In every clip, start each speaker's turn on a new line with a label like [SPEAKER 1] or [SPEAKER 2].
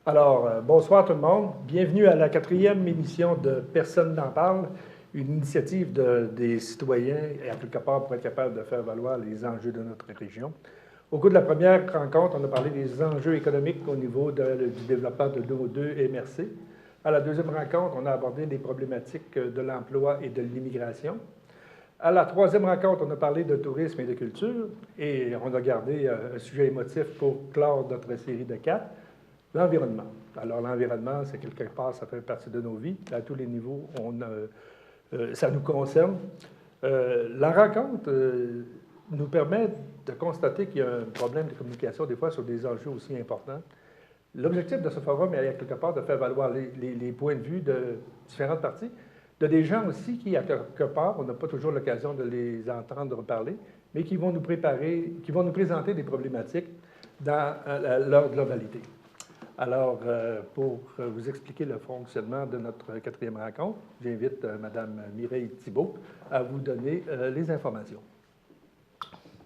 [SPEAKER 1] Bonsoir tout le monde. Bienvenue à la 4e émission de Personne n'en parle, une initiative des citoyens et à quelque part pour être capable de faire valoir les enjeux de notre région. Au cours de la première rencontre, on a parlé des enjeux économiques au niveau du développement de nos deux MRC. À la deuxième rencontre, on a abordé les problématiques de l'emploi et de l'immigration. À la troisième rencontre, on a parlé de tourisme et de culture et on a gardé un sujet émotif pour clore notre série de 4. L'environnement. Alors, l'environnement, c'est quelque part, ça fait partie de nos vies. À tous les niveaux, ça nous concerne. La rencontre nous permet de constater qu'il y a un problème de communication, des fois, sur des enjeux aussi importants. L'objectif de ce forum est, quelque part, de faire valoir les points de vue de différentes parties, de des gens aussi qui, à quelque part, on n'a pas toujours l'occasion de les entendre parler, mais qui vont nous présenter des problématiques dans leur globalité. Alors, pour vous expliquer le fonctionnement de notre 4e rencontre, j'invite Mme Mireille Thibault à vous donner les informations.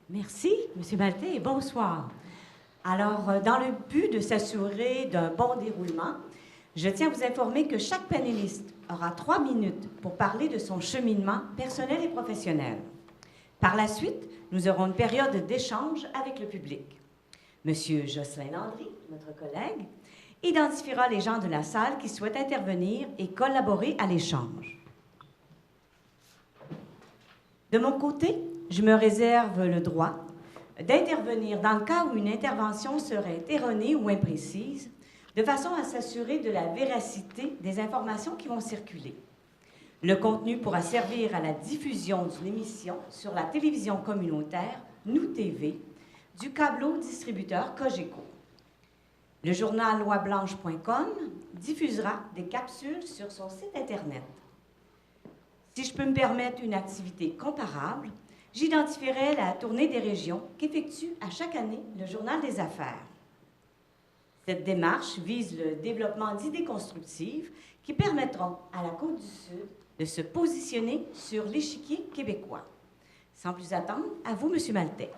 [SPEAKER 2] Merci, M. Maltais, et bonsoir. Alors, dans le but de s'assurer d'un bon déroulement, je tiens à vous informer que chaque panéliste aura 3 minutes pour parler de son cheminement personnel et professionnel. Par la suite, nous aurons une période d'échange avec le public. M. Jocelyn Landry, notre collègue, identifiera les gens de la salle qui souhaitent intervenir et collaborer à l'échange. De mon côté, je me réserve le droit d'intervenir dans le cas où une intervention serait erronée ou imprécise, de façon à s'assurer de la véracité des informations qui vont circuler. Le contenu pourra servir à la diffusion d'une émission sur la télévision communautaire Nous TV du câbleau distributeur Cogeco. Le journal loiblanche.com diffusera des capsules sur son site Internet. Si je peux me permettre une activité comparable, j'identifierai la tournée des régions qu'effectue à chaque année le Journal des Affaires. Cette démarche vise le développement d'idées constructives qui permettront à la Côte-du-Sud de se positionner sur l'échiquier québécois. Sans plus attendre, à vous, M. Maltais.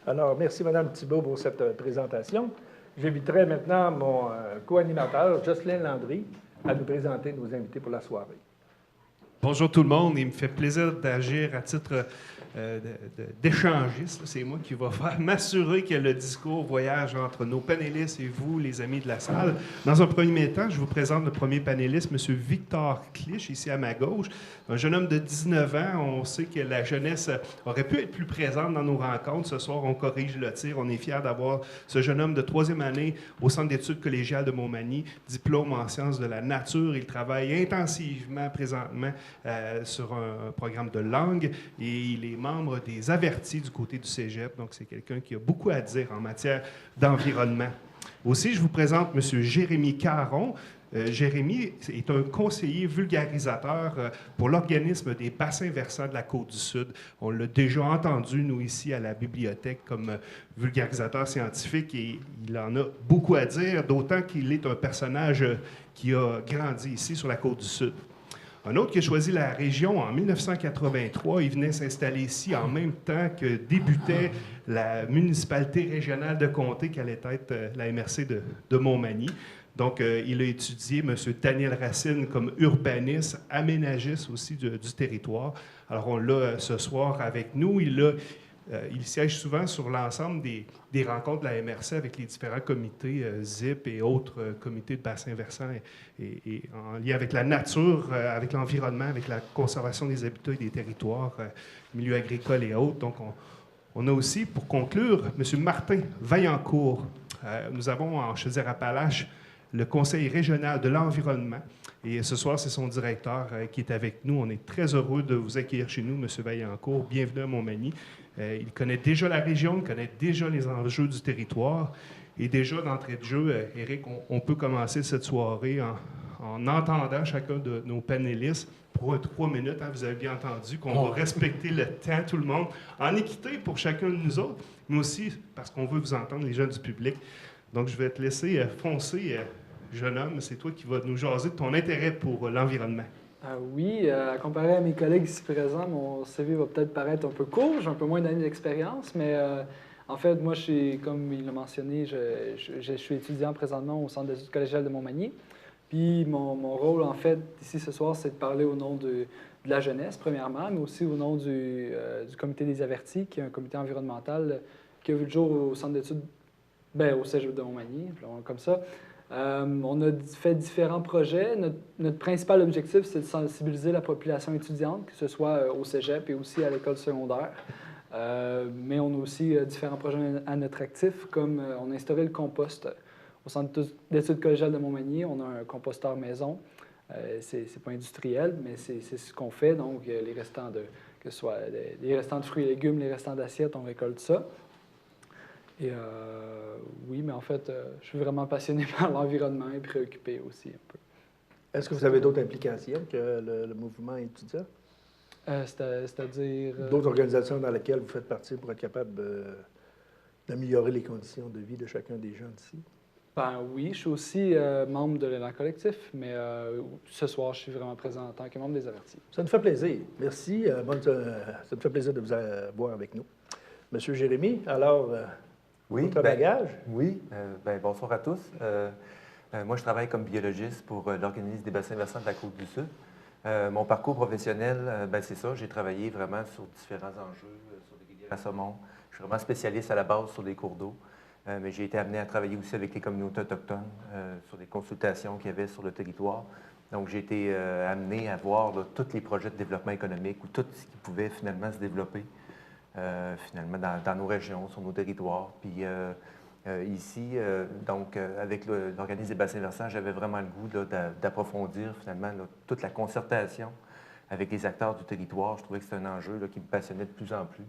[SPEAKER 1] Alors, merci, Mme Thibault, pour cette présentation. J'inviterai maintenant mon co-animateur, Jocelyn Landry, à nous présenter nos invités pour la soirée.
[SPEAKER 3] Bonjour tout le monde. Il me fait plaisir d'agir à titre d'échangiste. C'est moi qui va m'assurer que le discours voyage entre nos panélistes et vous, les amis de la salle. Dans un premier temps, je vous présente le premier panéliste, M. Victor Clich, ici à ma gauche. Un jeune homme de 19 ans. On sait que la jeunesse aurait pu être plus présente dans nos rencontres. Ce soir, on corrige le tir. On est fiers d'avoir ce jeune homme de 3e année au Centre d'études collégiales de Montmagny, diplôme en sciences de la nature. Il travaille intensivement présentement sur un programme de langue et il est membre des Avertis du côté du Cégep. Donc, c'est quelqu'un qui a beaucoup à dire en matière d'environnement. Aussi, je vous présente M. Jérémy Caron. Jérémy est un conseiller vulgarisateur pour l'organisme des bassins versants de la Côte-du-Sud. On l'a déjà entendu, nous, ici, à la bibliothèque, comme vulgarisateur scientifique, et il en a beaucoup à dire, d'autant qu'il est un personnage qui a grandi ici, sur la Côte-du-Sud. Un autre qui a choisi la région en 1983, il venait s'installer ici en même temps que débutait la municipalité régionale de comté, qui allait être la MRC de Montmagny. Donc, il a étudié, M. Daniel Racine, comme urbaniste, aménagiste aussi du territoire. Alors, on l'a ce soir avec nous. Il siège souvent sur l'ensemble des rencontres de la MRC avec les différents comités ZIP et autres comités de bassins versants et en lien avec la nature, avec l'environnement, avec la conservation des habitats et des territoires, milieux agricoles et autres. Donc, on a aussi, pour conclure, M. Martin Vaillancourt. Nous avons en Chaudière-Appalaches le Conseil régional de l'environnement. Et ce soir, c'est son directeur qui est avec nous. On est très heureux de vous accueillir chez nous, M. Vaillancourt. Bienvenue à Montmagny. Il connaît déjà la région, il connaît déjà les enjeux du territoire. Et déjà, d'entrée de jeu, Éric, on peut commencer cette soirée en entendant chacun de nos panélistes pour 3 minutes. Hein, vous avez bien entendu qu'on va respecter le temps, tout le monde, en équité pour chacun de nous autres, mais aussi parce qu'on veut vous entendre, les gens du public. Donc, je vais te laisser foncer, jeune homme. C'est toi qui vas nous jaser de ton intérêt pour l'environnement.
[SPEAKER 4] Oui, comparé à mes collègues ici présents, mon CV va peut-être paraître un peu court. J'ai un peu moins d'années d'expérience, mais En fait, moi, comme il l'a mentionné, je suis étudiant présentement au Centre d'études collégiales de Montmagny. Puis mon rôle, en fait, ici ce soir, c'est de parler au nom de la jeunesse, premièrement, mais aussi au nom du Comité des avertis, qui est un comité environnemental qui a vu le jour au Centre d'études, au Cégep de Montmagny, comme ça. On a fait différents projets. Notre principal objectif, c'est de sensibiliser la population étudiante, que ce soit au Cégep et aussi à l'école secondaire. Mais on a aussi différents projets à notre actif, comme on a instauré le compost au Centre d'études collégiales de Montmagny. On a un composteur maison. C'est pas industriel, mais c'est ce qu'on fait. Donc, les restants que ce soit les restants de fruits et légumes, les restants d'assiettes, on récolte ça. Et oui, mais en fait, je suis vraiment passionné par l'environnement et préoccupé aussi un peu.
[SPEAKER 1] Est-ce que vous avez d'autres implications que le mouvement étudiant?
[SPEAKER 4] C'est-à-dire...
[SPEAKER 1] D'autres organisations dans lesquelles vous faites partie pour être capable d'améliorer les conditions de vie de chacun des gens d'ici?
[SPEAKER 4] Ben oui, je suis aussi membre de l'élan collectif, mais ce soir, je suis vraiment présent en tant que membre des avertis.
[SPEAKER 1] Ça nous fait plaisir. Merci. Ça nous fait plaisir de vous avoir avec nous. Monsieur Jérémy, alors, votre bagage?
[SPEAKER 5] Oui, bonsoir à tous. Moi, je travaille comme biologiste pour l'organisme des bassins versants de la Côte-du-Sud. Mon parcours professionnel, c'est ça, j'ai travaillé vraiment sur différents enjeux, sur des rivières à saumon. Je suis vraiment spécialiste à la base sur les cours d'eau. Mais j'ai été amené à travailler aussi avec les communautés autochtones sur des consultations qu'il y avait sur le territoire. Donc, j'ai été amené à voir tous les projets de développement économique ou tout ce qui pouvait finalement se développer dans nos régions, sur nos territoires. Puis ici, avec l'organisme des bassins versants, j'avais vraiment le goût d'approfondir finalement toute la concertation avec les acteurs du territoire. Je trouvais que c'était un enjeu qui me passionnait de plus en plus.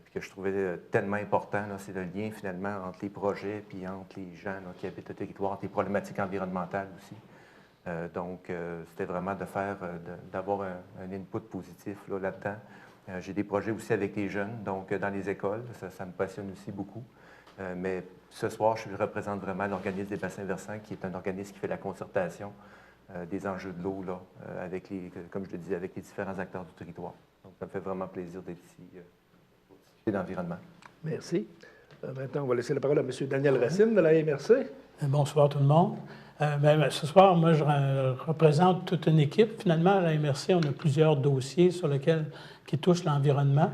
[SPEAKER 5] Puis que je trouvais tellement important, c'est le lien finalement entre les projets puis entre les gens qui habitent le territoire, entre les problématiques environnementales aussi. C'était vraiment d'avoir un input positif là-dedans. J'ai des projets aussi avec les jeunes, donc dans les écoles, ça me passionne aussi beaucoup. Mais ce soir, je représente vraiment l'organisme des bassins versants, qui est un organisme qui fait la concertation des enjeux de l'eau, comme je le disais, avec les différents acteurs du territoire. Donc, ça me fait vraiment plaisir d'être ici. D'environnement.
[SPEAKER 1] Merci. Maintenant, on va laisser la parole à M. Daniel Racine de la MRC.
[SPEAKER 6] Bonsoir tout le monde. Ce soir, moi, je représente toute une équipe. Finalement, à la MRC, on a plusieurs dossiers qui touchent l'environnement.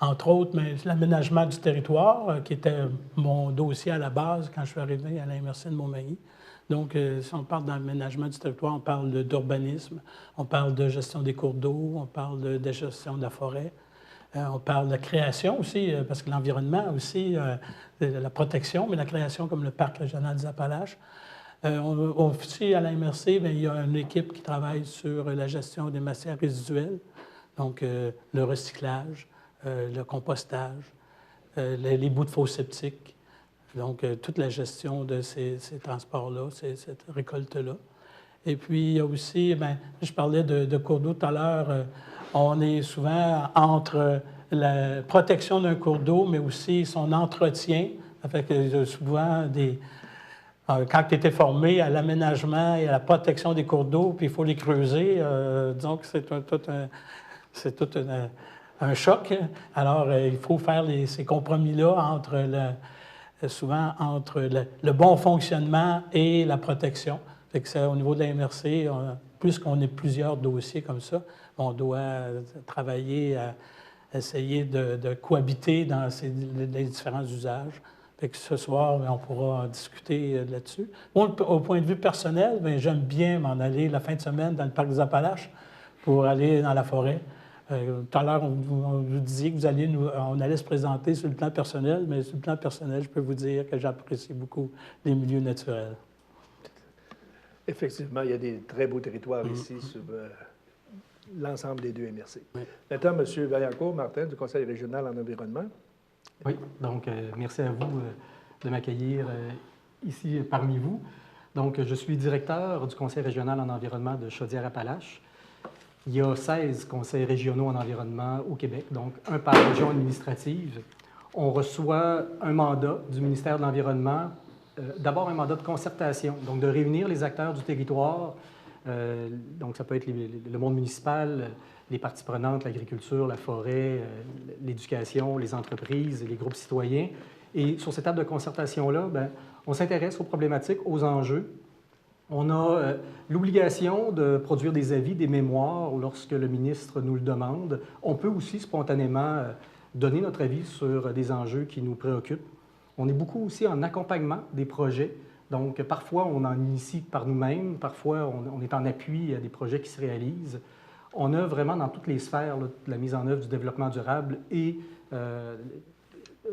[SPEAKER 6] Entre autres, l'aménagement du territoire, qui était mon dossier à la base quand je suis arrivé à la MRC de Montmagny. Donc, si on parle d'aménagement du territoire, on parle d'urbanisme, on parle de gestion des cours d'eau, on parle de gestion de la forêt. On parle de création aussi, parce que l'environnement aussi, la protection, mais la création comme le Parc régional des Appalaches. Aussi, à la MRC, il y a une équipe qui travaille sur la gestion des matières résiduelles, donc le recyclage, le compostage, les bouts de faux septiques, donc toute la gestion de ces transports-là, cette récolte-là. Et puis, il y a aussi, je parlais de cours d'eau tout à l'heure, on est souvent entre la protection d'un cours d'eau, mais aussi son entretien. Ça fait que souvent, quand tu étais formé à l'aménagement et à la protection des cours d'eau, puis il faut les creuser, disons que c'est tout un choc. Alors, il faut faire ces compromis-là souvent entre le bon fonctionnement et la protection. Fait que au niveau de la MRC, plus qu'on ait plusieurs dossiers comme ça, on doit travailler à essayer de cohabiter dans les différents usages. Fait que ce soir, on pourra discuter là-dessus. Moi, au point de vue personnel, j'aime bien m'en aller la fin de semaine dans le Parc des Appalaches pour aller dans la forêt. Tout à l'heure, on vous disiez que on allait se présenter sur le plan personnel, mais sur le plan personnel, je peux vous dire que j'apprécie beaucoup les milieux naturels.
[SPEAKER 1] Effectivement, il y a des très beaux territoires ici sur l'ensemble des deux MRC.
[SPEAKER 7] Oui.
[SPEAKER 1] Maintenant, M. Vaillancourt Martin du Conseil régional en environnement.
[SPEAKER 7] Oui, donc merci à vous de m'accueillir ici parmi vous. Donc, je suis directeur du Conseil régional en environnement de Chaudière-Appalaches. Il y a 16 conseils régionaux en environnement au Québec, donc un par région administrative. On reçoit un mandat du ministère de l'Environnement, d'abord un mandat de concertation, donc de réunir les acteurs du territoire Donc, ça peut être le monde municipal, les parties prenantes, l'agriculture, la forêt, l'éducation, les entreprises, les groupes citoyens. Et sur cette table de concertation-là, bien, on s'intéresse aux problématiques, aux enjeux. On a l'obligation de produire des avis, des mémoires lorsque le ministre nous le demande. On peut aussi spontanément donner notre avis sur des enjeux qui nous préoccupent. On est beaucoup aussi en accompagnement des projets. Donc, parfois, on en initie par nous-mêmes, parfois, on est en appui à des projets qui se réalisent. On a vraiment dans toutes les sphères là, de la mise en œuvre du développement durable et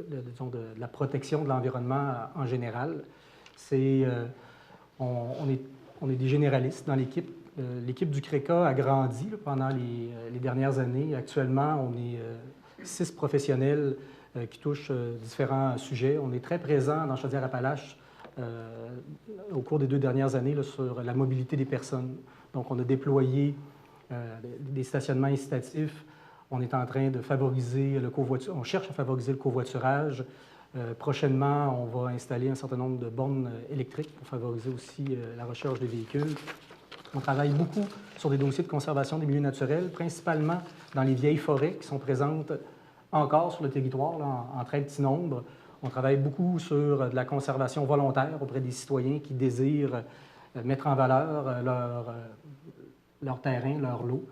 [SPEAKER 7] disons, de la protection de l'environnement en général. On est des généralistes dans l'équipe. L'équipe du CRECA a grandi là, pendant les dernières années. Actuellement, on est 6 professionnels qui touchent différents sujets. On est très présent dans Chaudière-Appalaches au cours des 2 dernières années là, sur la mobilité des personnes. Donc, on a déployé des stationnements incitatifs. On est en train de favoriser le covoiturage. On cherche à favoriser le covoiturage. Prochainement, on va installer un certain nombre de bornes électriques pour favoriser aussi la recharge des véhicules. On travaille beaucoup sur des dossiers de conservation des milieux naturels, principalement dans les vieilles forêts qui sont présentes encore sur le territoire, là, en très petit nombre. On travaille beaucoup sur de la conservation volontaire auprès des citoyens qui désirent mettre en valeur leur terrain, leur lot.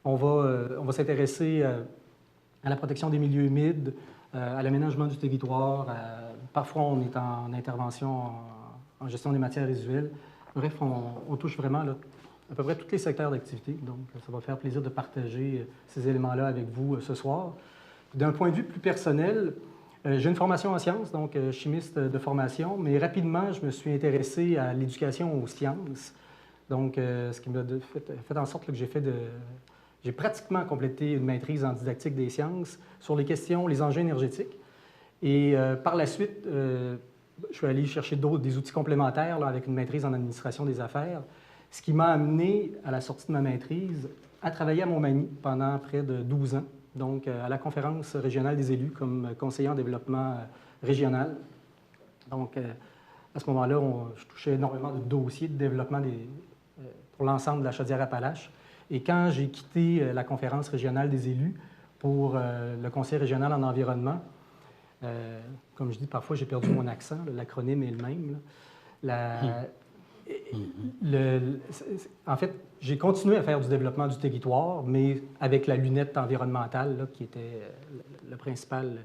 [SPEAKER 7] On va s'intéresser à la protection des milieux humides, à l'aménagement du territoire. Parfois, on est en intervention en gestion des matières résiduelles. Bref, on touche vraiment là, à peu près tous les secteurs d'activité. Donc, ça va faire plaisir de partager ces éléments-là avec vous ce soir. D'un point de vue plus personnel, j'ai une formation en sciences, donc chimiste de formation, mais rapidement, je me suis intéressé à l'éducation aux sciences. Donc, ce qui m'a fait en sorte que j'ai pratiquement complété une maîtrise en didactique des sciences sur les questions, les enjeux énergétiques. Et par la suite, je suis allé chercher des outils complémentaires là, avec une maîtrise en administration des affaires, ce qui m'a amené, à la sortie de ma maîtrise, à travailler à Montmagny pendant près de 12 ans, donc à la conférence régionale des élus comme conseiller en développement régional. Donc, à ce moment-là, je touchais énormément de dossiers de développement pour l'ensemble de la Chaudière-Appalaches. Et quand j'ai quitté la conférence régionale des élus pour le conseil régional en environnement, comme je dis, parfois j'ai perdu mon accent, l'acronyme est le même. En fait, j'ai continué à faire du développement du territoire, mais avec la lunette environnementale là, qui était la principale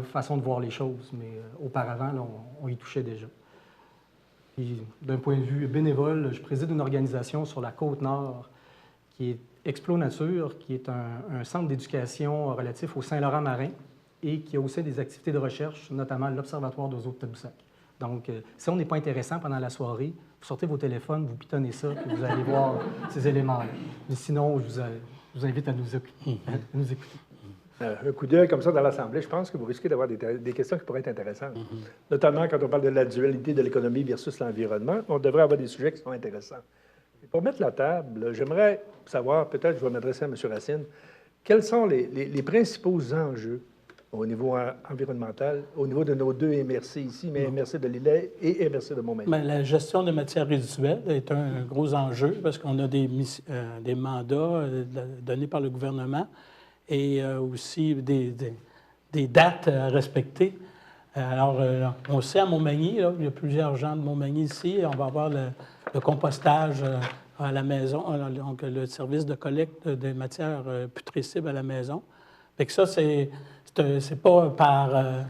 [SPEAKER 7] façon de voir les choses. Mais auparavant, là, on y touchait déjà. Puis, d'un point de vue bénévole, je préside une organisation sur la Côte-Nord qui est Explo Nature, qui est un centre d'éducation relatif au Saint-Laurent marin et qui a aussi des activités de recherche, notamment l'Observatoire d'oiseaux de Tadoussac. Donc, si on n'est pas intéressant pendant la soirée, vous sortez vos téléphones, vous pitonnez ça, puis vous allez voir ces éléments-là. Mais sinon, je vous invite à nous écouter.
[SPEAKER 1] Un coup d'œil comme ça dans l'Assemblée, je pense que vous risquez d'avoir des questions qui pourraient être intéressantes. Notamment quand on parle de la dualité de l'économie versus l'environnement, on devrait avoir des sujets qui sont intéressants. Et pour mettre la table, j'aimerais savoir, peut-être je vais m'adresser à M. Racine, quels sont les principaux enjeux au niveau environnemental, au niveau de nos 2 MRC ici, mais MRC de Lilley et MRC de Montmagny?
[SPEAKER 6] Bien, la gestion des matières résiduelles est un gros enjeu parce qu'on a des mandats donnés par le gouvernement et aussi des dates à respecter. Alors, on sait à Montmagny, là, il y a plusieurs gens de Montmagny ici, on va avoir le compostage à la maison, donc le service de collecte des matières putrescibles à la maison. Fait que ça, c'est pas par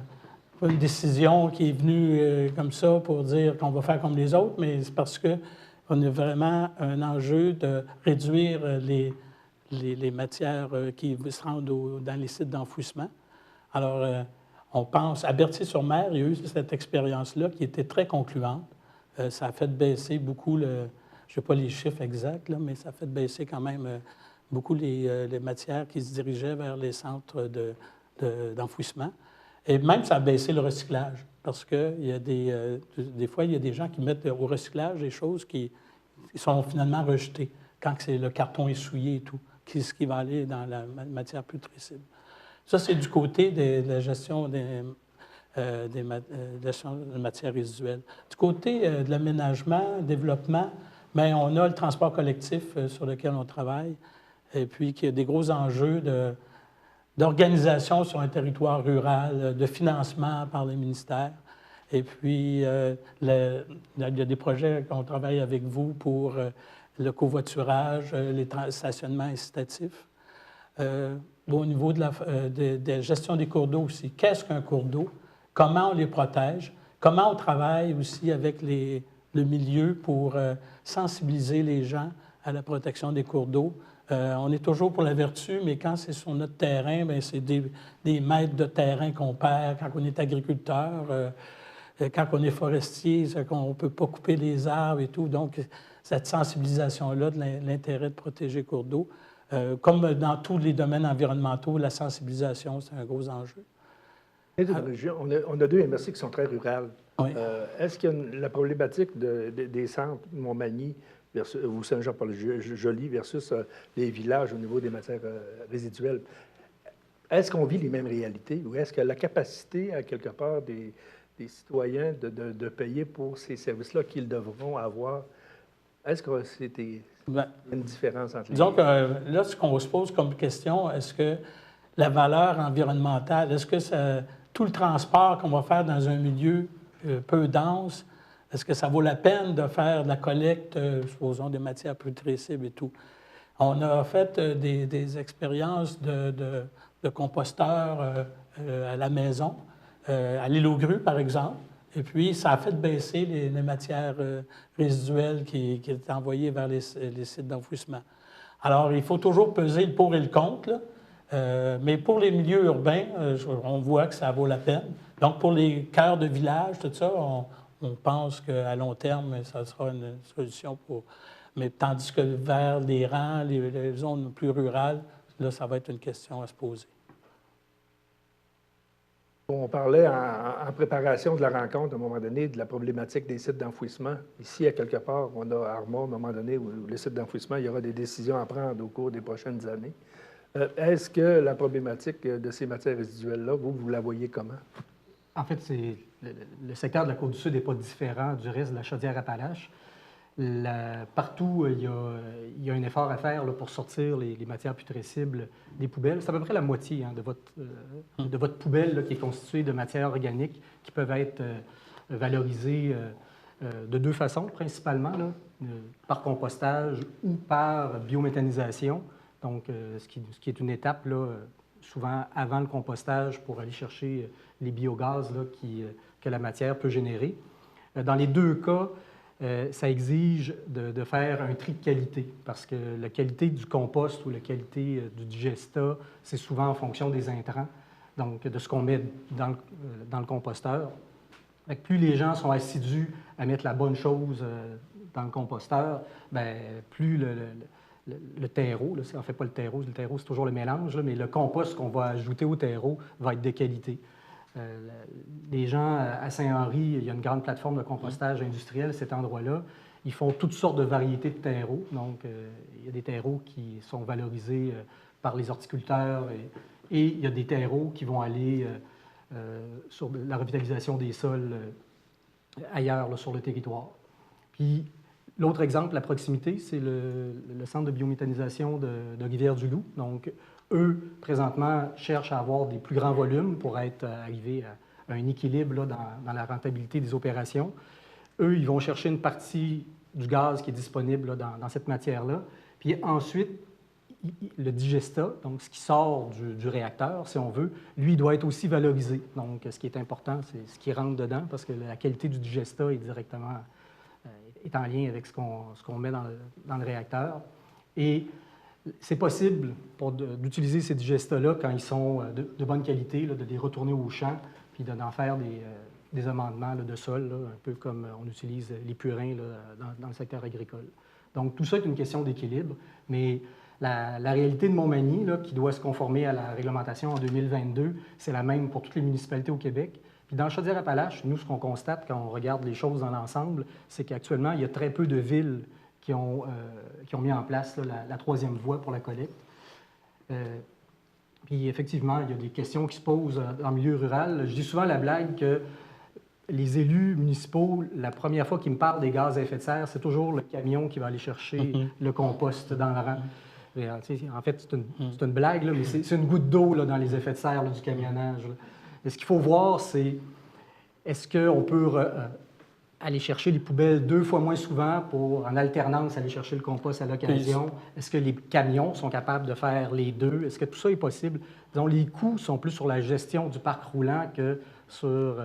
[SPEAKER 6] une décision qui est venue comme ça pour dire qu'on va faire comme les autres, mais c'est parce qu'on a vraiment un enjeu de réduire les matières qui se rendent dans les sites d'enfouissement. Alors, on pense à Berthier-sur-Mer, il y a eu cette expérience-là qui était très concluante. Ça a fait baisser beaucoup, je ne sais pas les chiffres exacts, là, mais ça a fait baisser quand même beaucoup les matières qui se dirigeaient vers les centres d'enfouissement. Et même, ça a baissé le recyclage, parce que il y a des fois, il y a des gens qui mettent au recyclage des choses qui sont finalement rejetées quand le carton est souillé et tout, ce qui va aller dans la matière putrescible. Ça, c'est du côté de la gestion des matières résiduelles. Du côté de l'aménagement, développement, mais on a le transport collectif sur lequel on travaille, et puis qu'il y a des gros enjeux d'organisation sur un territoire rural, de financement par les ministères. Et puis, il y a des projets qu'on travaille avec vous pour le covoiturage, les stationnements incitatifs. Au niveau de la gestion des cours d'eau aussi, qu'est-ce qu'un cours d'eau? Comment on les protège? Comment on travaille aussi avec le milieu pour sensibiliser les gens à la protection des cours d'eau? On est toujours pour la vertu, mais quand c'est sur notre terrain, bien, c'est des mètres de terrain qu'on perd. Quand on est agriculteur, quand on est forestier, c'est qu'on ne peut pas couper les arbres et tout. Donc, cette sensibilisation-là de l'intérêt de protéger les cours d'eau, comme dans tous les domaines environnementaux, la sensibilisation, c'est un gros enjeu.
[SPEAKER 1] On a deux MRC qui sont très rurales.
[SPEAKER 6] Oui.
[SPEAKER 1] Est-ce que la problématique des centres Montmagny ou Saint-Jean-Paul-Joli versus les villages au niveau des matières résiduelles, est-ce qu'on vit les mêmes réalités ou est-ce que la capacité, à quelque part, des citoyens de payer pour ces services-là qu'ils devront avoir, est-ce que c'était une différence entre les
[SPEAKER 6] disons que là, ce qu'on se pose comme question, est-ce que la valeur environnementale, est-ce que tout le transport qu'on va faire dans un milieu peu dense, est-ce que ça vaut la peine de faire de la collecte, supposons, des matières putrescibles et tout? On a fait des expériences de composteurs à la maison, à l'île aux Grues, par exemple, et puis ça a fait baisser les matières résiduelles qui étaient envoyées vers les sites d'enfouissement. Alors, il faut toujours peser le pour et le contre, là. Mais pour les milieux urbains, on voit que ça vaut la peine. Donc, pour les cœurs de village, tout ça, on pense qu'à long terme, ça sera une solution pour... Mais tandis que vers les rangs, les zones plus rurales, là, ça va être une question à se poser.
[SPEAKER 1] On parlait en préparation de la rencontre, à un moment donné, de la problématique des sites d'enfouissement. Ici, à quelque part, on a Armand, à un moment donné, où les sites d'enfouissement, il y aura des décisions à prendre au cours des prochaines années. Est-ce que la problématique de ces matières résiduelles-là, vous la voyez comment?
[SPEAKER 7] En fait, le secteur de la Côte-du-Sud n'est pas différent du reste de la Chaudière-Appalaches. Partout, il y a un effort à faire là, pour sortir les matières putrescibles des poubelles. C'est à peu près la moitié de votre poubelle là, qui est constituée de matières organiques qui peuvent être valorisées de deux façons, principalement, là, par compostage ou par biométhanisation. Donc, ce qui est une étape, là, souvent avant le compostage, pour aller chercher les biogaz là, que la matière peut générer. Dans les deux cas, ça exige de faire un tri de qualité, parce que la qualité du compost ou la qualité du digesta, c'est souvent en fonction des intrants, donc de ce qu'on met dans le composteur. Plus les gens sont assidus à mettre la bonne chose dans le composteur, bien, plus le terreau, là, en fait pas le terreau c'est toujours le mélange, là, mais le compost qu'on va ajouter au terreau va être de qualité. Les gens à Saint-Henri, il y a une grande plateforme de compostage industriel, cet endroit-là. Ils font toutes sortes de variétés de terreaux. Donc, il y a des terreaux qui sont valorisés par les horticulteurs et il y a des terreaux qui vont aller sur la revitalisation des sols ailleurs, là, sur le territoire. Puis, l'autre exemple, à proximité, c'est le centre de biométhanisation de Rivière-du-Loup. Donc, eux, présentement, cherchent à avoir des plus grands volumes pour arriver à un équilibre là, dans la rentabilité des opérations. Eux, ils vont chercher une partie du gaz qui est disponible là, dans cette matière-là. Puis ensuite, le digesta, donc ce qui sort du réacteur, si on veut, lui, doit être aussi valorisé. Donc, ce qui est important, c'est ce qui rentre dedans, parce que la qualité du digesta est directement est en lien avec ce qu'on met dans le réacteur. Et c'est possible d'utiliser ces digestats-là quand ils sont de bonne qualité, là, de les retourner au champ, puis d'en faire des amendements là, de sol, là, un peu comme on utilise les purins là, dans le secteur agricole. Donc, tout ça est une question d'équilibre, mais la réalité de Montmagny, là, qui doit se conformer à la réglementation en 2022, c'est la même pour toutes les municipalités au Québec. Puis dans Chaudière-Appalaches, nous, ce qu'on constate quand on regarde les choses dans l'ensemble, c'est qu'actuellement, il y a très peu de villes qui ont mis en place là, la troisième voie pour la collecte. Puis effectivement, il y a des questions qui se posent dans le milieu rural. Je dis souvent la blague que les élus municipaux, la première fois qu'ils me parlent des gaz à effet de serre, c'est toujours le camion qui va aller chercher le compost dans le rang. Et, en fait, c'est une blague, là, mais c'est une goutte d'eau là, dans les effets de serre là, du camionnage. Là. Et ce qu'il faut voir, c'est est-ce qu'on peut aller chercher les poubelles 2 fois moins souvent pour, en alternance, aller chercher le compost à l'occasion? Est-ce que les camions sont capables de faire les deux? Est-ce que tout ça est possible? Disons, les coûts sont plus sur la gestion du parc roulant que sur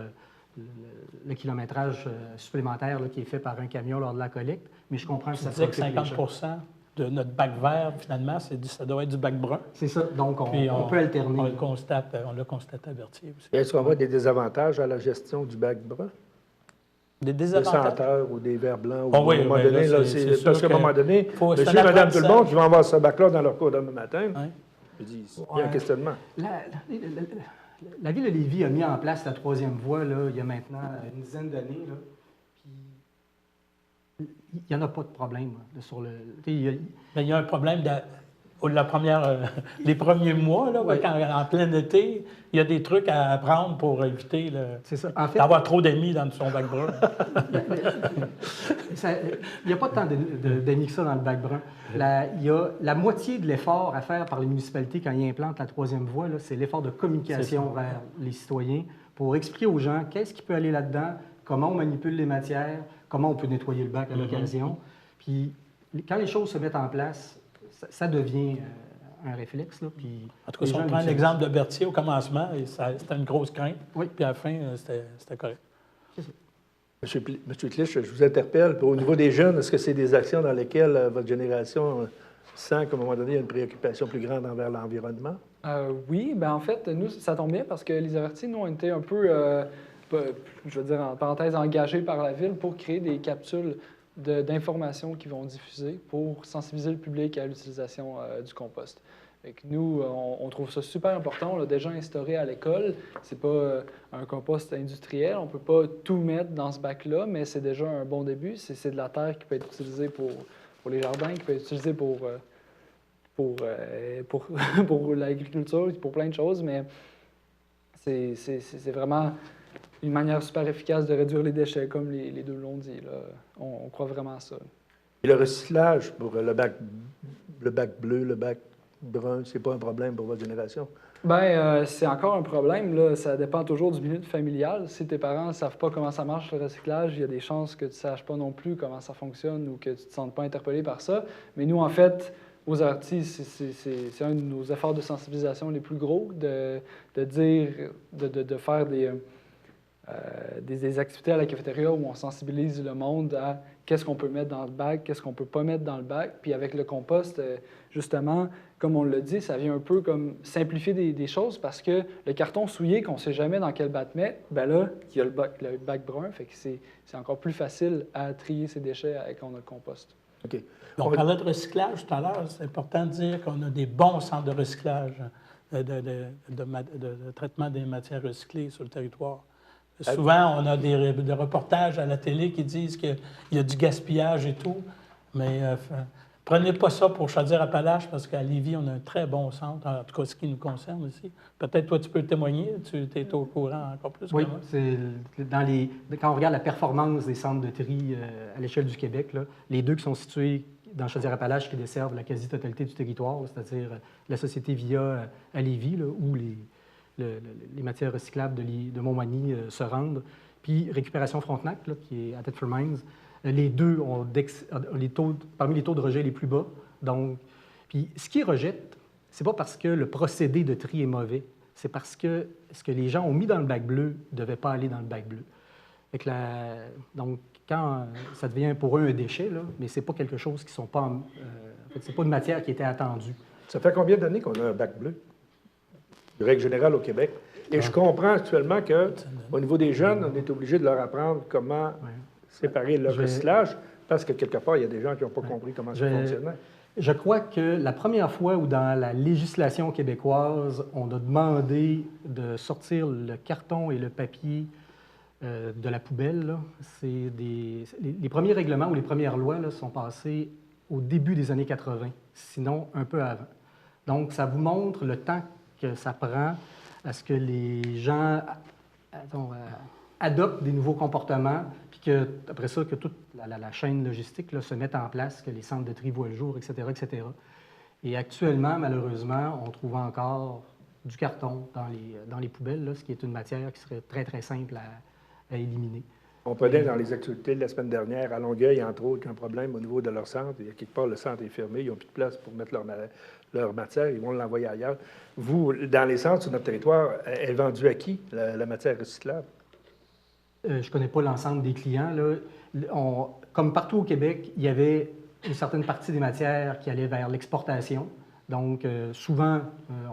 [SPEAKER 7] le kilométrage supplémentaire là, qui est fait par un camion lors de la collecte. Mais je comprends que ça
[SPEAKER 6] disais que 50 de notre bac vert, finalement, ça doit être du bac brun.
[SPEAKER 7] C'est ça. Donc, on peut alterner.
[SPEAKER 6] On l'a constaté à Berthier aussi.
[SPEAKER 1] Est-ce qu'on voit des désavantages à la gestion du bac brun?
[SPEAKER 6] Des
[SPEAKER 1] Des
[SPEAKER 6] désavantages?
[SPEAKER 1] senteurs ou des verres blancs?
[SPEAKER 6] Oh oui,
[SPEAKER 1] à un moment
[SPEAKER 6] oui,
[SPEAKER 1] donné,
[SPEAKER 6] là,
[SPEAKER 1] là,
[SPEAKER 6] c'est sûr
[SPEAKER 1] parce qu'à un
[SPEAKER 6] que
[SPEAKER 1] moment donné,
[SPEAKER 6] c'est
[SPEAKER 1] monsieur,
[SPEAKER 6] un
[SPEAKER 1] madame, tout le
[SPEAKER 6] apprentissage.
[SPEAKER 1] monde qui vont avoir ce bac-là dans leur cours demain matin,
[SPEAKER 6] Oui.
[SPEAKER 1] je dis, il y a un questionnement.
[SPEAKER 7] La Ville de Lévis a mis en place la 3e voie là, il y a maintenant une dizaine d'années. Là, puis il n'y en a pas de problème. Là, sur le,
[SPEAKER 6] Mais il y a un problème les premiers mois, là,
[SPEAKER 7] Oui.
[SPEAKER 6] en plein été, il y a des trucs à apprendre pour éviter
[SPEAKER 7] c'est ça. En fait,
[SPEAKER 6] d'avoir trop d'amis dans son bac brun.
[SPEAKER 7] il n'y a pas tant d'amis que ça dans le bac brun. Il y a la moitié de l'effort à faire par les municipalités quand ils implantent la 3e voie, là, c'est l'effort de communication vers les citoyens pour expliquer aux gens qu'est-ce qui peut aller là-dedans, comment on manipule les matières, comment on peut nettoyer le bac à l'occasion. Puis quand les choses se mettent en place, ça devient un réflexe. Là, puis
[SPEAKER 6] En tout cas, si on prend l'exemple de Berthier au commencement, c'était une grosse crainte.
[SPEAKER 7] Oui.
[SPEAKER 6] Puis à la fin, c'était correct.
[SPEAKER 1] Monsieur Clich, je vous interpelle. Au niveau des jeunes, est-ce que c'est des actions dans lesquelles votre génération sent qu'à un moment donné, il y a une préoccupation plus grande envers l'environnement?
[SPEAKER 4] Oui, ben en fait, nous, ça tombe bien parce que les avertis, nous, on était un peu, je veux dire, en parenthèse, engagés par la Ville pour créer des capsules d'informations qui vont diffuser pour sensibiliser le public à l'utilisation du compost. Fait que nous, on trouve ça super important. On l'a déjà instauré à l'école. C'est pas un compost industriel. On peut pas tout mettre dans ce bac-là, mais c'est déjà un bon début. C'est de la terre qui peut être utilisée pour les jardins, qui peut être utilisée pour l'agriculture, pour plein de choses, mais c'est vraiment une manière super efficace de réduire les déchets, comme les deux l'ont dit. Là. On croit vraiment à ça.
[SPEAKER 1] Et le recyclage pour le bac bleu, le bac brun, c'est pas un problème pour votre génération?
[SPEAKER 4] Bien, c'est encore un problème. Là. Ça dépend toujours du milieu familial. Si tes parents ne savent pas comment ça marche, le recyclage, il y a des chances que tu ne saches pas non plus comment ça fonctionne ou que tu ne te sentes pas interpellé par ça. Mais nous, en fait, aux Avertis, c'est un de nos efforts de sensibilisation les plus gros, de faire des activités à la cafétéria où on sensibilise le monde à qu'est-ce qu'on peut mettre dans le bac, qu'est-ce qu'on ne peut pas mettre dans le bac. Puis avec le compost, justement, comme on l'a dit, ça vient un peu comme simplifier des choses parce que le carton souillé qu'on ne sait jamais dans quel bac mettre, bien là, il y a le bac brun, fait que c'est encore plus facile à trier ces déchets quand on a le compost.
[SPEAKER 1] OK.
[SPEAKER 6] On parlait de recyclage tout à l'heure. C'est important de dire qu'on a des bons centres de recyclage, de traitement des matières recyclées sur le territoire. Souvent, on a des reportages à la télé qui disent qu'il y a du gaspillage et tout, mais prenez pas ça pour Chaudière-Appalaches parce qu'à Lévis, on a un très bon centre, en tout cas ce qui nous concerne ici. Peut-être toi, tu peux témoigner, tu es au courant encore plus
[SPEAKER 7] Oui,
[SPEAKER 6] que moi.
[SPEAKER 7] c'est quand on regarde la performance des centres de tri à l'échelle du Québec, là, les deux qui sont situés dans Chaudière-Appalaches qui desservent la quasi-totalité du territoire, c'est-à-dire la société VIA à Lévis, là, où les matières recyclables de Montmagny se rendent, puis Récupération Frontenac, là, qui est à Thetford Mines. Les deux ont parmi les taux de rejet les plus bas. Donc, puis ce qu'ils rejettent, c'est pas parce que le procédé de tri est mauvais, c'est parce que ce que les gens ont mis dans le bac bleu ne devait pas aller dans le bac bleu. Fait que donc, quand ça devient pour eux un déchet, là, mais c'est pas quelque chose qui sont pas... en fait, c'est pas une matière qui était attendue.
[SPEAKER 1] Ça fait combien d'années qu'on a un bac bleu? De règle générale au Québec. Et je comprends actuellement qu'au niveau des jeunes, on est obligé de leur apprendre comment séparer le recyclage, parce que quelque part, il y a des gens qui n'ont pas compris comment ça fonctionnait.
[SPEAKER 7] Je crois que la première fois où dans la législation québécoise, on a demandé de sortir le carton et le papier de la poubelle, là, c'est les premiers règlements ou les premières lois là, sont passés au début des années 80, sinon un peu avant. Donc, ça vous montre le temps que ça prend à ce que les gens adoptent des nouveaux comportements, puis que, après ça, que toute la chaîne logistique là, se mette en place, que les centres de tri voient le jour, etc., etc. Et actuellement, malheureusement, on trouve encore du carton dans les poubelles, là, ce qui est une matière qui serait très, très simple à éliminer.
[SPEAKER 1] On prenait dans les actualités de la semaine dernière, à Longueuil, entre autres, un problème au niveau de leur centre. Il y a quelque part, le centre est fermé, ils n'ont plus de place pour mettre leur matière, ils vont l'envoyer ailleurs. Vous, dans les centres sur notre territoire, est vendue à qui, la matière recyclable?
[SPEAKER 7] Je ne connais pas l'ensemble des clients. Là. Comme partout au Québec, il y avait une certaine partie des matières qui allaient vers l'exportation. Donc, souvent,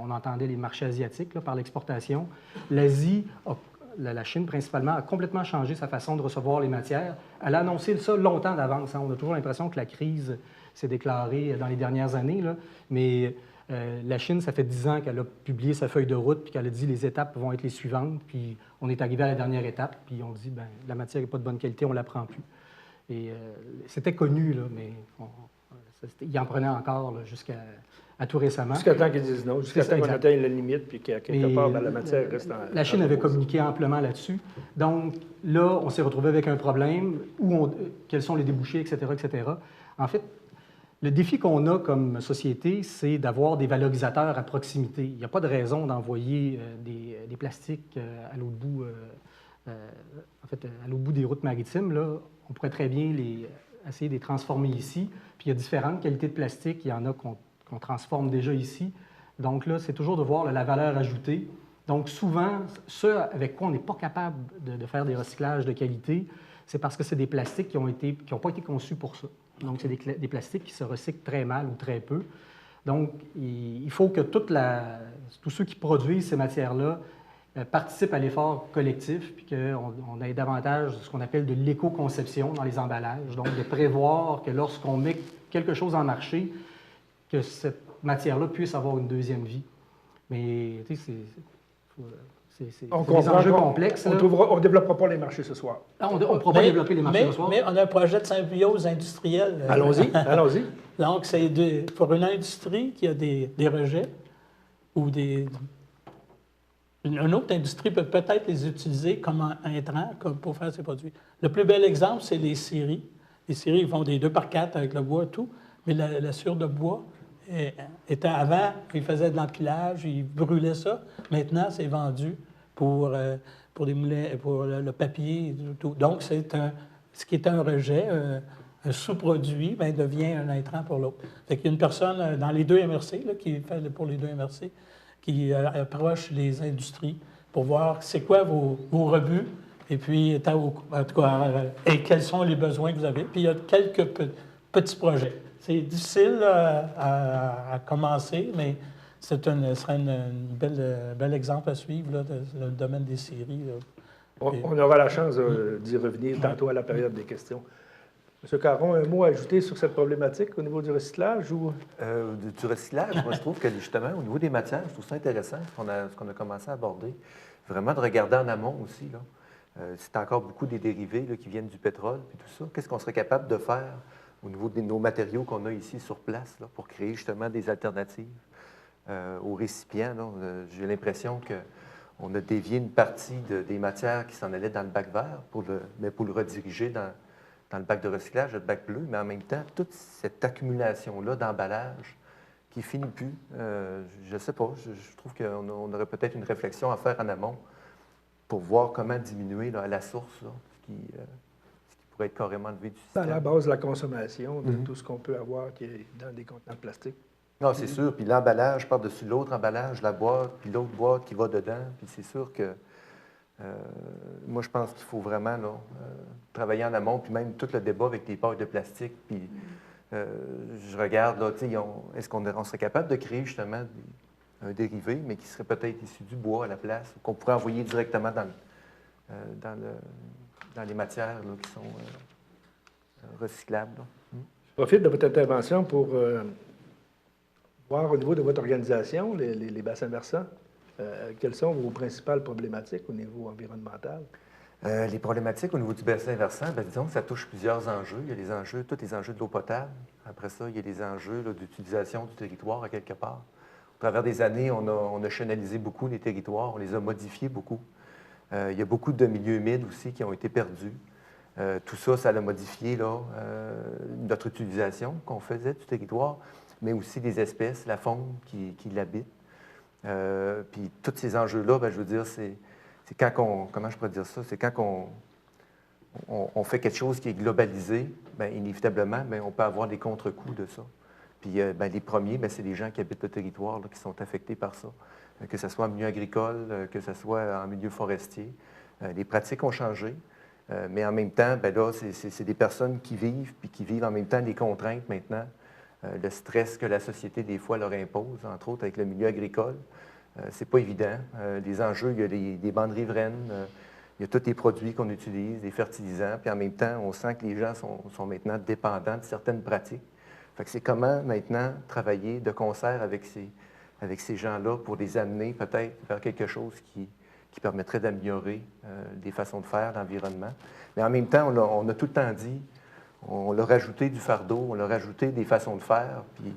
[SPEAKER 7] on entendait les marchés asiatiques là, par l'exportation. L'Asie, la Chine principalement, a complètement changé sa façon de recevoir les matières. Elle a annoncé ça longtemps d'avance. Hein. On a toujours l'impression que la crise s'est déclarée dans les dernières années. Là. Mais la Chine, ça fait 10 ans qu'elle a publié sa feuille de route puis qu'elle a dit les étapes vont être les suivantes. Puis on est arrivé à la dernière étape, puis on dit bien, la matière n'est pas de bonne qualité, on ne la prend plus. Et c'était connu, là, mais il en prenait encore jusqu'à tout récemment.
[SPEAKER 1] Jusqu'à temps qu'ils disent non, jusqu'à temps qu'on atteigne la limite, puis qu'à quelque part, la matière reste en...
[SPEAKER 7] La Chine avait communiqué amplement là-dessus. Donc là, on s'est retrouvé avec un problème, quels sont les débouchés, etc., etc. En fait, le défi qu'on a comme société, c'est d'avoir des valorisateurs à proximité. Il n'y a pas de raison d'envoyer des plastiques à l'autre bout, à l'autre bout des routes maritimes. Là. On pourrait très bien essayer de les transformer ici. Puis il y a différentes qualités de plastique. Il y en a qu'on transforme déjà ici. Donc là, c'est toujours de voir la valeur ajoutée. Donc souvent, ce avec quoi on n'est pas capable de faire des recyclages de qualité, c'est parce que c'est des plastiques qui n'ont pas été conçus pour ça. Donc c'est des plastiques qui se recyclent très mal ou très peu. Donc il faut que tous ceux qui produisent ces matières-là participent à l'effort collectif, puis qu'on ait davantage ce qu'on appelle de l'éco-conception dans les emballages. Donc de prévoir que lorsqu'on met quelque chose en marché, que cette matière-là puisse avoir une deuxième vie. Mais, tu sais, c'est des enjeux complexes.
[SPEAKER 1] On ne développera pas les marchés ce soir.
[SPEAKER 7] On ne pourra pas développer les marchés ce soir.
[SPEAKER 6] Mais on a un projet de symbiose industrielle.
[SPEAKER 1] Allons-y, allons-y.
[SPEAKER 6] Donc, c'est pour une industrie qui a des rejets ou une autre industrie peut peut-être les utiliser comme intrants pour faire ses produits. Le plus bel exemple, c'est les scieries. Les scieries, ils font des 2x4 avec le bois et tout, mais la sciure de bois était avant, ils faisaient de l'empilage, ils brûlaient ça. Maintenant, c'est vendu pour des moulins, pour le papier et tout. Donc, ce qui est un rejet, un sous-produit, bien, devient un intrant pour l'autre. Fait qu'il y a une personne dans les deux MRC, là, qui fait pour les deux MRC, qui approche les industries pour voir c'est quoi vos rebuts, et puis, en tout cas, et quels sont les besoins que vous avez. Puis, il y a quelques petits projets. C'est difficile à commencer, mais ce serait un bel exemple à suivre là, dans le domaine des scieries.
[SPEAKER 1] On aura la chance d'y revenir tantôt à la période des questions. M. Caron, un mot à ajouter sur cette problématique au niveau du recyclage? Ou...
[SPEAKER 5] Du recyclage, moi, je trouve que justement, au niveau des matières, je trouve ça intéressant, ce qu'on a commencé à aborder. Vraiment de regarder en amont aussi. C'est encore beaucoup des dérivés là, qui viennent du pétrole et tout ça. Qu'est-ce qu'on serait capable de faire au niveau de nos matériaux qu'on a ici sur place là, pour créer justement des alternatives aux récipients? J'ai l'impression qu'on a dévié une partie des matières qui s'en allaient dans le bac vert pour le rediriger dans le bac de recyclage, le bac bleu, mais en même temps, toute cette accumulation-là d'emballage qui finit plus, je ne sais pas, je trouve qu'on aurait peut-être une réflexion à faire en amont pour voir comment diminuer là, à la source ce qui pourrait être carrément levé du système.
[SPEAKER 1] À la base de la consommation, de tout ce qu'on peut avoir qui est dans des contenants de plastique.
[SPEAKER 5] Non, c'est sûr. Puis l'emballage par-dessus l'autre emballage, la boîte, puis l'autre boîte qui va dedans. Puis c'est sûr que moi, je pense qu'il faut vraiment là, travailler en amont, puis même tout le débat avec les pailles de plastique. Puis je regarde, là, est-ce qu'on serait capable de créer justement un dérivé, mais qui serait peut-être issu du bois à la place, qu'on pourrait envoyer directement dans les matières là, qui sont recyclables.
[SPEAKER 1] Je profite de votre intervention pour voir au niveau de votre organisation, les bassins versants, quelles sont vos principales problématiques au niveau environnemental?
[SPEAKER 5] Les problématiques au niveau du bassin versant, disons que ça touche plusieurs enjeux. Il y a tous les enjeux de l'eau potable. Après ça, il y a des enjeux d'utilisation du territoire à quelque part. Au travers des années, on a chenalisé beaucoup les territoires, on les a modifiés beaucoup. Il y a beaucoup de milieux humides aussi qui ont été perdus. Tout ça, ça a modifié là, notre utilisation qu'on faisait du territoire, mais aussi des espèces, la faune qui l'habite. Puis tous ces enjeux-là, ben, je veux dire, c'est quand on... Comment je pourrais dire ça? C'est quand on fait quelque chose qui est globalisé, bien, inévitablement, bien, on peut avoir des contre-coups de ça. Puis bien, les premiers, bien, c'est les gens qui habitent le territoire là, qui sont affectés par ça. Que ce soit en milieu agricole, que ce soit en milieu forestier. Les pratiques ont changé, mais en même temps, bien, là, c'est des personnes qui vivent, puis qui vivent en même temps les contraintes maintenant, le stress que la société, des fois, leur impose, entre autres avec le milieu agricole. C'est pas évident. Les enjeux, il y a des bandes riveraines, il y a tous les produits qu'on utilise, des fertilisants, puis en même temps, on sent que les gens sont maintenant dépendants de certaines pratiques. Fait que c'est comment maintenant travailler de concert avec ces gens-là pour les amener peut-être vers quelque chose qui permettrait d'améliorer les façons de faire, l'environnement. Mais en même temps, on a tout le temps dit, on leur a rajouté du fardeau, on leur a rajouté des façons de faire, puis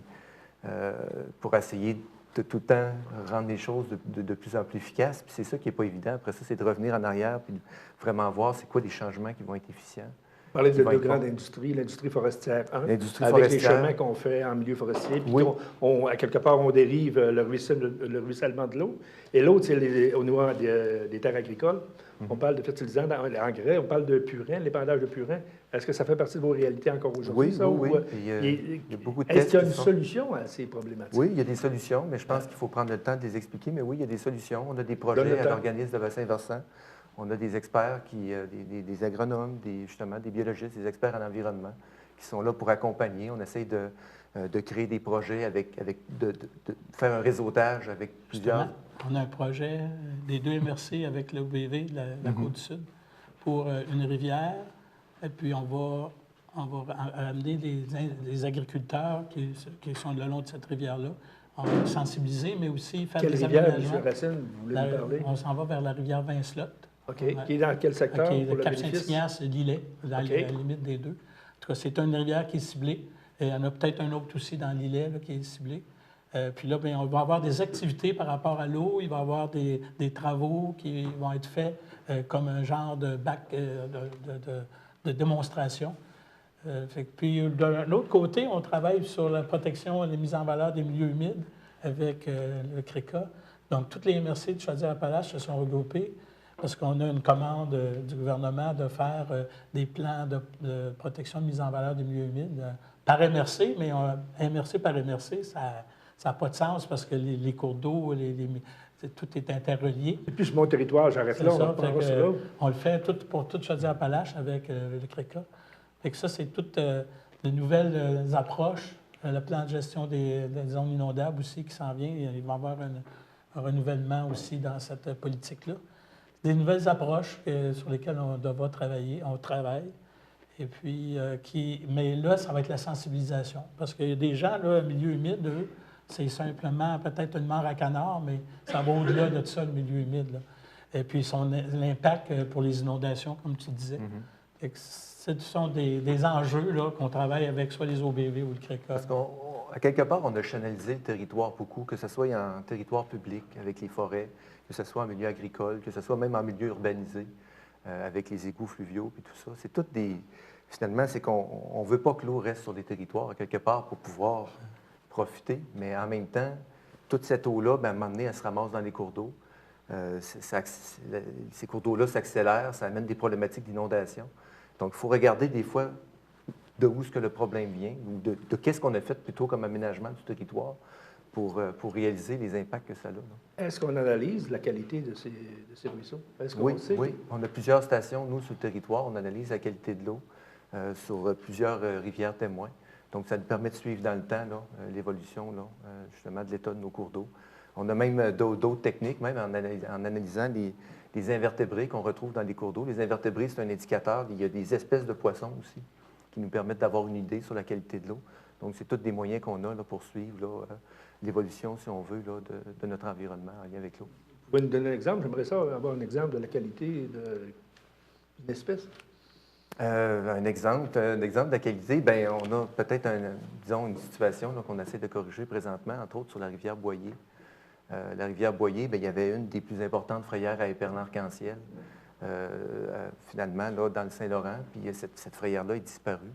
[SPEAKER 5] pour essayer de tout le temps rendre les choses de plus en plus efficaces. Puis c'est ça qui n'est pas évident. Après ça, c'est de revenir en arrière puis de vraiment voir c'est quoi les changements qui vont être efficients.
[SPEAKER 1] Vous parlez de deux grandes industries, l'industrie forestière 1,
[SPEAKER 5] l'industrie
[SPEAKER 1] avec
[SPEAKER 5] forestière.
[SPEAKER 1] les chemins qu'on fait en milieu forestier, puis
[SPEAKER 5] Oui.
[SPEAKER 1] à quelque part, on dérive le ruissellement de l'eau. Et l'autre, c'est au niveau des terres agricoles. On parle de fertilisants, d'engrais, on parle de purin, l'épandage de purin. Est-ce que ça fait partie de vos réalités encore aujourd'hui?
[SPEAKER 5] Oui,
[SPEAKER 1] ça,
[SPEAKER 5] oui,
[SPEAKER 1] ou,
[SPEAKER 5] oui. Il y a beaucoup de
[SPEAKER 1] est-ce
[SPEAKER 5] tests
[SPEAKER 1] qu'il y a
[SPEAKER 5] qui
[SPEAKER 1] une
[SPEAKER 5] sont-
[SPEAKER 1] solution à ces problématiques?
[SPEAKER 5] Oui, il y a des solutions, mais je pense qu'il faut prendre le temps de les expliquer. Mais oui, il y a des solutions. On a des
[SPEAKER 1] Donne
[SPEAKER 5] projets
[SPEAKER 1] le
[SPEAKER 5] à
[SPEAKER 1] temps.
[SPEAKER 5] l'organisme de bassin versant. On a des experts, des agronomes, justement des biologistes, des experts en environnement qui sont là pour accompagner. On essaye de créer des projets de faire un réseautage avec plusieurs...
[SPEAKER 6] Justement, on a un projet des deux MRC avec l'OBV de la Côte-du-Sud pour une rivière. Et puis, on va amener des agriculteurs qui sont le long de cette rivière-là. On va les sensibiliser, mais aussi faire
[SPEAKER 1] Quelle
[SPEAKER 6] des
[SPEAKER 1] rivière,
[SPEAKER 6] aménagements.
[SPEAKER 1] M. Racine, vous voulez nous parler?
[SPEAKER 6] On s'en va vers la rivière Vincelotte.
[SPEAKER 1] OK. Qui est dans quel secteur
[SPEAKER 6] OK,
[SPEAKER 1] pour
[SPEAKER 6] le
[SPEAKER 1] le
[SPEAKER 6] Cap
[SPEAKER 1] bénéfice?
[SPEAKER 6] Saint-Ignace, Lillet, dans
[SPEAKER 1] OK.
[SPEAKER 6] la limite des deux. En tout cas, c'est une rivière qui est ciblée. Et il y en a peut-être un autre aussi dans Lillet là, qui est ciblé. Puis là, bien, on va avoir des activités par rapport à l'eau. Il va y avoir des travaux qui vont être faits comme un genre de bac de démonstration. Puis, d'un autre côté, on travaille sur la protection et la mise en valeur des milieux humides avec le CRECA. Donc, toutes les MRC de Chaudière-Appalaches se sont regroupées parce qu'on a une commande du gouvernement de faire des plans de protection de mise en valeur des milieux humides par MRC, mais MRC par MRC, ça n'a pas de sens parce que les cours d'eau, tout est interrelié.
[SPEAKER 1] Et puis, sur mon territoire, j'arrête
[SPEAKER 6] C'est
[SPEAKER 1] là, on
[SPEAKER 6] ça,
[SPEAKER 1] en reprendra
[SPEAKER 6] fait que,
[SPEAKER 1] sur l'autre.
[SPEAKER 6] on le fait pour toute Chaudière-Appalaches avec le CRECA. Fait que ça, c'est toutes de nouvelles approches. Le plan de gestion des zones inondables aussi qui s'en vient. Il va y avoir un renouvellement aussi dans cette politique-là. Des nouvelles approches sur lesquelles on devra travailler. On travaille. Et puis, mais là, ça va être la sensibilisation. Parce qu'il y a des gens, là, milieu humide, eux, c'est simplement peut-être une mare à canard, mais ça va au-delà de ça, le milieu humide. Là. Et puis, l'impact pour les inondations, comme tu disais. Fait que ce sont des enjeux là, qu'on travaille avec soit les OBV ou le CRECA.
[SPEAKER 5] Parce qu'à quelque part, on a chanalisé le territoire beaucoup, que ce soit en territoire public avec les forêts, que ce soit en milieu agricole, que ce soit même en milieu urbanisé avec les égouts fluviaux et tout ça. C'est toutes des... Finalement, c'est qu'on ne veut pas que l'eau reste sur des territoires, à quelque part, pour pouvoir profiter, mais en même temps, toute cette eau-là, bien, à un moment donné, elle se ramasse dans les cours d'eau. Ces cours d'eau-là s'accélèrent, ça amène des problématiques d'inondation. Donc, il faut regarder des fois de où est-ce que le problème vient, ou de qu'est-ce qu'on a fait plutôt comme aménagement du territoire pour réaliser les impacts que ça a. Là.
[SPEAKER 1] Est-ce qu'on analyse la qualité de ces ruisseaux? Est-ce qu'on
[SPEAKER 5] Oui,
[SPEAKER 1] sait?
[SPEAKER 5] oui. On a plusieurs stations, nous, sur le territoire. On analyse la qualité de l'eau sur plusieurs rivières témoins. Donc, ça nous permet de suivre dans le temps l'évolution, justement, de l'état de nos cours d'eau. On a même d'autres techniques, même en analysant les invertébrés qu'on retrouve dans les cours d'eau. Les invertébrés, c'est un indicateur. Il y a des espèces de poissons aussi qui nous permettent d'avoir une idée sur la qualité de l'eau. Donc, c'est tous des moyens qu'on a là, pour suivre l'évolution, si on veut, de notre environnement en lien avec l'eau.
[SPEAKER 1] Vous pouvez nous donner un exemple? J'aimerais ça avoir un exemple de la qualité d'une espèce.
[SPEAKER 5] Un exemple de la qualité, bien, on a peut-être, une situation qu'on essaie de corriger présentement, entre autres sur la rivière Boyer. la rivière Boyer, bien, il y avait une des plus importantes frayères à Éperlé-Arc-en-Ciel, finalement, là, dans le Saint-Laurent. Puis cette frayère-là est disparue.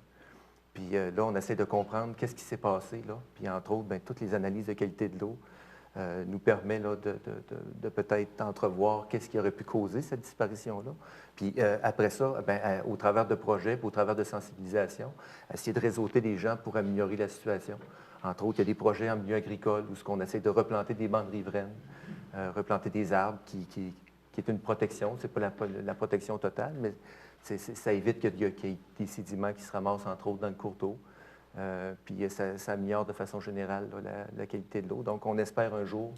[SPEAKER 5] Puis là, on essaie de comprendre qu'est-ce qui s'est passé, là. Puis entre autres, bien, toutes les analyses de qualité de l'eau nous permettent là, de peut-être entrevoir qu'est-ce qui aurait pu causer cette disparition-là. Puis après ça, bien, au travers de projets, puis au travers de sensibilisation, essayer de réseauter les gens pour améliorer la situation. Entre autres, il y a des projets en milieu agricole où on essaie de replanter des bandes riveraines, replanter des arbres qui est une protection. Ce n'est pas la protection totale, mais ça évite qu'il y ait des sédiments qui se ramassent, entre autres, dans le cours d'eau. Puis ça améliore de façon générale là, la qualité de l'eau. Donc, on espère un jour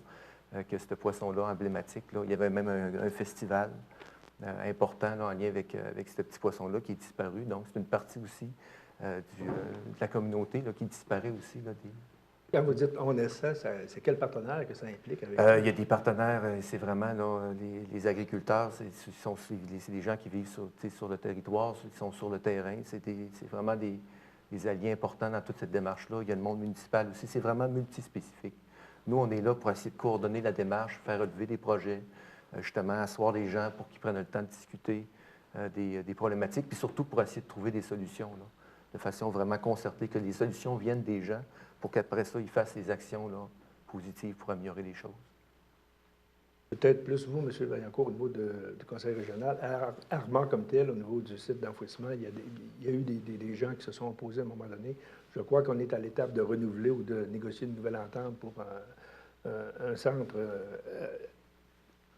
[SPEAKER 5] que ce poisson-là, emblématique, là, il y avait même un festival important là, en lien avec ce petit poisson-là qui est disparu. Donc, c'est une partie aussi de la communauté là, qui disparaît aussi. Là,
[SPEAKER 1] Quand vous dites on essaie, c'est quel partenaire que ça implique?
[SPEAKER 5] Il y a des partenaires, c'est vraiment là, les agriculteurs, c'est des gens qui vivent sur le territoire, qui sont sur le terrain. C'est vraiment des alliés importants dans toute cette démarche-là. Il y a le monde municipal aussi. C'est vraiment multispécifique. Nous, on est là pour essayer de coordonner la démarche, faire relever des projets, justement, asseoir les gens pour qu'ils prennent le temps de discuter des problématiques, puis surtout pour essayer de trouver des solutions, là, de façon vraiment concertée, que les solutions viennent des gens pour qu'après ça, ils fassent les actions là, positives pour améliorer les choses.
[SPEAKER 1] Peut-être plus vous, M. Vaillancourt, au niveau du conseil régional. Armand comme tel, au niveau du site d'enfouissement, il y a eu des gens qui se sont opposés à un moment donné. Je crois qu'on est à l'étape de renouveler ou de négocier une nouvelle entente pour un centre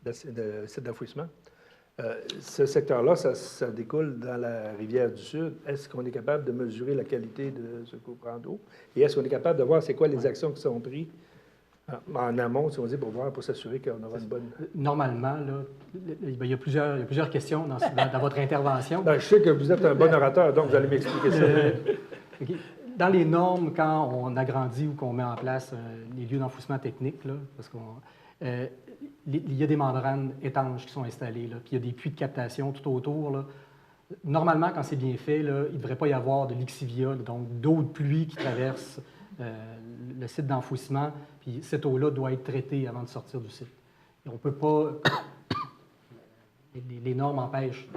[SPEAKER 1] de site d'enfouissement. Ce secteur-là, ça découle dans la rivière du Sud. Est-ce qu'on est capable de mesurer la qualité de ce courant d'eau? Et est-ce qu'on est capable de voir c'est quoi les actions qui sont prises en amont, si on dit, pour s'assurer qu'on aura une bonne...
[SPEAKER 7] Normalement, là, il y a plusieurs questions dans votre intervention.
[SPEAKER 1] Ben, je sais que vous êtes un bon orateur, donc vous allez m'expliquer ça.
[SPEAKER 7] Okay. Dans les normes, quand on agrandit ou qu'on met en place les lieux d'enfouissement technique, là, parce il y a des membranes étanches qui sont installées, là, puis il y a des puits de captation tout autour. Là. Normalement, quand c'est bien fait, là, il ne devrait pas y avoir de lixivia, donc d'eau de pluie qui traverse le site d'enfouissement, puis cette eau-là doit être traitée avant de sortir du site. Et on ne peut pas... les normes empêchent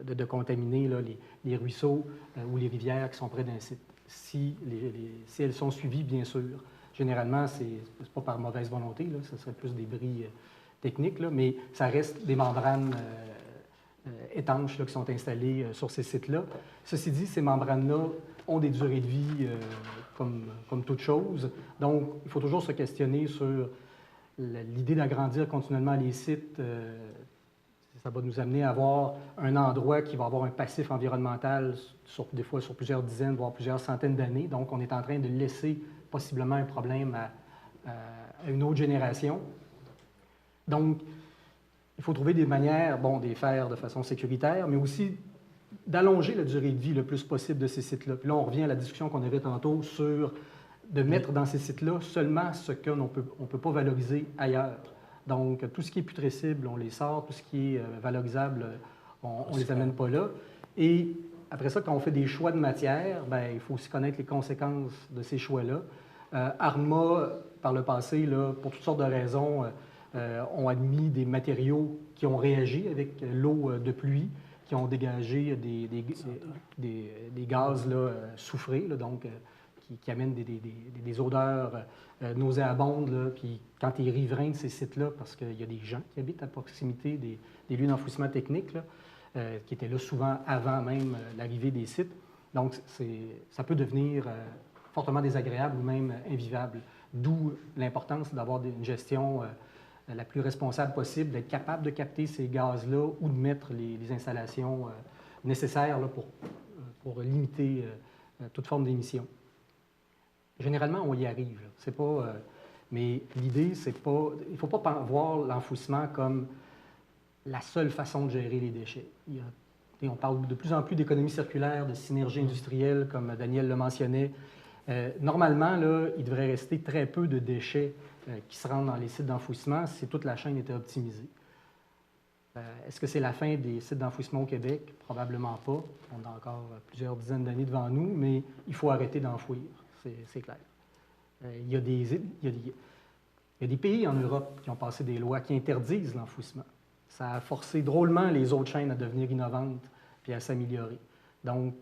[SPEAKER 7] de contaminer là, les ruisseaux ou les rivières qui sont près d'un site. Si elles sont suivies, bien sûr. Généralement, ce n'est pas par mauvaise volonté, là, ce serait plus des bris techniques, là, mais ça reste des membranes étanches là, qui sont installées sur ces sites-là. Ceci dit, ces membranes-là ont des durées de vie comme toute chose. Donc, il faut toujours se questionner sur l'idée d'agrandir continuellement les sites. Ça va nous amener à avoir un endroit qui va avoir un passif environnemental, des fois sur plusieurs dizaines, voire plusieurs centaines d'années. Donc, on est en train de laisser possiblement un problème à une autre génération. Donc, il faut trouver des manières, de les faire de façon sécuritaire, mais aussi d'allonger la durée de vie le plus possible de ces sites-là. Puis là, on revient à la discussion qu'on avait tantôt sur de mettre dans ces sites-là seulement ce qu'on ne peut pas valoriser ailleurs. Donc, tout ce qui est putrescible, on les sort. Tout ce qui est valorisable, on ne les amène pas là. Et après ça, quand on fait des choix de matière, il faut aussi connaître les conséquences de ces choix-là. Arma, par le passé, là, pour toutes sortes de raisons, ont admis des matériaux qui ont réagi avec l'eau de pluie, qui ont dégagé des gaz là, soufrés, là, donc qui amènent des odeurs nauséabondes. Là, puis quand tu es riverain de ces sites-là, parce qu'il y a des gens qui habitent à proximité des lieux d'enfouissement technique, là, qui étaient là souvent avant même l'arrivée des sites, donc ça peut devenir fortement désagréable ou même invivable. D'où l'importance d'avoir une gestion la plus responsable possible, d'être capable de capter ces gaz-là ou de mettre les installations nécessaires là, pour limiter toute forme d'émission. Généralement, on y arrive. C'est pas, mais l'idée, c'est pas... Il ne faut pas voir l'enfouissement comme la seule façon de gérer les déchets. On parle de plus en plus d'économie circulaire, de synergie industrielle, comme Daniel le mentionnait. Normalement, là, il devrait rester très peu de déchets qui se rendent dans les sites d'enfouissement si toute la chaîne était optimisée. Est-ce que c'est la fin des sites d'enfouissement au Québec? Probablement pas. On a encore plusieurs dizaines d'années devant nous, mais il faut arrêter d'enfouir, c'est clair. Il y a Il y a des pays en Europe qui ont passé des lois qui interdisent l'enfouissement. Ça a forcé drôlement les autres chaînes à devenir innovantes puis à s'améliorer. Donc,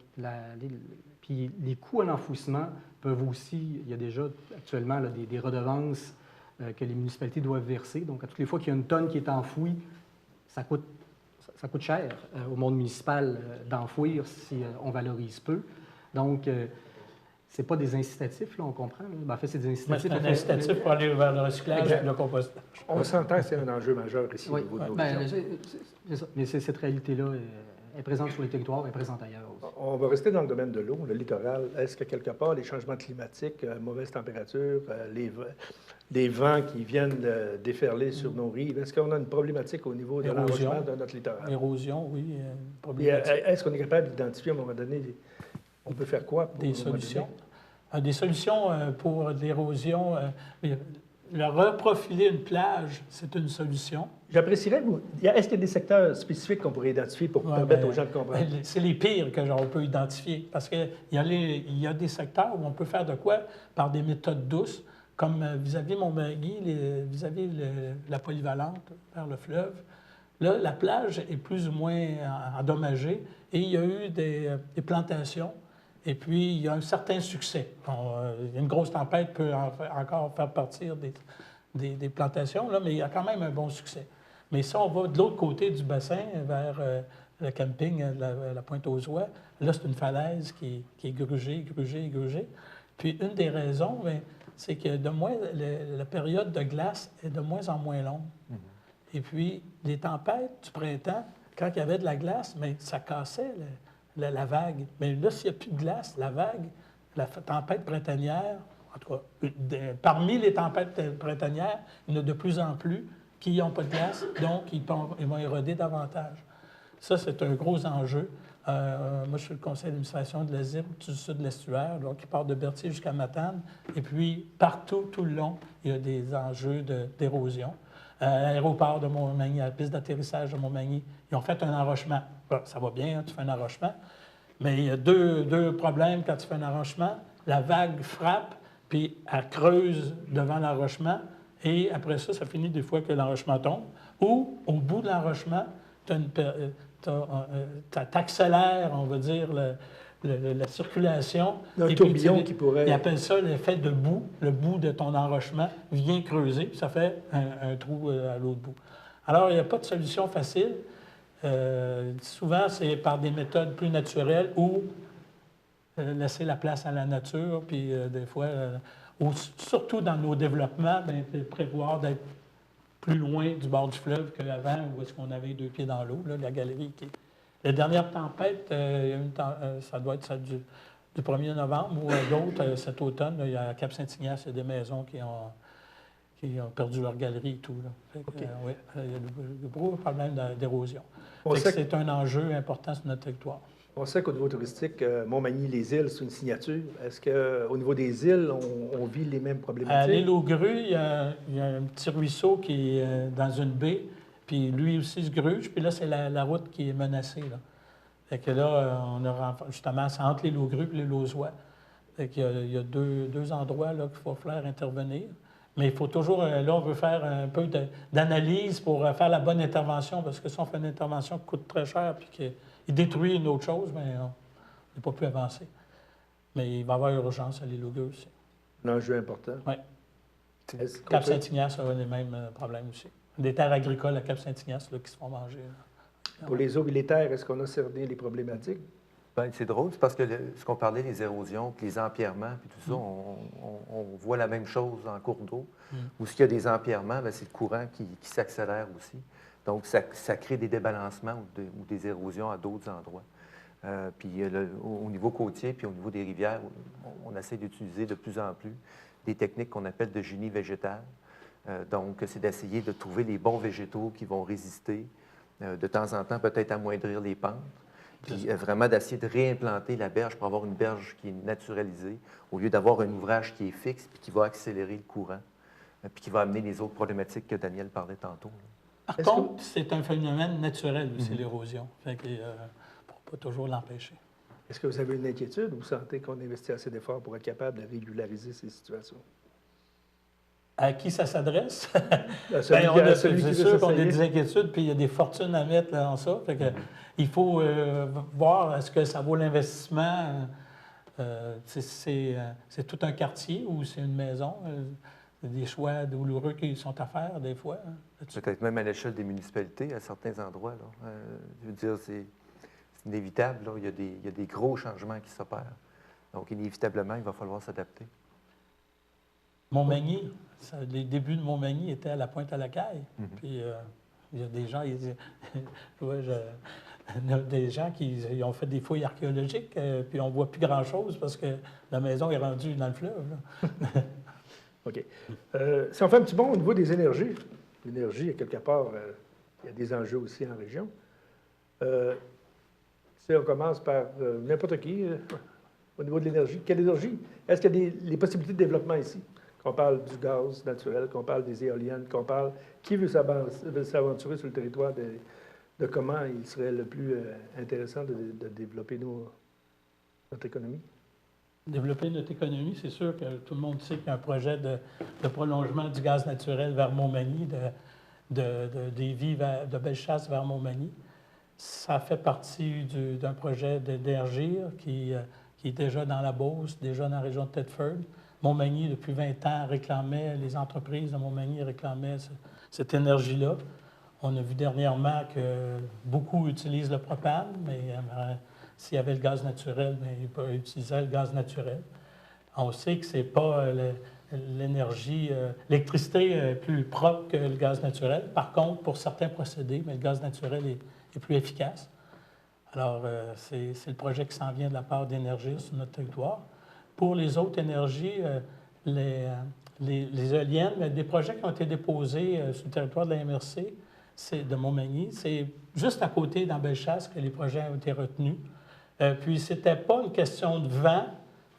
[SPEAKER 7] puis les coûts à l'enfouissement peuvent aussi, il y a déjà actuellement là, des redevances que les municipalités doivent verser. Donc, à toutes les fois qu'il y a une tonne qui est enfouie, ça coûte cher au monde municipal d'enfouir si on valorise peu. Donc, ce n'est pas des incitatifs, là, on comprend. Là. Ben, en fait, c'est des incitatifs.
[SPEAKER 6] C'est un incitatif pour aller vers le recyclage et le compostage.
[SPEAKER 1] On s'entend que c'est un enjeu majeur ici
[SPEAKER 7] Oui,
[SPEAKER 1] au niveau de nos
[SPEAKER 7] ben,
[SPEAKER 1] régions.
[SPEAKER 7] c'est ça. Mais cette réalité-là est présente sur les territoires, est présente ailleurs aussi.
[SPEAKER 1] On va rester dans le domaine de l'eau, le littoral. Est-ce que quelque part, les changements climatiques, mauvaise température, les vents qui viennent déferler sur nos rives, est-ce qu'on a une problématique au niveau de
[SPEAKER 6] Érosion.
[SPEAKER 1] l'enrochement de notre littoral?
[SPEAKER 6] Érosion, oui,
[SPEAKER 1] Et,
[SPEAKER 6] problématique.
[SPEAKER 1] est-ce qu'on est capable d'identifier à un moment donné, on peut faire quoi pour
[SPEAKER 6] Des solutions. Des solutions pour l'érosion. Le reprofiler une plage, c'est une solution.
[SPEAKER 1] J'apprécierais, est-ce qu'il y a des secteurs spécifiques qu'on pourrait identifier pour permettre aux gens de comprendre?
[SPEAKER 6] C'est les pires que on peut identifier. Parce qu'il y a des secteurs où on peut faire de quoi par des méthodes douces, comme vis-à-vis Montmagny, vis-à-vis la polyvalente vers le fleuve. Là, la plage est plus ou moins endommagée et il y a eu des plantations. Et puis, il y a un certain succès. Une grosse tempête peut encore faire partir des plantations, là, mais il y a quand même un bon succès. Mais si on va de l'autre côté du bassin, vers le camping, la Pointe-aux-Oies, là, c'est une falaise qui est grugée. Puis, une des raisons, c'est que la période de glace est de moins en moins longue. Et puis, les tempêtes du printemps, quand il y avait de la glace, mais ça cassait la vague. Mais là, s'il n'y a plus de glace, la tempête printanière, en tout cas, parmi les tempêtes printanières, il y en a de plus en plus qui n'ont pas de glace, donc ils vont éroder davantage. Ça, c'est un gros enjeu. Moi, je suis le conseil d'administration de l'ASIM du sud de l'estuaire, donc qui part de Berthier jusqu'à Matane. Et puis, partout, tout le long, il y a des enjeux d'érosion. À l'aéroport de Montmagny, à la piste d'atterrissage de Montmagny, ils ont fait un enrochement. Bon, ça va bien, hein, tu fais un enrochement. Mais il y a deux problèmes quand tu fais un enrochement. La vague frappe, puis elle creuse devant l'enrochement. Et après ça, ça finit des fois que l'enrochement tombe. Ou, au bout de l'enrochement, tu accélères, on va dire, la circulation.
[SPEAKER 1] Un tourbillon qui pourrait...
[SPEAKER 6] Ils appellent ça l'effet de boue. Le bout de ton enrochement vient creuser, puis ça fait un trou à l'autre bout. Alors, il n'y a pas de solution facile. Souvent, c'est par des méthodes plus naturelles ou laisser la place à la nature, puis des fois, ou surtout dans nos développements, prévoir d'être plus loin du bord du fleuve qu'avant, où est-ce qu'on avait 2 pieds dans l'eau, la galerie. La dernière tempête, ça doit être celle du 1er novembre ou d'autres cet automne. Il y a à Cap-Saint-Ignace, il y a des maisons qui ont perdu leur galerie et tout. Là.
[SPEAKER 1] OK.
[SPEAKER 6] Oui, il y a de gros problèmes d'érosion.
[SPEAKER 1] On sait que-
[SPEAKER 6] C'est un enjeu important sur notre territoire.
[SPEAKER 1] On sait qu'au niveau touristique, Montmagny-les-Îles, c'est une signature. Est-ce qu'au niveau des îles, on vit les mêmes
[SPEAKER 6] À
[SPEAKER 1] problématiques?
[SPEAKER 6] l'île aux Grues, il y a un petit ruisseau qui est dans une baie, puis lui aussi se gruge, puis là, c'est la route qui est menacée. Là. Fait que là, on a justement, c'est entre l'île aux Grues et l'île aux Oies. Fait qu'il y a deux endroits là, qu'il faut faire intervenir. Mais il faut toujours, là, on veut faire un peu d'analyse pour faire la bonne intervention, parce que si on fait une intervention qui coûte très cher puis qu'il détruit une autre chose, bien, on n'est pas plus avancé. Mais il va y avoir urgence à l'île aux Grues aussi.
[SPEAKER 1] Un enjeu important.
[SPEAKER 6] Oui.
[SPEAKER 1] Est-ce qu'on peut-
[SPEAKER 6] Cap-Saint-Ignace a les mêmes problèmes aussi. Des terres agricoles à Cap-Saint-Ignace là, qui se font manger. Là.
[SPEAKER 1] Pour les eaux et les terres, est-ce qu'on a cerné les problématiques?
[SPEAKER 5] Bien, c'est drôle, c'est parce que ce qu'on parlait, les érosions, puis les empierrements, puis tout ça, on voit la même chose en cours d'eau. Où s'il y a des empierrements, bien, c'est le courant qui s'accélère aussi. Donc, ça crée des débalancements ou des érosions à d'autres endroits. Puis au niveau côtier, puis au niveau des rivières, on essaie d'utiliser de plus en plus des techniques qu'on appelle de génie végétal. Donc, c'est d'essayer de trouver les bons végétaux qui vont résister, de temps en temps peut-être amoindrir les pentes, puis vraiment d'essayer de réimplanter la berge pour avoir une berge qui est naturalisée, au lieu d'avoir un ouvrage qui est fixe puis qui va accélérer le courant, puis qui va amener les autres problématiques que Daniel parlait tantôt.
[SPEAKER 6] Par contre, c'est un phénomène naturel aussi, l'érosion. Fait que, pour pas toujours l'empêcher.
[SPEAKER 1] Est-ce que vous avez une inquiétude ou vous sentez qu'on investit assez d'efforts pour être capable de régulariser ces situations?
[SPEAKER 6] À qui ça s'adresse?
[SPEAKER 1] À celui
[SPEAKER 6] Ben,
[SPEAKER 1] qui- à celui
[SPEAKER 6] c'est
[SPEAKER 1] qui veut
[SPEAKER 6] sûr qu'on a
[SPEAKER 1] s'essayer.
[SPEAKER 6] des inquiétudes, puis il y a des fortunes à mettre là, dans ça. Fait que, il faut voir est-ce que ça vaut l'investissement. C'est tout un quartier ou c'est une maison. C'est des choix douloureux qui sont à faire des fois.
[SPEAKER 5] Peut-être même à l'échelle des municipalités, à certains endroits. Là. Je veux dire, c'est inévitable. Là. Il y a des gros changements qui s'opèrent. Donc, inévitablement, il va falloir s'adapter.
[SPEAKER 6] Montmagny, les débuts de Montmagny étaient à la Pointe-à-la-Caille. Puis il y a des gens, des gens qui ils ont fait des fouilles archéologiques, puis on ne voit plus grand-chose parce que la maison est rendue dans le fleuve. Là.
[SPEAKER 1] OK. Si on fait un petit bond au niveau des énergies, l'énergie, quelque part, il y a des enjeux aussi en région. Si on commence par n'importe qui, au niveau de l'énergie, quelle énergie? Est-ce qu'il y a les possibilités de développement ici? Qu'on parle du gaz naturel, qu'on parle des éoliennes, qu'on parle... Qui veut s'aventurer sur le territoire de comment il serait le plus intéressant de développer notre économie?
[SPEAKER 6] Développer notre économie, c'est sûr que tout le monde sait qu'il y a un projet de prolongement du gaz naturel vers Montmagny, des vies de Bellechasse vers Montmagny. Ça fait partie d'un projet d'Énergir qui est déjà dans la Beauce, déjà dans la région de Thetford. Montmagny, depuis 20 ans, réclamait, les entreprises de Montmagny réclamaient cette énergie-là. On a vu dernièrement que beaucoup utilisent le propane, mais s'il y avait le gaz naturel, bien, ils utilisaient le gaz naturel. On sait que ce n'est pas l'énergie... L'électricité est plus propre que le gaz naturel. Par contre, pour certains procédés, mais le gaz naturel est plus efficace. Alors, c'est le projet qui s'en vient de la part d'Énergir sur notre territoire. Pour les autres énergies, les éoliennes, des projets qui ont été déposés sur le territoire de la MRC, c'est de Montmagny. C'est juste à côté, dans Bellechasse, que les projets ont été retenus. Puis, ce n'était pas une question de vent.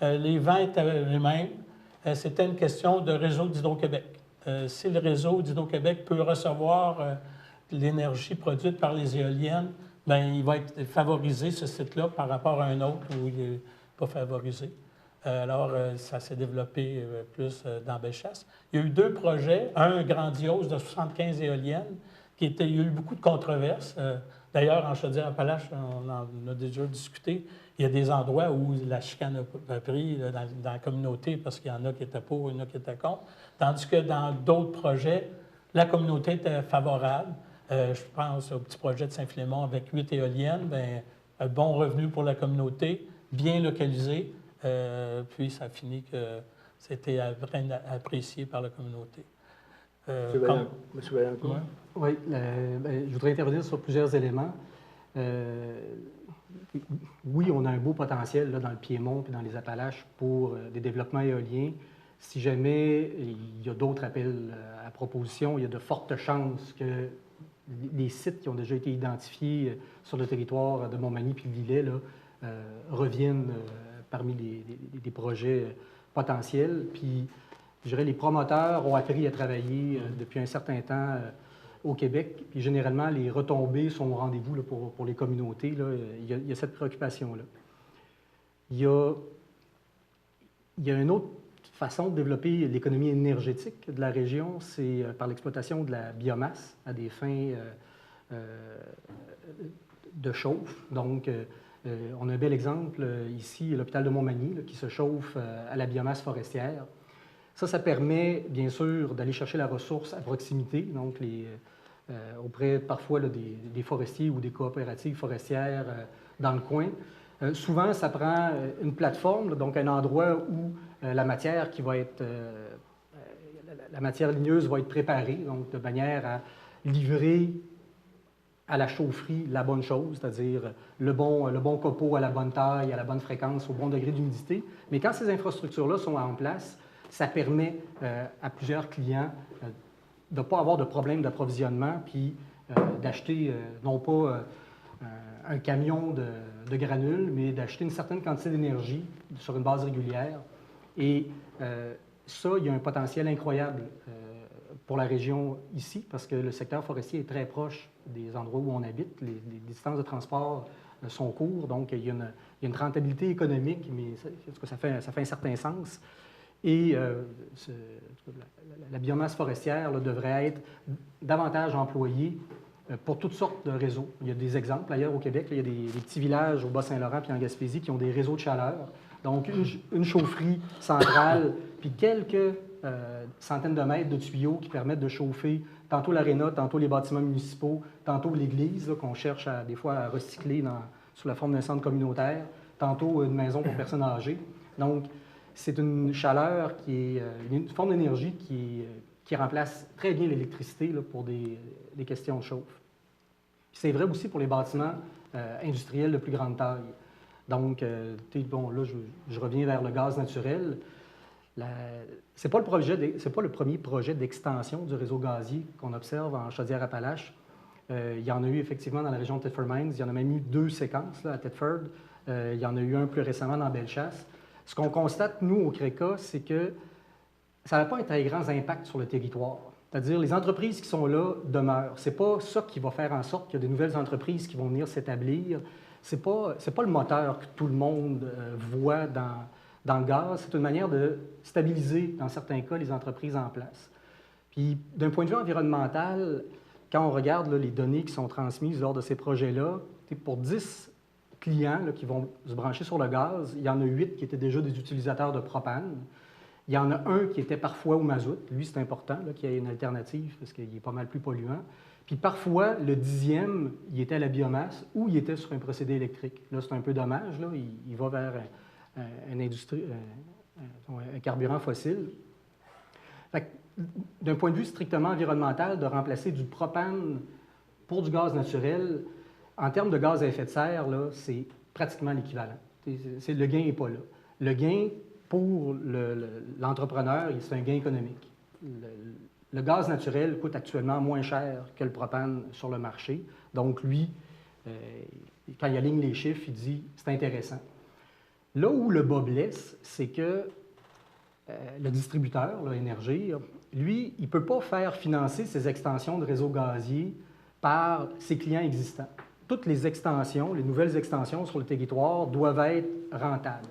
[SPEAKER 6] Les vents étaient les mêmes. C'était une question de réseau d'Hydro-Québec. Si le réseau d'Hydro-Québec peut recevoir l'énergie produite par les éoliennes, bien, il va être favorisé, ce site-là, par rapport à un autre où il n'est pas favorisé. Alors, ça s'est développé plus dans Bellechasse. Il y a eu 2 projets, un grandiose de 75 éoliennes, il y a eu beaucoup de controverses. D'ailleurs, en Chaudière-Appalaches, on en a déjà discuté. Il y a des endroits où la chicane a pris dans la communauté parce qu'il y en a qui étaient pour, il y en a qui étaient contre. Tandis que dans d'autres projets, la communauté était favorable. Je pense au petit projet de Saint-Philémon avec 8 éoliennes, bien, un bon revenu pour la communauté, bien localisé. Puis ça a fini que c'était apprécié par la communauté.
[SPEAKER 1] Monsieur Vaillancourt?
[SPEAKER 7] Oui, je voudrais intervenir sur plusieurs éléments. Oui, on a un beau potentiel là, dans le Piémont et dans les Appalaches pour des développements éoliens. Si jamais il y a d'autres appels à proposition, il y a de fortes chances que les sites qui ont déjà été identifiés sur le territoire de Montmagny puis Villers là, reviennent parmi les projets potentiels. Puis, je dirais, les promoteurs ont appris à travailler depuis un certain temps au Québec. Puis, généralement, les retombées sont au rendez-vous là, pour les communautés. Là. Il y a cette préoccupation-là. Il y a une autre façon de développer l'économie énergétique de la région, c'est par l'exploitation de la biomasse à des fins de chauffe. Donc, on a un bel exemple ici, l'hôpital de Montmagny, là, qui se chauffe à la biomasse forestière. Ça permet, bien sûr, d'aller chercher la ressource à proximité, donc auprès parfois là, des forestiers ou des coopératives forestières dans le coin. Souvent, ça prend une plateforme, là, donc un endroit où la matière qui va être... la matière ligneuse va être préparée, donc de manière à livrer à la chaufferie la bonne chose, c'est-à-dire le bon copeau à la bonne taille, à la bonne fréquence, au bon degré d'humidité. Mais quand ces infrastructures-là sont en place, ça permet à plusieurs clients de ne pas avoir de problème d'approvisionnement, puis d'acheter non pas un camion de granules, mais d'acheter une certaine quantité d'énergie sur une base régulière. Et ça, il y a un potentiel incroyable pour la région ici, parce que le secteur forestier est très proche des endroits où on habite. Les distances de transport sont courtes, donc il y a une rentabilité économique, mais ça fait un certain sens. Et la biomasse forestière là, devrait être davantage employée pour toutes sortes de réseaux. Il y a des exemples. Ailleurs au Québec, là, il y a des petits villages au Bas-Saint-Laurent puis en Gaspésie qui ont des réseaux de chaleur. Donc, une chaufferie centrale, puis quelques centaines de mètres de tuyaux qui permettent de chauffer tantôt l'aréna, tantôt les bâtiments municipaux, tantôt l'église, qu'on cherche des fois à recycler sous la forme d'un centre communautaire, tantôt une maison pour personnes âgées. Donc, c'est une chaleur qui est une forme d'énergie qui remplace très bien l'électricité là, pour des questions de chauffe. C'est vrai aussi pour les bâtiments industriels de plus grande taille. Donc, bon, là, je reviens vers le gaz naturel. Ce n'est pas le premier projet d'extension du réseau gazier qu'on observe en Chaudière-Appalaches. Il y en a eu effectivement dans la région de Thetford Mines. Il y en a même eu 2 séquences là, à Thetford. Il y en a eu un plus récemment dans Bellechasse. Ce qu'on constate, nous, au CRECA, c'est que ça n'a pas un très grand impact sur le territoire. C'est-à-dire, les entreprises qui sont là demeurent. Ce n'est pas ça qui va faire en sorte qu'il y a de nouvelles entreprises qui vont venir s'établir. Ce n'est pas le moteur que tout le monde voit dans le gaz. C'est une manière de stabiliser, dans certains cas, les entreprises en place. Puis, d'un point de vue environnemental, quand on regarde là, les données qui sont transmises lors de ces projets-là, pour 10 clients là, qui vont se brancher sur le gaz, il y en a 8 qui étaient déjà des utilisateurs de propane. Il y en a un qui était parfois au mazout. Lui, c'est important qu'il y ait une alternative parce qu'il est pas mal plus polluant. Puis parfois, le 10e, il était à la biomasse ou il était sur un procédé électrique. Là, c'est un peu dommage. Là. Il va vers un carburant fossile. D'un point de vue strictement environnemental, de remplacer du propane pour du gaz naturel, en termes de gaz à effet de serre, c'est pratiquement l'équivalent. Le gain n'est pas là. Le gain pour l'entrepreneur, c'est un gain économique. Le gaz naturel coûte actuellement moins cher que le propane sur le marché. Donc, lui, quand il aligne les chiffres, il dit « c'est intéressant ». Là où le bas blesse, c'est que le distributeur, Énergie, lui, il ne peut pas faire financer ses extensions de réseau gazier par ses clients existants. Toutes les extensions, les nouvelles extensions sur le territoire doivent être rentables.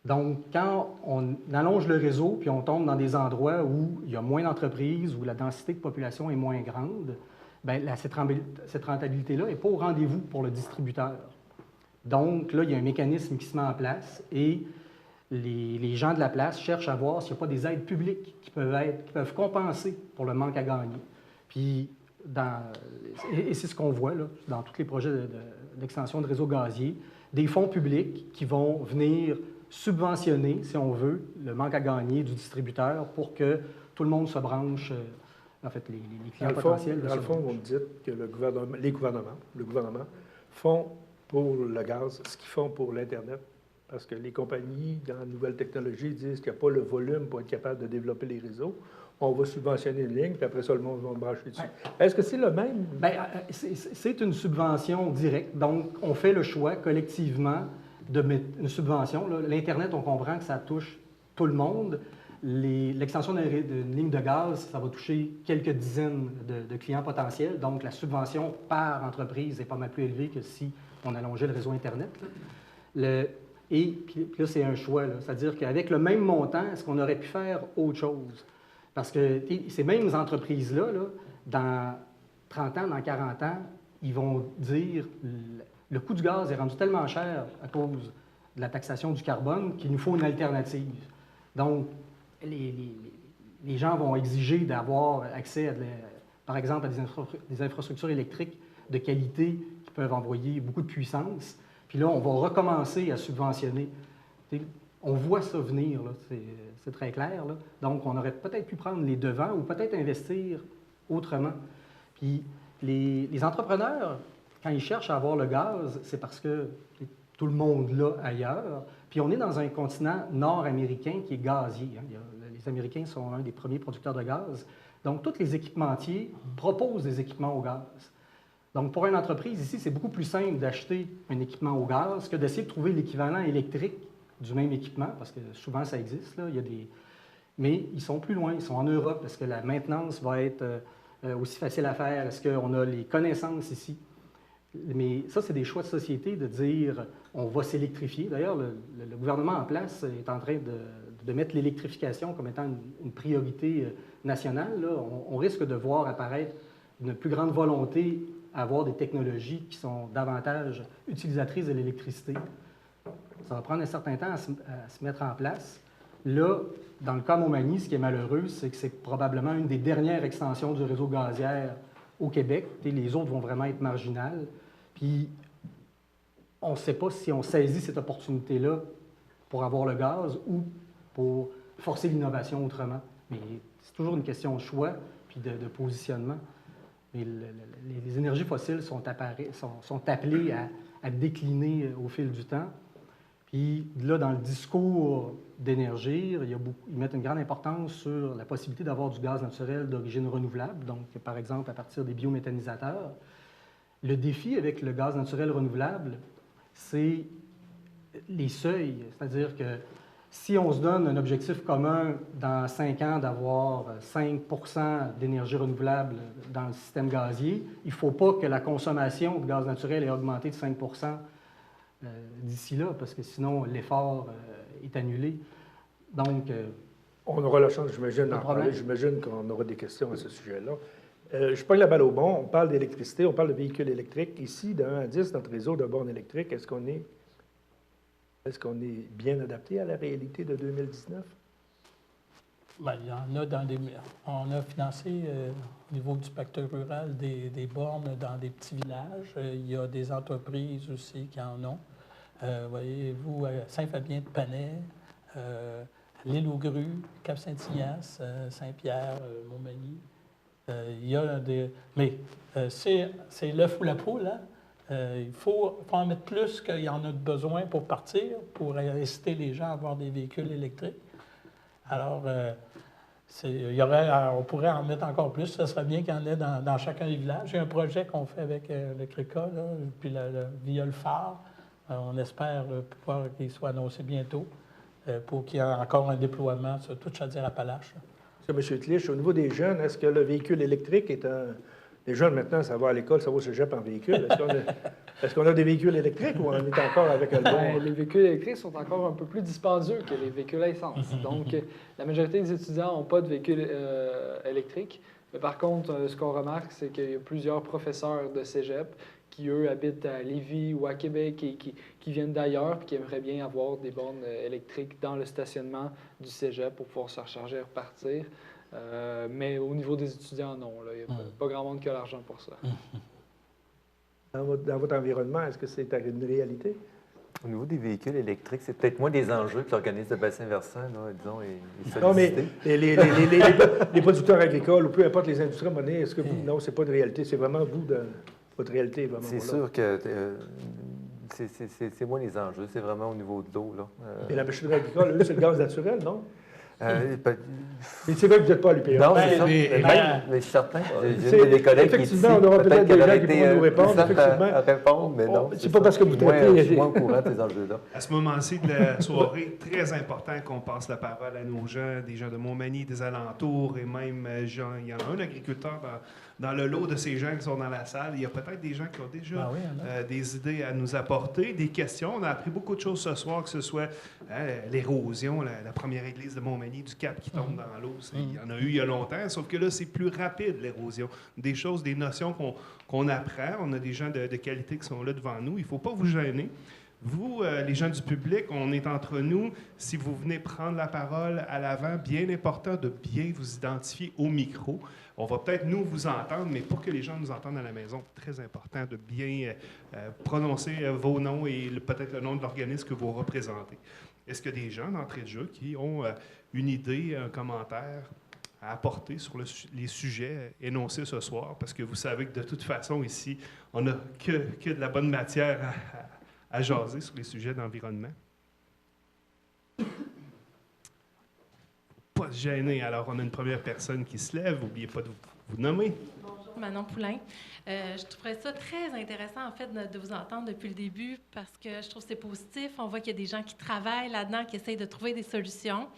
[SPEAKER 7] Donc, quand on allonge le réseau puis on tombe dans des endroits où il y a moins d'entreprises, où la densité de population est moins grande, bien, cette rentabilité-là n'est pas au rendez-vous pour le distributeur. Donc, là, il y a un mécanisme qui se met en place et les gens de la place cherchent à voir s'il n'y a pas des aides publiques qui peuvent compenser pour le manque à gagner. Puis, et c'est ce qu'on voit là, dans tous les projets d'extension de réseau gazier, des fonds publics qui vont venir subventionner, si on veut, le manque à gagner du distributeur pour que tout le monde se branche, en fait, les clients potentiels.
[SPEAKER 1] Dans le fond, vous me dites que les gouvernements font pour le gaz ce qu'ils font pour l'Internet. Parce que les compagnies, dans la nouvelle technologie, disent qu'il n'y a pas le volume pour être capable de développer les réseaux. On va subventionner une ligne, puis après ça, le monde va brancher dessus. Ouais. Est-ce que c'est le même?
[SPEAKER 7] Bien, c'est une subvention directe. Donc, on fait le choix collectivement de mettre une subvention. L'Internet, on comprend que ça touche tout le monde. L'extension d'une ligne de gaz, ça va toucher quelques dizaines de clients potentiels. Donc, la subvention par entreprise est pas mal plus élevée que si on allongeait le réseau Internet. Et puis là, c'est un choix. C'est-à-dire qu'avec le même montant, est-ce qu'on aurait pu faire autre chose? Parce que ces mêmes entreprises-là, dans 30 ans, dans 40 ans, ils vont dire le coût du gaz est rendu tellement cher à cause de la taxation du carbone qu'il nous faut une alternative. Donc, les gens vont exiger d'avoir accès, par exemple, à des infrastructures électriques de qualité qui peuvent envoyer beaucoup de puissance. Puis là, on va recommencer à subventionner. On voit ça venir, c'est très clair. Là. Donc, on aurait peut-être pu prendre les devants ou peut-être investir autrement. Puis, les entrepreneurs, quand ils cherchent à avoir le gaz, c'est parce que tout le monde l'a ailleurs. Puis, on est dans un continent nord-américain qui est gazier. Hein. Les Américains sont un des premiers producteurs de gaz. Donc, tous les équipementiers proposent des équipements au gaz. Donc, pour une entreprise, ici, c'est beaucoup plus simple d'acheter un équipement au gaz que d'essayer de trouver l'équivalent électrique du même équipement, parce que souvent, ça existe. Là. Mais ils sont plus loin, ils sont en Europe. Est-ce que la maintenance va être aussi facile à faire? Est-ce qu'on a les connaissances ici? Mais ça, c'est des choix de société de dire on va s'électrifier. D'ailleurs, le gouvernement en place est en train de mettre l'électrification comme étant une priorité nationale, là, on risque de voir apparaître une plus grande volonté à avoir des technologies qui sont davantage utilisatrices de l'électricité. Ça va prendre un certain temps à se mettre en place. Là, dans le cas Montmagny, ce qui est malheureux, c'est que c'est probablement une des dernières extensions du réseau gazière au Québec. Les autres vont vraiment être marginales. Puis, on ne sait pas si on saisit cette opportunité-là pour avoir le gaz ou pour forcer l'innovation autrement. Mais c'est toujours une question de choix puis de positionnement. Mais les énergies fossiles sont appelées à décliner au fil du temps. Puis là, dans le discours d'Énergir, ils mettent une grande importance sur la possibilité d'avoir du gaz naturel d'origine renouvelable, donc par exemple à partir des biométhanisateurs. Le défi avec le gaz naturel renouvelable, c'est les seuils, c'est-à-dire que si on se donne un objectif commun dans 5 ans d'avoir 5 d'énergie renouvelable dans le système gazier, il ne faut pas que la consommation de gaz naturel ait augmenté de 5 d'ici là, parce que sinon l'effort est annulé. Donc,
[SPEAKER 1] on aura la chance, j'imagine, d'en parler. J'imagine qu'on aura des questions à ce sujet-là. Je prends la balle au bon. On parle d'électricité, on parle de véhicules électriques. Ici, de 1 à 10, notre réseau de bornes électriques, est-ce qu'on est bien adapté à la réalité de 2019?
[SPEAKER 6] Bien, il y en a on a financé au niveau du pacte rural des bornes dans des petits villages. Il y a des entreprises aussi qui en ont. Voyez-vous, Saint-Fabien-de-Panay, l'île aux Grues, Cap-Saint-Ignace, Saint-Pierre, Montmagny. Il y a des... Mais c'est l'œuf ou la poule, hein? Il faut en mettre plus qu'il y en a de besoin pour partir, pour inciter les gens à avoir des véhicules électriques. Alors, on pourrait en mettre encore plus. Ce serait bien qu'il y en ait dans chacun des villages. Il y a un projet qu'on fait avec le CRECA, là, puis via le phare. On espère pouvoir qu'il soit annoncé bientôt pour qu'il y ait encore un déploiement sur toute Chaudière-Appalaches.
[SPEAKER 1] M. Clich, au niveau des jeunes, est-ce que le véhicule électrique est un... Les jeunes, maintenant, ça va à l'école, ça va au cégep en véhicule. Est-ce qu'on a des véhicules électriques ou on est encore avec un bon...
[SPEAKER 4] Les véhicules électriques sont encore un peu plus dispendieux que les véhicules à essence. Donc, la majorité des étudiants n'ont pas de véhicules électriques. Mais par contre, ce qu'on remarque, c'est qu'il y a plusieurs professeurs de cégep qui, eux, habitent à Lévis ou à Québec et qui viennent d'ailleurs et qui aimeraient bien avoir des bornes électriques dans le stationnement du cégep pour pouvoir se recharger et repartir. Mais au niveau des étudiants, non. Il n'y a pas grand monde qui a l'argent pour ça.
[SPEAKER 1] Dans votre environnement, est-ce que c'est une réalité?
[SPEAKER 5] Au niveau des véhicules électriques, c'est peut-être moins des enjeux que l'organisme de bassin versant, là, disons, est
[SPEAKER 1] non, mais les producteurs agricoles ou peu importe les industries monnaie, est-ce que vous... Non, c'est pas de réalité. C'est vraiment vous, votre réalité. Vraiment,
[SPEAKER 5] c'est sûr que c'est moins les enjeux. C'est vraiment au niveau de l'eau.
[SPEAKER 1] Et la machinerie agricole, eux, c'est le gaz naturel, non?
[SPEAKER 5] Mais
[SPEAKER 1] c'est vrai que vous n'êtes pas à l'UPA.
[SPEAKER 5] Non, c'est ça. Mais je suis certain. J'ai des collègues qui
[SPEAKER 1] effectivement, on aura peut-être des gens qui pourront nous répondre.
[SPEAKER 5] À répondre, mais non.
[SPEAKER 1] C'est pas parce que vous
[SPEAKER 5] traitez... Je suis moins au courant de ces enjeux-là.
[SPEAKER 3] À ce moment-ci de la soirée, très important qu'on passe la parole à nos gens, des gens de Montmagny, des alentours, et même gens... Il y en a un agriculteur dans le lot de ces gens qui sont dans la salle. Il y a peut-être des gens qui ont déjà des idées à nous apporter, des questions. On a appris beaucoup de choses ce soir, que ce soit l'érosion, la première église de Montmagny, du Cap qui tombe dans l'eau. Il y en a eu il y a longtemps, sauf que là, c'est plus rapide, l'érosion. Des choses, des notions qu'on apprend. On a des gens de qualité qui sont là devant nous. Il ne faut pas vous gêner. Vous, les gens du public, on est entre nous. Si vous venez prendre la parole à l'avant, bien important de bien vous identifier au micro. On va peut-être, nous, vous entendre, mais pour que les gens nous entendent à la maison, très important de bien prononcer vos noms et peut-être le nom de l'organisme que vous représentez. Est-ce qu'il y a des gens d'entrée de jeu qui ont une idée, un commentaire à apporter sur les sujets énoncés ce soir? Parce que vous savez que de toute façon, ici, on n'a que de la bonne matière à jaser sur les sujets d'environnement. Pas se gêner. Alors, on a une première personne qui se lève. N'oubliez pas de vous nommer.
[SPEAKER 8] Bonjour, Manon Poulain. Je trouverais ça très intéressant, en fait, de vous entendre depuis le début parce que je trouve que c'est positif. On voit qu'il y a des gens qui travaillent là-dedans, qui essayent de trouver des solutions.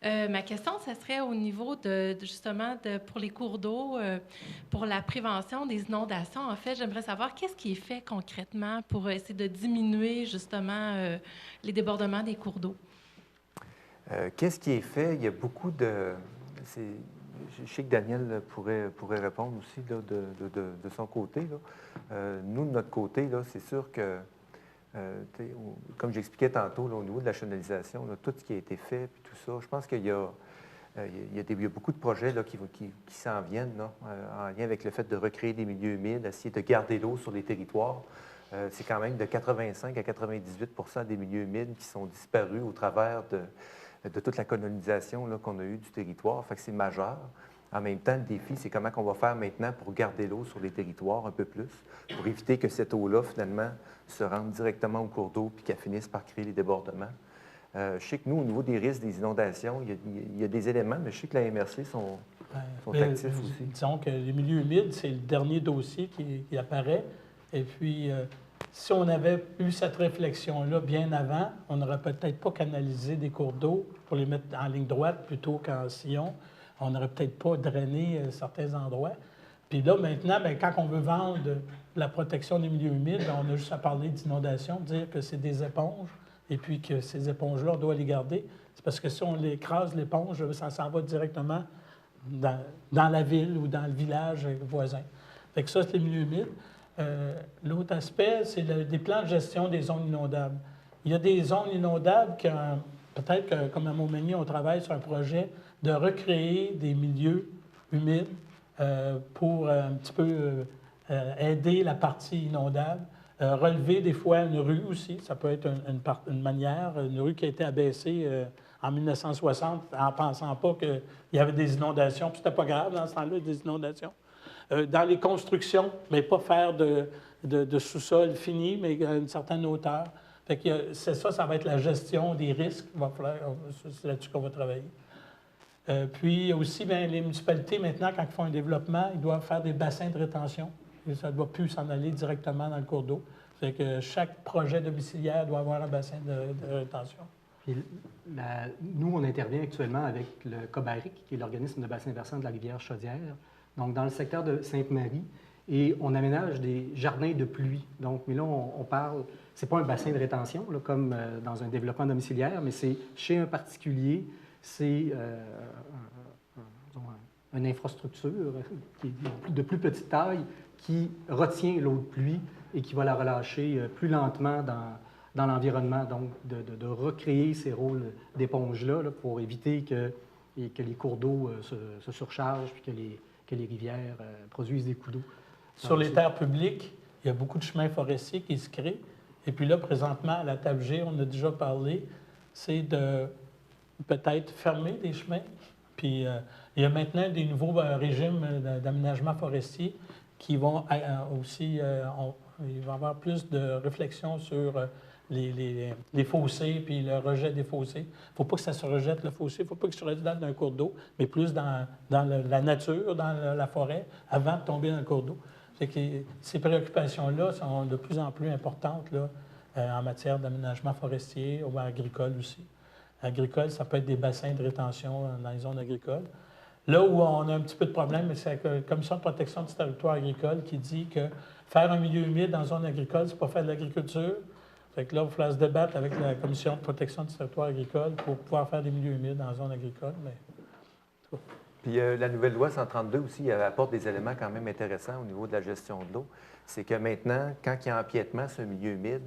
[SPEAKER 8] Ma question, ça serait au niveau pour les cours d'eau, pour la prévention des inondations. En fait, j'aimerais savoir qu'est-ce qui est fait concrètement pour essayer de diminuer, justement, les débordements des cours d'eau.
[SPEAKER 5] Qu'est-ce qui est fait? Il y a beaucoup de... Je sais que Daniel pourrait répondre aussi là, de son côté. Là. Nous, de notre côté, là, c'est sûr que, comme j'expliquais tantôt, là, au niveau de la chenalisation, là, tout ce qui a été fait, puis tout ça, je pense qu'il y a, il y a beaucoup de projets là, qui s'en viennent là, en lien avec le fait de recréer des milieux humides, essayer de garder l'eau sur les territoires. C'est quand même de 85 à 98 des milieux humides qui sont disparus au travers de toute la colonisation là, qu'on a eue du territoire. Fait que c'est majeur. En même temps, le défi, c'est comment on va faire maintenant pour garder l'eau sur les territoires un peu plus, pour éviter que cette eau-là, finalement, se rende directement au cours d'eau puis qu'elle finisse par créer les débordements. Je sais que nous, au niveau des risques des inondations, il y a des éléments, mais je sais que la MRC sont actifs aussi.
[SPEAKER 6] Disons que les milieux humides, c'est le dernier dossier qui apparaît. Et puis, si on avait eu cette réflexion-là bien avant, on n'aurait peut-être pas canalisé des cours d'eau pour les mettre en ligne droite plutôt qu'en sillon. On n'aurait peut-être pas drainé certains endroits. Puis là, maintenant, bien, quand on veut vendre la protection des milieux humides, bien, on a juste à parler d'inondation, dire que c'est des éponges, et puis que ces éponges-là, on doit les garder. C'est parce que si on écrase l'éponge, ça s'en va directement dans la ville ou dans le village voisin. Fait que ça, c'est les milieux humides. L'autre aspect, c'est des plans de gestion des zones inondables. Il y a des zones inondables que, peut-être que, comme à Montmagny, on travaille sur un projet de recréer des milieux humides pour un petit peu aider la partie inondable. Relever des fois une rue aussi, ça peut être une manière, une rue qui a été abaissée en 1960 en ne pensant pas qu'il y avait des inondations, puis c'était pas grave dans ce temps-là, des inondations. Dans les constructions, mais pas faire de sous-sol fini, mais à une certaine hauteur. Fait que c'est ça, ça va être la gestion des risques. C'est là-dessus qu'on va travailler. Puis aussi, bien, les municipalités, maintenant, quand ils font un développement, ils doivent faire des bassins de rétention. Et ça ne doit plus s'en aller directement dans le cours d'eau. Fait que chaque projet domiciliaire doit avoir un bassin de rétention.
[SPEAKER 7] Puis nous, on intervient actuellement avec le COBARIC, qui est l'organisme de bassin versant de la rivière Chaudière, donc dans le secteur de Sainte-Marie, et on aménage des jardins de pluie. Donc, mais là, on parle, c'est pas un bassin de rétention, là, comme dans un développement domiciliaire, mais c'est chez un particulier, c'est une infrastructure qui est de plus petite taille, qui retient l'eau de pluie et qui va la relâcher plus lentement dans l'environnement. Donc, de recréer ces rôles d'éponge-là là, pour éviter que les cours d'eau se surchargent puis que les rivières produisent des coups d'eau.
[SPEAKER 6] Sur les terres publiques, il y a beaucoup de chemins forestiers qui se créent. Et puis là, présentement, à la table G, on a déjà parlé, c'est de peut-être fermer des chemins. Puis il y a maintenant des nouveaux régimes d'aménagement forestier qui vont aussi, il va y avoir plus de réflexion sur les fossés puis le rejet des fossés. Il ne faut pas que ça se rejette, le fossé, il ne faut pas que ça se rejette dans un cours d'eau, mais plus dans la nature, dans la forêt, avant de tomber dans le cours d'eau. C'est que ces préoccupations-là sont de plus en plus importantes là, en matière d'aménagement forestier ou agricole aussi. Agricole, ça peut être des bassins de rétention dans les zones agricoles. Là où on a un petit peu de problème, c'est la Commission de protection du territoire agricole qui dit que faire un milieu humide dans zone agricole, c'est pas faire de l'agriculture. Fait que là, il va falloir se débattre avec la Commission de protection du territoire agricole pour pouvoir faire des milieux humides dans zone agricole. Mais...
[SPEAKER 5] Puis la nouvelle loi 132 aussi, elle apporte des éléments quand même intéressants au niveau de la gestion de l'eau. C'est que maintenant, quand il y a empiètement sur un milieu humide,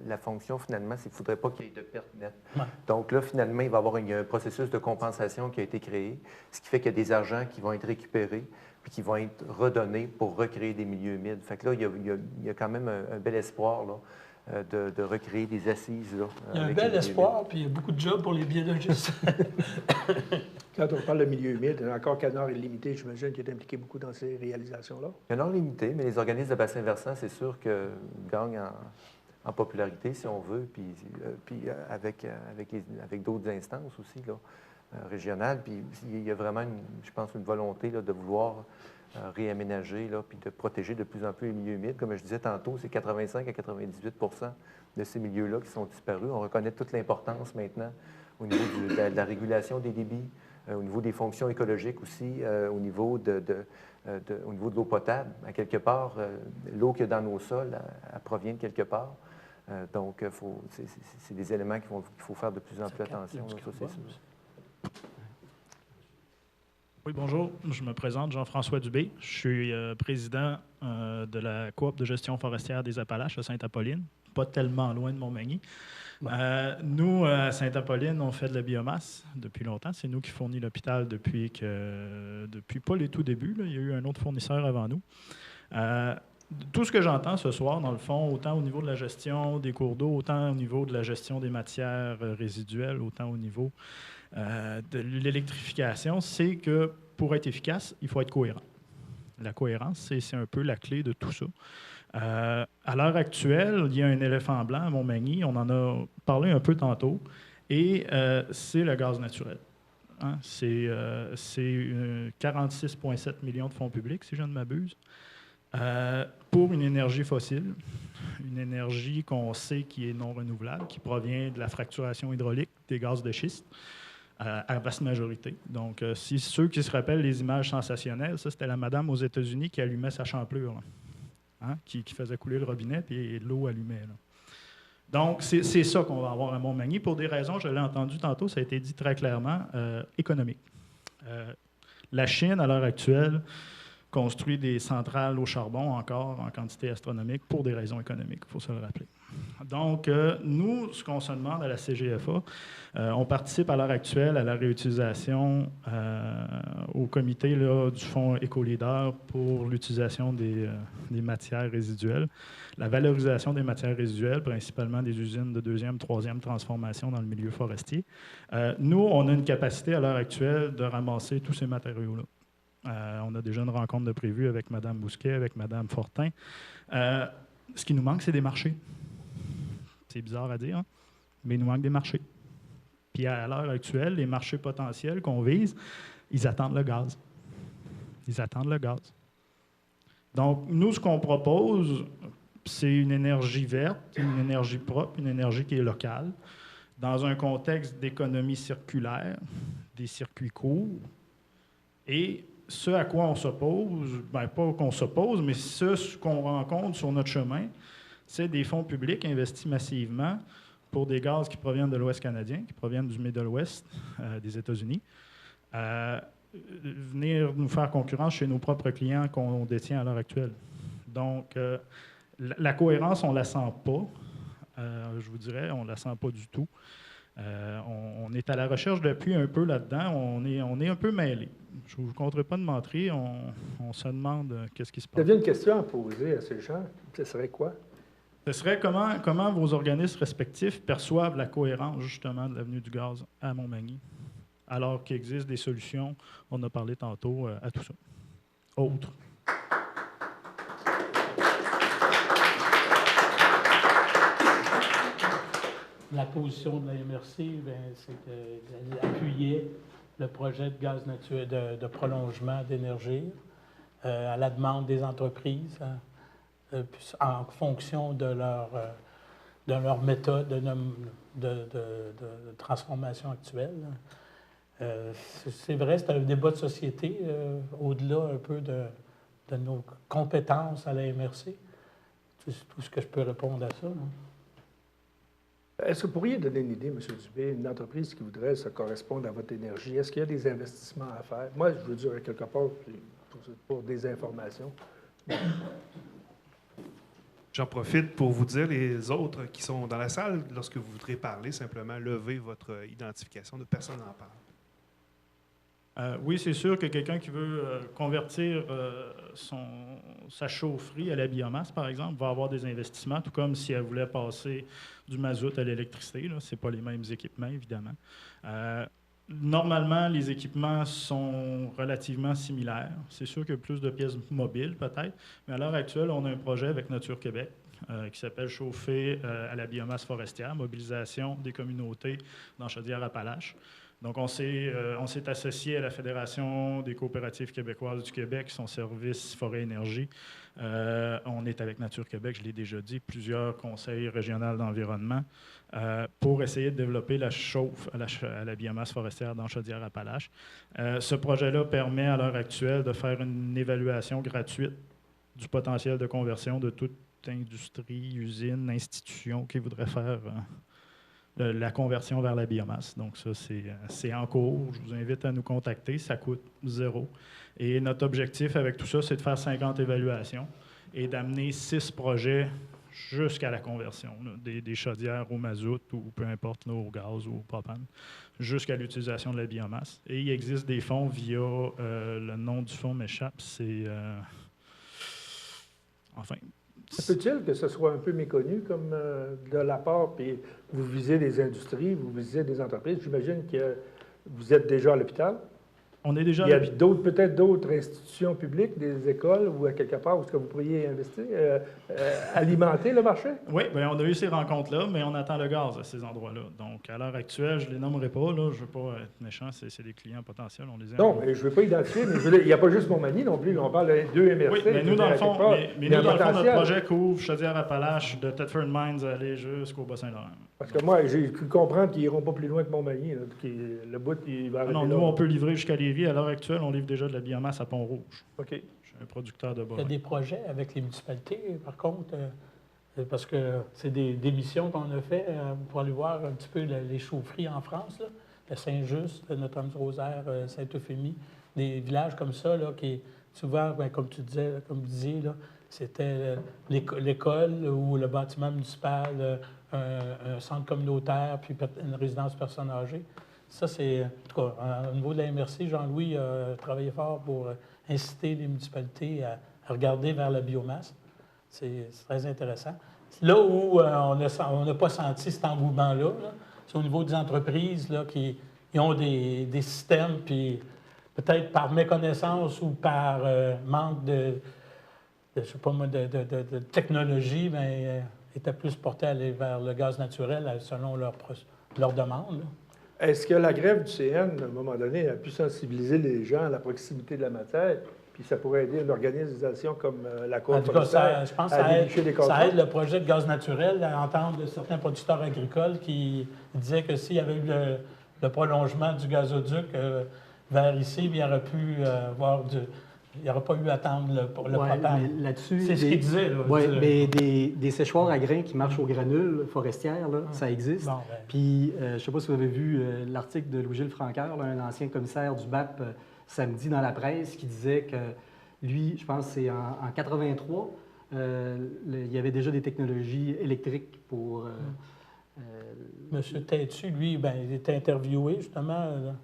[SPEAKER 5] la fonction, finalement, c'est qu'il ne faudrait pas qu'il y ait de perte nette. Ouais. Donc là, finalement, il va y avoir un processus de compensation qui a été créé, ce qui fait qu'il y a des argents qui vont être récupérés puis qui vont être redonnés pour recréer des milieux humides. Fait que là, il y a quand même un bel espoir là, de recréer des assises. Là,
[SPEAKER 6] il y a un bel espoir, puis il y a beaucoup de jobs pour les biologistes.
[SPEAKER 1] Quand on parle de milieu humide, encore Canard Illimité, j'imagine, qui est impliqué beaucoup dans ces réalisations-là.
[SPEAKER 5] Canard Illimité, mais les organismes de bassin versant, c'est sûr que gagnent en popularité, si on veut, puis avec d'autres instances aussi, là, régionales. Puis il y a vraiment, je pense, une volonté là, de vouloir réaménager, là, puis de protéger de plus en plus les milieux humides. Comme je disais tantôt, c'est 85 à 98 de ces milieux-là qui sont disparus. On reconnaît toute l'importance maintenant au niveau de la régulation des débits, au niveau des fonctions écologiques aussi, au niveau de l'eau potable. À quelque part, l'eau qu'il y a dans nos sols, elle provient de quelque part. Donc, c'est des éléments qu'il faut faire de plus en plus attention, là, ça, c'est sûr.
[SPEAKER 9] Oui, bonjour. Je me présente, Jean-François Dubé. Je suis président de la coop de gestion forestière des Appalaches à Sainte-Apolline, pas tellement loin de Montmagny. Nous, à Sainte-Apolline, on fait de la biomasse depuis longtemps. C'est nous qui fournissons l'hôpital depuis pas les tout débuts. Là. Il y a eu un autre fournisseur avant nous. Tout ce que j'entends ce soir, dans le fond, autant au niveau de la gestion des cours d'eau, autant au niveau de la gestion des matières résiduelles, autant au niveau de l'électrification, c'est que pour être efficace, il faut être cohérent. La cohérence, c'est un peu la clé de tout ça. À l'heure actuelle, il y a un éléphant blanc à Montmagny, on en a parlé un peu tantôt, et c'est le gaz naturel. Hein? C'est 46,7 millions de fonds publics, si je ne m'abuse, pour une énergie fossile, une énergie qu'on sait qui est non renouvelable, qui provient de la fracturation hydraulique des gaz de schiste, à vaste majorité. Donc, si ceux qui se rappellent les images sensationnelles, ça, c'était la madame aux États-Unis qui allumait sa champlure, là. Hein, qui faisait couler le robinet, puis l'eau allumait. Là. Donc, c'est ça qu'on va avoir à Montmagny. Pour des raisons, je l'ai entendu tantôt, ça a été dit très clairement, économiques. La Chine, à l'heure actuelle, construit des centrales au charbon encore en quantité astronomique pour des raisons économiques, il faut se le rappeler. Donc, nous, ce qu'on se demande à la CGFA, on participe à l'heure actuelle à la réutilisation au comité là, du Fonds Éco-Leader pour l'utilisation des matières résiduelles, la valorisation des matières résiduelles, principalement des usines de deuxième, troisième transformation dans le milieu forestier. Nous, on a une capacité à l'heure actuelle de ramasser tous ces matériaux-là. On a déjà une rencontre de prévue avec Mme Bousquet, avec Mme Fortin. Ce qui nous manque, c'est des marchés. C'est bizarre à dire, hein? Mais il nous manque des marchés. Puis à l'heure actuelle, les marchés potentiels qu'on vise, ils attendent le gaz. Ils attendent le gaz. Donc, nous, ce qu'on propose, c'est une énergie verte, une énergie propre, une énergie qui est locale, dans un contexte d'économie circulaire, des circuits courts, et ce à quoi on s'oppose, bien pas qu'on s'oppose, mais ce qu'on rencontre sur notre chemin, c'est des fonds publics investis massivement pour des gaz qui proviennent de l'Ouest canadien, qui proviennent du Middle West des États-Unis, venir nous faire concurrence chez nos propres clients qu'on détient à l'heure actuelle. Donc, la cohérence, on ne la sent pas, je vous dirais, on ne la sent pas du tout. On est à la recherche depuis un peu là-dedans. On est un peu mêlés. Je ne vous compterai pas de mentir. On se demande qu'est-ce qui se passe.
[SPEAKER 1] Vous aviez une question à poser à ces gens. Ce serait quoi?
[SPEAKER 9] Ce serait comment vos organismes respectifs perçoivent la cohérence, justement, de l'avenue du gaz à Montmagny, alors qu'il existe des solutions, on a parlé tantôt, à tout ça. Autre.
[SPEAKER 6] La position de la MRC, c'est qu'elle appuyait le projet de gaz naturel de prolongement d'Énergir à la demande des entreprises en fonction de leur méthode de transformation actuelle. C'est vrai, c'est un débat de société au-delà un peu de nos compétences à la MRC. C'est tout ce que je peux répondre à ça. Là.
[SPEAKER 1] Est-ce que vous pourriez donner une idée, M. Dubé, une entreprise qui voudrait se correspondre à votre énergie? Est-ce qu'il y a des investissements à faire? Moi, je veux dire quelque part pour des informations.
[SPEAKER 3] J'en profite pour vous dire, les autres qui sont dans la salle, lorsque vous voudrez parler, simplement levez votre identification de personne en parle.
[SPEAKER 9] Oui, c'est sûr que quelqu'un qui veut convertir sa chaufferie à la biomasse, par exemple, va avoir des investissements, tout comme si elle voulait passer du mazout à l'électricité. Ce n'est pas les mêmes équipements, évidemment. Normalement, les équipements sont relativement similaires. C'est sûr qu'il y a plus de pièces mobiles, peut-être, mais à l'heure actuelle, on a un projet avec Nature Québec qui s'appelle « Chauffer à la biomasse forestière, mobilisation des communautés dans Chaudière-Appalaches ». Donc, on s'est associé à la Fédération des coopératives québécoises du Québec, son service Forêt-Énergie. On est avec Nature Québec, je l'ai déjà dit, plusieurs conseils régionaux d'environnement pour essayer de développer la chauffe à la biomasse forestière dans Chaudière-Appalaches. Ce projet-là permet à l'heure actuelle de faire une évaluation gratuite du potentiel de conversion de toute industrie, usine, institution qui voudrait faire la conversion vers la biomasse. Donc ça, c'est en cours. Je vous invite à nous contacter. Ça coûte 0. Et notre objectif avec tout ça, c'est de faire 50 évaluations et d'amener 6 projets jusqu'à la conversion, là, des chaudières au mazout ou peu importe, là, au gaz ou au propane, jusqu'à l'utilisation de la biomasse. Et il existe des fonds via, le nom du fonds m'échappe, c'est... enfin...
[SPEAKER 1] Ça peut-il que ce soit un peu méconnu comme de l'apport, puis vous visez des industries, vous visez des entreprises. J'imagine que vous êtes déjà à l'hôpital.
[SPEAKER 9] On est déjà...
[SPEAKER 1] Il y a peut-être d'autres institutions publiques, des écoles ou à quelque part où est-ce que vous pourriez investir, alimenter le marché?
[SPEAKER 9] Oui, bien, on a eu ces rencontres-là, mais on attend le gaz à ces endroits-là. Donc, à l'heure actuelle, je ne les nommerai pas. Là, je ne veux pas être méchant, c'est des clients potentiels. On les aime.
[SPEAKER 1] Non, mais je ne veux pas identifier, mais je veux dire, il n'y a pas juste Montmagny non plus. On parle de 2 MRC.
[SPEAKER 9] Oui, mais nous, dans le fond, notre projet couvre Chaudière-Appalaches de Thetford Mines à aller jusqu'au Bas-Saint-Laurent.
[SPEAKER 1] Parce que moi, j'ai cru comprendre qu'ils n'iront pas plus loin que Montmagny. Là, le bout, il va arrêter
[SPEAKER 9] non, nous,
[SPEAKER 1] là.
[SPEAKER 9] on peut livrer jusqu'à Lévis. À l'heure actuelle, on livre déjà de la biomasse à Pont-Rouge.
[SPEAKER 1] OK.
[SPEAKER 9] Je suis un producteur de bois.
[SPEAKER 6] Il y a des projets avec les municipalités, par contre, parce que c'est des missions qu'on a fait pour aller voir un petit peu les chaufferies en France, là, à Saint-Just, Notre-Dame-du-Rosaire, Sainte-Euphémie, des villages comme ça, là, qui souvent, ben, comme tu disais, comme vous disiez, là, c'était l'école ou le bâtiment municipal, un centre communautaire, puis une résidence personnes âgées. Ça, c'est, en tout cas, au niveau de la MRC, Jean-Louis a travaillé fort pour inciter les municipalités à regarder vers la biomasse. C'est très intéressant. Là où on n'a pas senti cet engouement-là, c'est au niveau des entreprises là, qui ont des systèmes, puis peut-être par méconnaissance ou par manque de technologie, mais étaient plus portés à aller vers le gaz naturel selon leur demande. Là.
[SPEAKER 1] Est-ce que la grève du CN, à un moment donné, a pu sensibiliser les gens à la proximité de la matière, puis ça pourrait aider une organisation comme la Cour
[SPEAKER 6] forestière
[SPEAKER 1] je pense que
[SPEAKER 6] ça aide le projet de gaz naturel à entendre certains producteurs agricoles qui disaient que s'il y avait eu le prolongement du gazoduc vers ici, il y aurait pu il n'y aurait pas eu à attendre le propane.
[SPEAKER 7] Là-dessus,
[SPEAKER 6] c'est ce qu'il disait. Là,
[SPEAKER 7] oui, mais des séchoirs à grains qui marchent aux granules forestières, là, ça existe. Bon, ben. Puis, je ne sais pas si vous avez vu l'article de Louis-Gilles Francoeur, là, un ancien commissaire du BAP, samedi dans la presse, qui disait que lui, je pense que c'est en 83, il y avait déjà des technologies électriques pour...
[SPEAKER 6] Monsieur Têtu, lui, ben, il était interviewé, justement,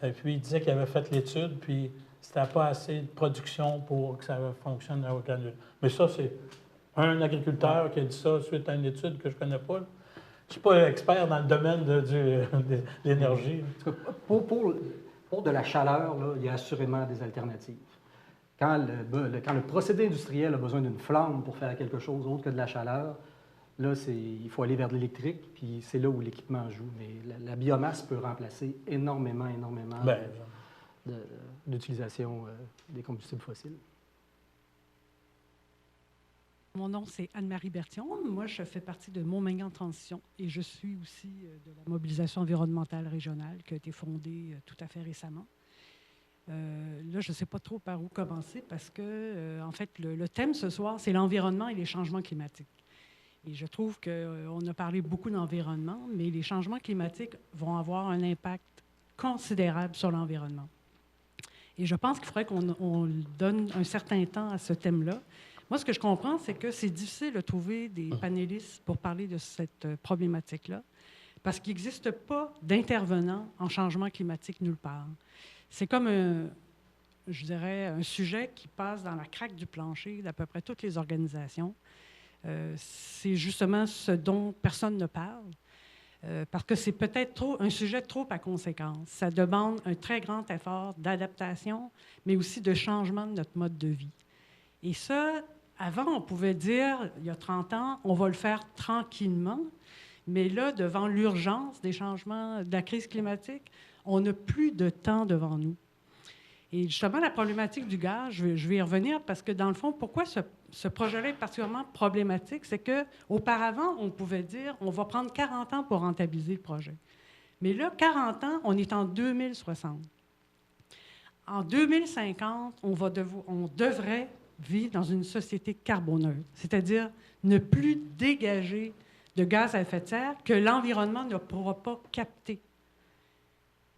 [SPEAKER 6] et puis il disait qu'il avait fait l'étude, puis... C'était pas assez de production pour que ça fonctionne au granule. Mais ça, c'est un agriculteur qui a dit ça suite à une étude que je ne connais pas. Je ne suis pas expert dans le domaine de l'énergie.
[SPEAKER 7] Pour de la chaleur, là, il y a assurément des alternatives. Quand le procédé industriel a besoin d'une flamme pour faire quelque chose autre que de la chaleur, là, il faut aller vers de l'électrique, puis c'est là où l'équipement joue. Mais la biomasse peut remplacer énormément d'utilisation des combustibles fossiles.
[SPEAKER 10] Mon nom, c'est Anne-Marie Berthion. Moi, je fais partie de Montmagny en transition et je suis aussi de la mobilisation environnementale régionale qui a été fondée tout à fait récemment. Là, je ne sais pas trop par où commencer parce que, en fait, le thème ce soir, c'est l'environnement et les changements climatiques. Et je trouve qu'on a parlé beaucoup d'environnement, mais les changements climatiques vont avoir un impact considérable sur l'environnement. Et je pense qu'il faudrait qu'on donne un certain temps à ce thème-là. Moi, ce que je comprends, c'est que c'est difficile de trouver des panélistes pour parler de cette problématique-là, parce qu'il n'existe pas d'intervenants en changement climatique nulle part. C'est comme, je dirais, un sujet qui passe dans la craque du plancher d'à peu près toutes les organisations. C'est justement ce dont personne ne parle. Parce que c'est peut-être un sujet trop à conséquence. Ça demande un très grand effort d'adaptation, mais aussi de changement de notre mode de vie. Et ça, avant, on pouvait dire, il y a 30 ans, on va le faire tranquillement, mais là, devant l'urgence des changements, de la crise climatique, on n'a plus de temps devant nous. Et justement, la problématique du gaz, je vais y revenir parce que, dans le fond, pourquoi ce projet-là est particulièrement problématique, c'est qu'auparavant, on pouvait dire on va prendre 40 ans pour rentabiliser le projet. Mais là, 40 ans, on est en 2060. En 2050, on devrait vivre dans une société carboneutre, c'est-à-dire ne plus dégager de gaz à effet de serre que l'environnement ne pourra pas capter.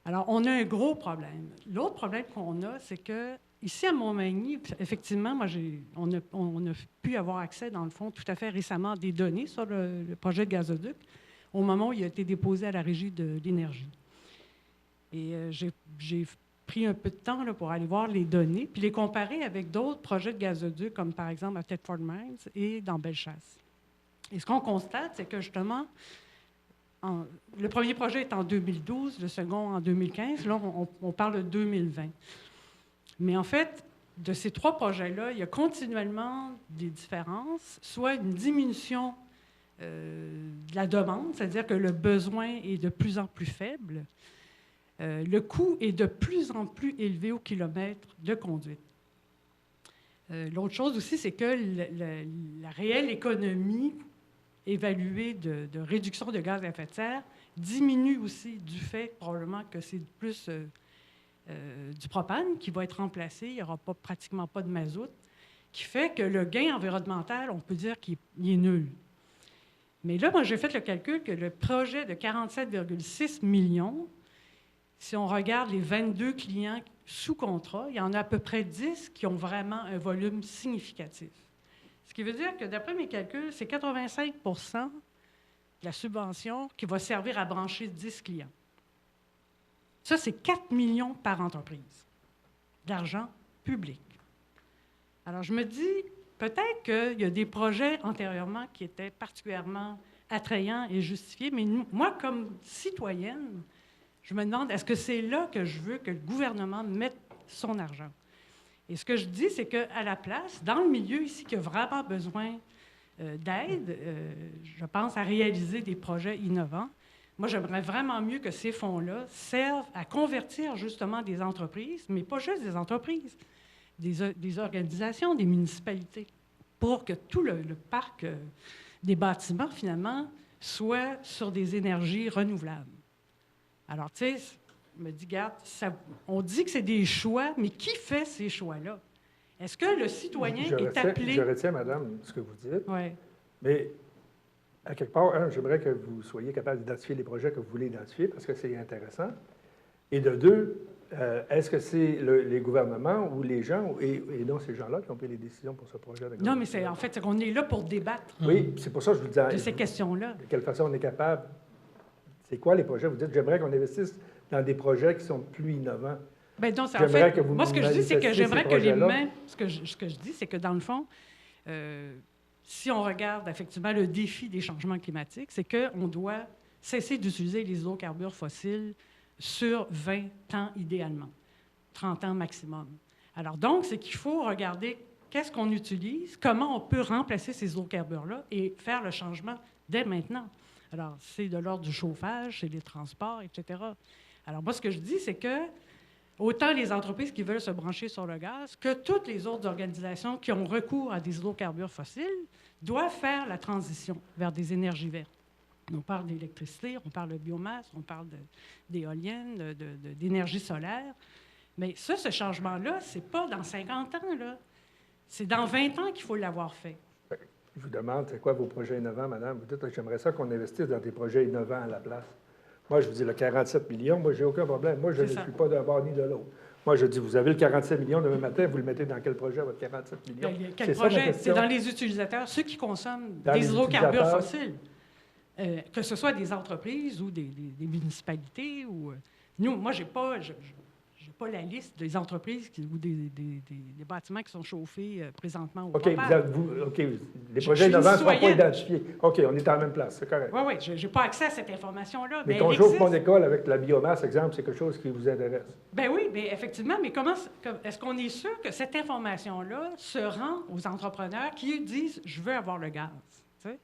[SPEAKER 10] Alors, on a un gros problème. L'autre problème qu'on a, c'est que ici à Montmagny, effectivement, on a pu avoir accès, dans le fond, tout à fait récemment, à des données sur le projet de gazoduc au moment où il a été déposé à la Régie de l'énergie. Et j'ai pris un peu de temps là, pour aller voir les données, puis les comparer avec d'autres projets de gazoduc, comme par exemple à Thetford Mines et dans Bellechasse. Et ce qu'on constate, c'est que justement, le premier projet est en 2012, le second en 2015. Là, on parle de 2020. Mais en fait, de ces trois projets-là, il y a continuellement des différences, soit une diminution de la demande, c'est-à-dire que le besoin est de plus en plus faible. Le coût est de plus en plus élevé au kilomètre de conduite. L'autre chose aussi, c'est que la réelle économie évaluée de réduction de gaz à effet de serre diminue aussi du fait probablement que c'est plus du propane qui va être remplacé. Il n'y aura pratiquement pas de mazout, qui fait que le gain environnemental, on peut dire qu'il est nul. Mais là, moi, j'ai fait le calcul que le projet de 47,6 millions, si on regarde les 22 clients sous contrat, il y en a à peu près 10 qui ont vraiment un volume significatif. Ce qui veut dire que, d'après mes calculs, c'est 85 de la subvention qui va servir à brancher 10 clients. Ça, c'est 4 millions par entreprise d'argent public. Alors, je me dis, peut-être qu'il y a des projets antérieurement qui étaient particulièrement attrayants et justifiés, mais moi, comme citoyenne, je me demande, est-ce que c'est là que je veux que le gouvernement mette son argent? Et ce que je dis, c'est qu'à la place, dans le milieu ici qui a vraiment besoin d'aide, je pense à réaliser des projets innovants, moi, j'aimerais vraiment mieux que ces fonds-là servent à convertir justement des entreprises, mais pas juste des entreprises, des organisations, des municipalités, pour que tout le parc des bâtiments, finalement, soit sur des énergies renouvelables. Alors, tu sais, je me dis, regarde, on dit que c'est des choix, mais qui fait ces choix-là? Est-ce que le citoyen est appelé...
[SPEAKER 1] Je retiens, madame, ce que vous dites.
[SPEAKER 10] Oui.
[SPEAKER 1] Mais, à quelque part, j'aimerais que vous soyez capable d'identifier les projets que vous voulez identifier, parce que c'est intéressant. Et de deux, est-ce que c'est les gouvernements ou les gens, et non ces gens-là, qui ont pris les décisions pour ce projet?
[SPEAKER 10] Non, mais en fait, c'est qu'on est là pour débattre.
[SPEAKER 1] Oui, c'est pour ça que je vous dis...
[SPEAKER 10] De ces questions-là.
[SPEAKER 1] De quelle façon on est capable... C'est quoi les projets? Vous dites, j'aimerais qu'on investisse dans des projets qui sont plus innovants.
[SPEAKER 10] Bien, donc, en fait, moi, ce que je dis, c'est que j'aimerais que les mains... Ce que je dis, c'est que dans le fond, si on regarde effectivement le défi des changements climatiques, c'est qu'on doit cesser d'utiliser les hydrocarbures fossiles sur 20 ans idéalement, 30 ans maximum. Alors donc, c'est qu'il faut regarder qu'est-ce qu'on utilise, comment on peut remplacer ces hydrocarbures-là et faire le changement dès maintenant. Alors, c'est de l'ordre du chauffage, c'est les transports, etc. Alors, moi, ce que je dis, c'est que autant les entreprises qui veulent se brancher sur le gaz que toutes les autres organisations qui ont recours à des hydrocarbures fossiles doivent faire la transition vers des énergies vertes. On parle d'électricité, on parle de biomasse, on parle d'éoliennes, d'énergie solaire. Mais ça, ce changement-là, c'est pas dans 50 ans, là. C'est dans 20 ans qu'il faut l'avoir fait.
[SPEAKER 1] Je vous demande, c'est quoi vos projets innovants, madame? Vous dites, j'aimerais ça qu'on investisse dans des projets innovants à la place. Moi, je vous dis, le 47 millions, moi, j'ai aucun problème. Moi, je ne suis pas d'un bord ni de l'autre. Moi, je dis, vous avez le 47 millions demain matin, vous le mettez dans quel projet, votre 47 millions?
[SPEAKER 10] Bien, quel projet? C'est dans les utilisateurs, ceux qui consomment des hydrocarbures fossiles. Que ce soit des entreprises ou des municipalités. Ou, nous, moi, je n'ai pas la liste des entreprises ou des bâtiments qui sont chauffés présentement au propane.
[SPEAKER 1] OK, les projets innovants ne sont pas identifiés. OK, on est à la même place, c'est correct.
[SPEAKER 10] Oui, je n'ai pas accès à cette information-là.
[SPEAKER 1] Mais qu'on chauffe mon école avec la biomasse, exemple, c'est quelque chose qui vous intéresse.
[SPEAKER 10] Bien oui, mais effectivement, mais est-ce qu'on est sûr que cette information-là se rend aux entrepreneurs qui disent « je veux avoir le gaz », tu sais?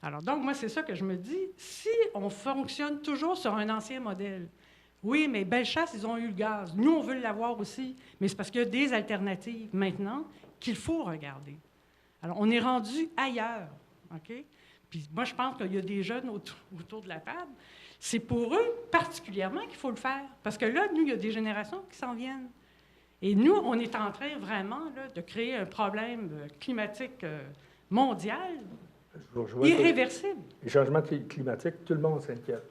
[SPEAKER 10] Alors donc, moi, c'est ça que je me dis. Si on fonctionne toujours sur un ancien modèle, oui, mais Bellechasse, ils ont eu le gaz. Nous, on veut l'avoir aussi. Mais c'est parce qu'il y a des alternatives maintenant qu'il faut regarder. Alors, on est rendu ailleurs, OK? Puis moi, je pense qu'il y a des jeunes autour de la table. C'est pour eux particulièrement qu'il faut le faire. Parce que là, nous, il y a des générations qui s'en viennent. Et nous, on est en train vraiment là, de créer un problème climatique mondial
[SPEAKER 1] Je vous rejoins.
[SPEAKER 10] irréversible.
[SPEAKER 1] Les changements climatiques, tout le monde s'inquiète.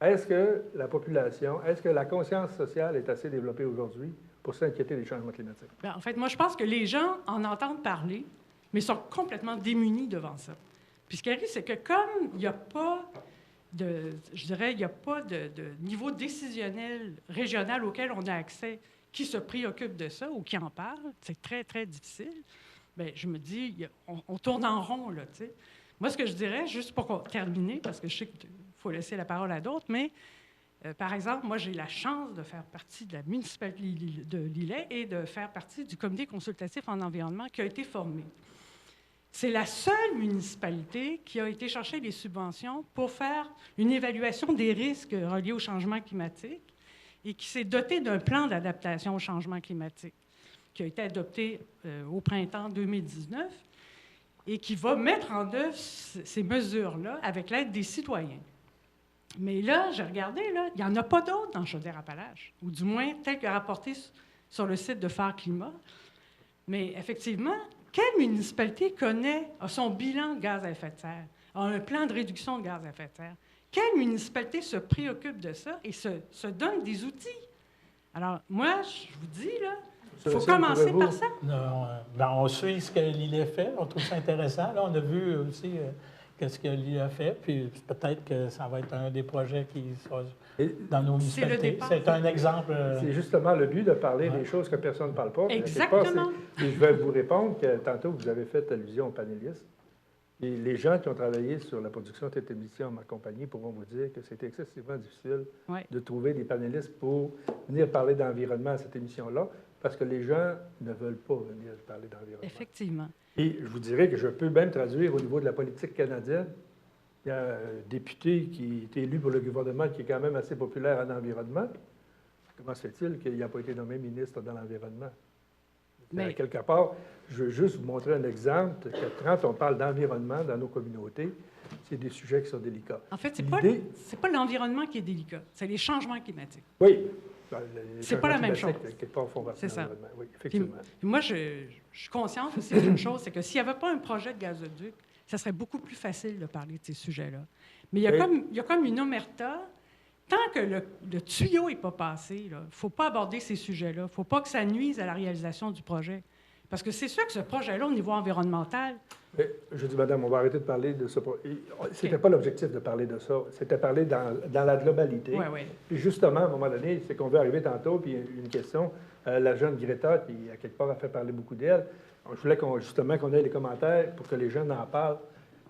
[SPEAKER 1] Est-ce que la population, est-ce que la conscience sociale est assez développée aujourd'hui pour s'inquiéter des changements climatiques?
[SPEAKER 10] Ben, en fait, moi, je pense que les gens en entendent parler, mais sont complètement démunis devant ça. Puis ce qui arrive, c'est que comme il n'y a pas de, je dirais, il n'y a pas de niveau décisionnel régional auquel on a accès, qui se préoccupe de ça ou qui en parle, c'est très, très difficile. Bien, je me dis, on tourne en rond, là, tu sais. Moi, ce que je dirais, juste pour terminer, parce que je sais qu'il faut laisser la parole à d'autres, mais par exemple, moi, j'ai la chance de faire partie de la municipalité de Lillet et de faire partie du comité consultatif en environnement qui a été formé. C'est la seule municipalité qui a été chercher des subventions pour faire une évaluation des risques reliés au changement climatique et qui s'est dotée d'un plan d'adaptation au changement climatique qui a été adopté au printemps 2019 et qui va mettre en œuvre ces mesures-là avec l'aide des citoyens. Mais là, j'ai regardé, là, il n'y en a pas d'autres dans Chaudière-Appalaches, ou du moins tel que rapporté sur le site de Phare Climat. Mais effectivement, quelle municipalité a son bilan de gaz à effet de serre, a un plan de réduction de gaz à effet de serre? Quelle municipalité se préoccupe de ça et se donne des outils? Alors, moi, je vous dis, là, il faut commencer par ça.
[SPEAKER 6] Non, ben, on suit ce que Lillet fait. On trouve ça intéressant. Là, on a vu aussi qu'est-ce que Lillet a fait. Puis peut-être que ça va être un des projets qui sera dans nos municipalités. C'est un exemple.
[SPEAKER 1] C'est justement le but de parler des choses que personne ne parle pas.
[SPEAKER 10] Exactement.
[SPEAKER 1] Et je vais vous répondre que tantôt, vous avez fait allusion aux panélistes. Et les gens qui ont travaillé sur la production de cette émission en ma compagnie pourront vous dire que c'est excessivement difficile de trouver des panélistes pour venir parler d'environnement à cette émission-là, parce que les gens ne veulent pas venir parler d'environnement.
[SPEAKER 10] Effectivement.
[SPEAKER 1] Et je vous dirais que je peux même traduire au niveau de la politique canadienne. Il y a un député qui est élu pour le gouvernement qui est quand même assez populaire en environnement. Comment se fait-il qu'il n'a pas été nommé ministre dans l'environnement? Mais quelque part, je veux juste vous montrer un exemple que quand on parle d'environnement dans nos communautés, c'est des sujets qui sont délicats.
[SPEAKER 10] En fait, ce n'est pas l'environnement qui est délicat, c'est les changements climatiques.
[SPEAKER 1] Oui.
[SPEAKER 10] C'est pas la même chose.
[SPEAKER 1] C'est ça. Oui, effectivement.
[SPEAKER 10] Puis moi, je suis consciente aussi d'une chose, c'est que s'il n'y avait pas un projet de gazoduc, ça serait beaucoup plus facile de parler de ces sujets-là. Mais il y a comme une omerta. Tant que le tuyau n'est pas passé, il ne faut pas aborder ces sujets-là. Il ne faut pas que ça nuise à la réalisation du projet. Parce que c'est sûr que ce projet-là, au niveau environnemental...
[SPEAKER 1] Mais, je dis, madame, on va arrêter de parler de ça. Ce n'était pas l'objectif de parler de ça. C'était parler dans la globalité.
[SPEAKER 10] Oui.
[SPEAKER 1] Puis justement, à un moment donné, c'est qu'on veut arriver tantôt, puis une question, la jeune Greta, qui, à quelque part, a fait parler beaucoup d'elle. Je voulais justement qu'on ait les commentaires pour que les jeunes en parlent.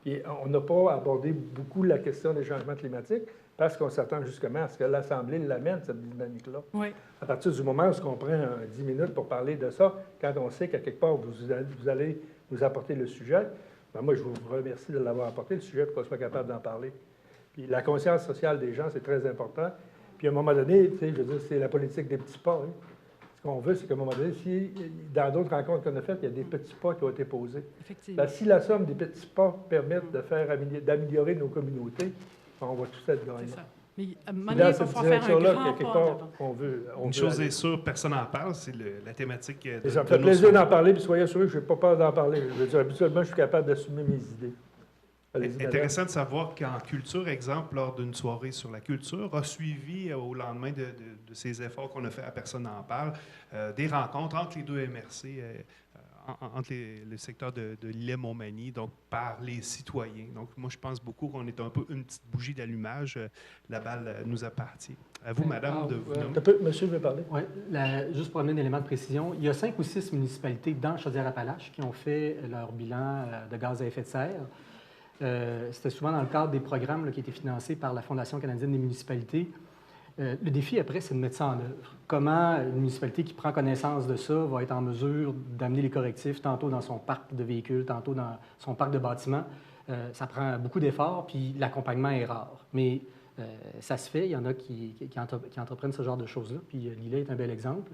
[SPEAKER 1] Puis on n'a pas abordé beaucoup la question des changements climatiques, parce qu'on s'attend justement à ce que l'Assemblée l'amène, cette dynamique-là.
[SPEAKER 10] Oui.
[SPEAKER 1] À partir du moment où on prend 10 minutes pour parler de ça, quand on sait qu'à quelque part, vous allez nous apporter le sujet, bien moi, je vous remercie de l'avoir apporté, le sujet, pour qu'on soit capable d'en parler. Puis la conscience sociale des gens, c'est très important. Puis à un moment donné, tu sais, je veux dire, c'est la politique des petits pas. Hein. Ce qu'on veut, c'est qu'à un moment donné, si dans d'autres rencontres qu'on a faites, il y a des petits pas qui ont été posés.
[SPEAKER 10] Effectivement.
[SPEAKER 1] Ben, si la somme des petits pas permet d'améliorer nos communautés, on va tous être gagnants.
[SPEAKER 10] C'est ça. Mais à un moment donné, il va falloir faire un grand pas en avant.
[SPEAKER 3] Une chose est sûre, personne n'en parle, c'est la thématique de
[SPEAKER 1] ça me fait plaisir d'en parler, puis soyez assurés que je n'ai pas peur d'en parler. Je veux dire, habituellement, je suis capable d'assumer mes idées.
[SPEAKER 3] C'est intéressant de savoir qu'en culture, exemple, lors d'une soirée sur la culture, a suivi au lendemain de ces efforts qu'on a fait à Personne n'en parle, des rencontres entre les deux MRC, entre le secteur de Lillet-Montmagny, donc par les citoyens. Donc, moi, je pense beaucoup qu'on est un peu une petite bougie d'allumage. La balle nous appartient. À vous, madame, de vous nommer.
[SPEAKER 1] Monsieur veut parler?
[SPEAKER 7] Oui, juste pour amener un élément de précision, il y a 5 ou 6 municipalités dans Chaudière-Appalaches qui ont fait leur bilan de gaz à effet de serre. C'était souvent dans le cadre des programmes là, qui étaient financés par la Fondation canadienne des municipalités. Le défi, après, c'est de mettre ça en œuvre. Comment une municipalité qui prend connaissance de ça va être en mesure d'amener les correctifs, tantôt dans son parc de véhicules, tantôt dans son parc de bâtiments. Ça prend beaucoup d'efforts, puis l'accompagnement est rare. Mais ça se fait, il y en a qui entreprennent ce genre de choses-là, puis Lillet est un bel exemple.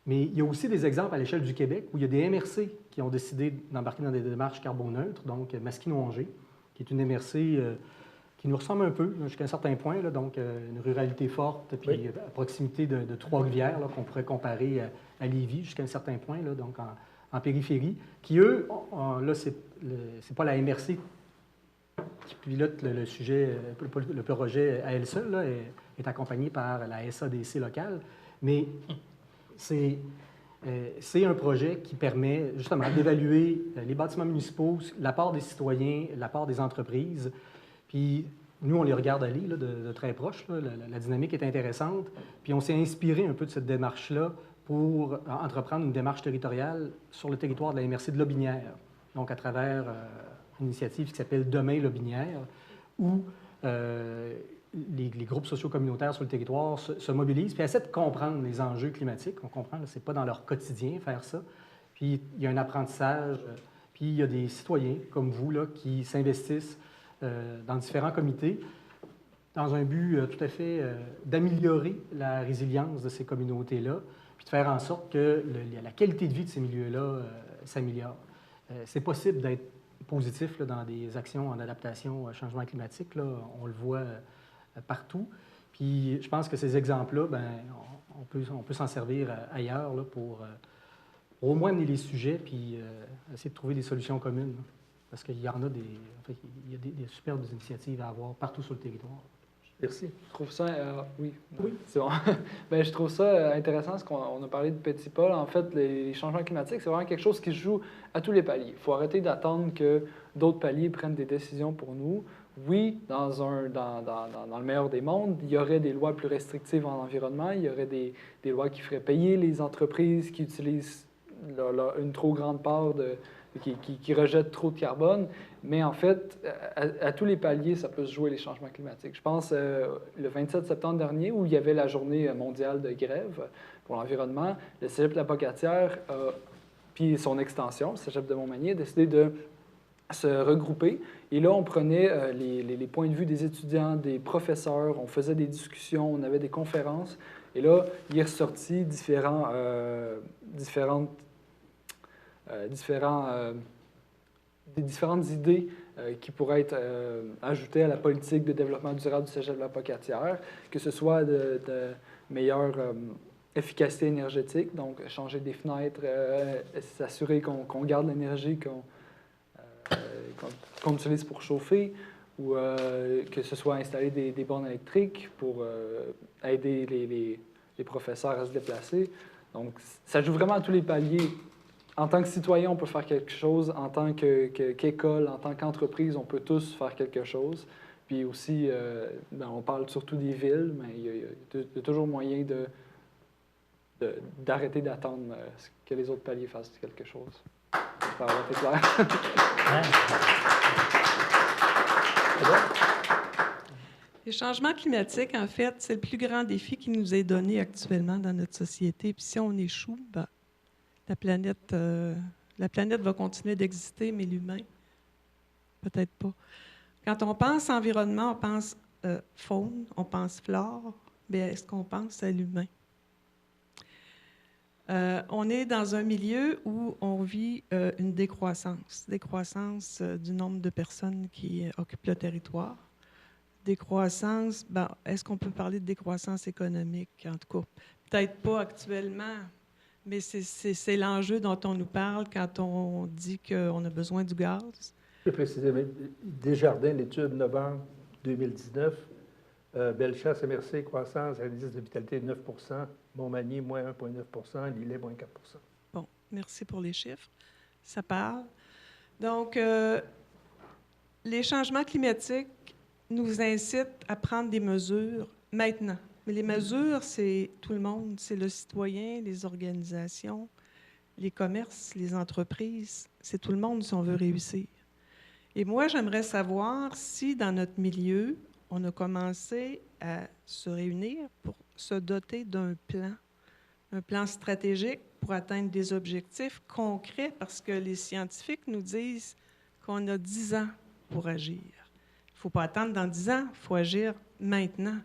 [SPEAKER 7] Mais il y a aussi des exemples à l'échelle du Québec où il y a des MRC qui ont décidé d'embarquer dans des démarches carboneutres, donc Masquinongé, qui est une MRC qui nous ressemble un peu jusqu'à un certain point, là, donc une ruralité forte, puis à proximité de Trois-Rivières, là, qu'on pourrait comparer à Lévis jusqu'à un certain point, là, donc en périphérie, qui, eux, là, c'est pas la MRC qui pilote le sujet, le projet à elle seule, là, est accompagné par la SADC locale, mais c'est un projet qui permet justement d'évaluer les bâtiments municipaux, l'apport des citoyens, l'apport des entreprises. Puis nous, on les regarde aller là, de très proche. Là. La dynamique est intéressante. Puis on s'est inspiré un peu de cette démarche-là pour entreprendre une démarche territoriale sur le territoire de la MRC de Lotbinière. Donc à travers une initiative qui s'appelle Demain Lotbinière, où les groupes socio-communautaires sur le territoire se mobilisent, puis essaient de comprendre les enjeux climatiques. On comprend que ce n'est pas dans leur quotidien faire ça. Puis il y a un apprentissage, puis il y a des citoyens comme vous là, qui s'investissent dans différents comités dans un but tout à fait d'améliorer la résilience de ces communautés-là, puis de faire en sorte que la qualité de vie de ces milieux-là s'améliore. C'est possible d'être positif là, dans des actions en adaptation au changement climatique. Là, on le voit partout. Puis je pense que ces exemples-là, ben, on peut s'en servir ailleurs là, pour au moins amener les sujets puis essayer de trouver des solutions communes. Là, parce qu'il y en a il y a des superbes initiatives à avoir partout sur le territoire.
[SPEAKER 1] Merci.
[SPEAKER 4] Je trouve ça... oui, c'est bon. Bien, je trouve ça intéressant, parce qu'on a parlé de petits pas. En fait, les changements climatiques, c'est vraiment quelque chose qui se joue à tous les paliers. Il faut arrêter d'attendre que d'autres paliers prennent des décisions pour nous. Oui, dans le meilleur des mondes, il y aurait des lois plus restrictives en environnement, il y aurait des lois qui feraient payer les entreprises qui utilisent une trop grande part qui rejettent trop de carbone. Mais en fait, à tous les paliers, ça peut se jouer les changements climatiques. Je pense le 27 septembre dernier, où il y avait la journée mondiale de grève pour l'environnement, le Cégep de la Pocatière, puis son extension, le Cégep de Montmagny, a décidé de se regrouper. Et là, on prenait les points de vue des étudiants, des professeurs, on faisait des discussions, on avait des conférences. Et là, il est ressorti différentes idées qui pourraient être ajoutées à la politique de développement durable du Cégep de la Pocatière, que ce soit de meilleure efficacité énergétique, donc changer des fenêtres, s'assurer qu'on garde l'énergie qu'on utilise pour chauffer, ou que ce soit installer des bornes électriques pour aider les professeurs à se déplacer. Donc, ça joue vraiment à tous les paliers. En tant que citoyen, on peut faire quelque chose. En tant qu'école, en tant qu'entreprise, on peut tous faire quelque chose. Puis aussi, on parle surtout des villes, mais il y a toujours moyen d'arrêter d'attendre que les autres paliers fassent quelque chose. J'espère avoir été clair.
[SPEAKER 11] Les changements climatiques, en fait, c'est le plus grand défi qui nous est donné actuellement dans notre société. Puis si on échoue, ben, la planète va continuer d'exister, mais l'humain, peut-être pas. Quand on pense environnement, on pense faune, on pense flore, mais est-ce qu'on pense à l'humain? On est dans un milieu où on vit une décroissance du nombre de personnes qui occupent le territoire. Décroissance, ben, est-ce qu'on peut parler de décroissance économique? En tout cas, peut-être pas actuellement, mais c'est l'enjeu dont on nous parle quand on dit qu'on a besoin du gaz.
[SPEAKER 1] Plus précisément, Desjardins, l'étude novembre 2019, Bellechasse, MRC, croissance, indice de vitalité 9 %, Montmagny, moins 1,9 %, Lillet, moins 4 %.
[SPEAKER 11] Bon, merci pour les chiffres. Ça parle. Donc, les changements climatiques nous incitent à prendre des mesures maintenant. Mais les mesures, c'est tout le monde, c'est le citoyen, les organisations, les commerces, les entreprises, c'est tout le monde si on veut réussir. Et moi, j'aimerais savoir si dans notre milieu, on a commencé à se réunir pour se doter d'un plan stratégique pour atteindre des objectifs concrets, parce que les scientifiques nous disent qu'on a 10 ans pour agir. Il ne faut pas attendre dans 10 ans, il faut agir maintenant.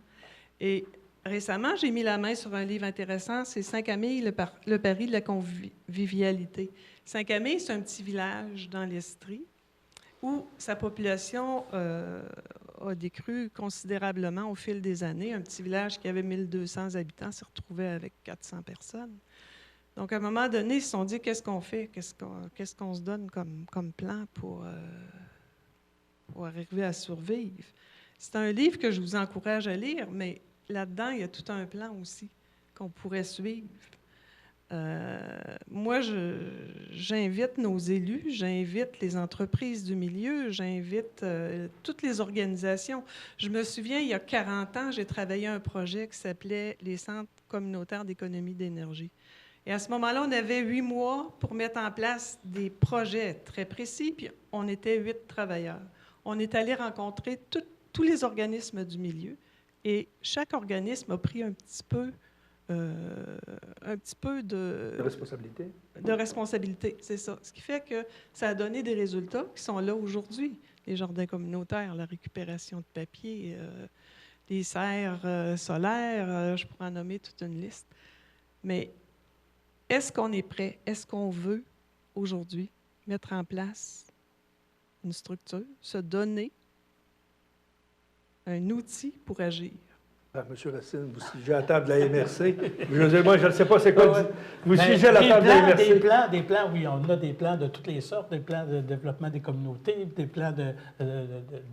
[SPEAKER 11] Et récemment, j'ai mis la main sur un livre intéressant, c'est Saint-Camille, le pari de la convivialité. Saint-Camille, c'est un petit village dans l'Estrie. où sa population a décru considérablement au fil des années. Un petit village qui avait 1200 habitants s'est retrouvé avec 400 personnes. Donc, à un moment donné, ils se sont dit, qu'est-ce qu'on fait? Qu'est-ce qu'on se donne comme plan pour arriver à survivre? C'est un livre que je vous encourage à lire, mais là-dedans, il y a tout un plan aussi qu'on pourrait suivre. Moi, j'invite nos élus, j'invite les entreprises du milieu, j'invite toutes les organisations. Je me souviens, il y a 40 ans, j'ai travaillé à un projet qui s'appelait les Centres communautaires d'économie d'énergie. Et à ce moment-là, on avait 8 mois pour mettre en place des projets très précis, puis on était 8 travailleurs. On est allé rencontrer tous les organismes du milieu, et chaque organisme a pris un petit peu de
[SPEAKER 1] responsabilité.
[SPEAKER 11] De responsabilité, c'est ça. Ce qui fait que ça a donné des résultats qui sont là aujourd'hui. Les jardins communautaires, la récupération de papier, les serres solaires, je pourrais en nommer toute une liste. Mais est-ce qu'on est prêt? Est-ce qu'on veut aujourd'hui mettre en place une structure, se donner un outil pour agir?
[SPEAKER 1] Monsieur Racine, vous siégez à la table de la MRC. Moi, je ne sais pas c'est quoi. Vous siégez à la
[SPEAKER 6] Des
[SPEAKER 1] table de la MRC.
[SPEAKER 6] Des plans, oui, on a des plans de toutes les sortes, des plans de développement des communautés, des plans de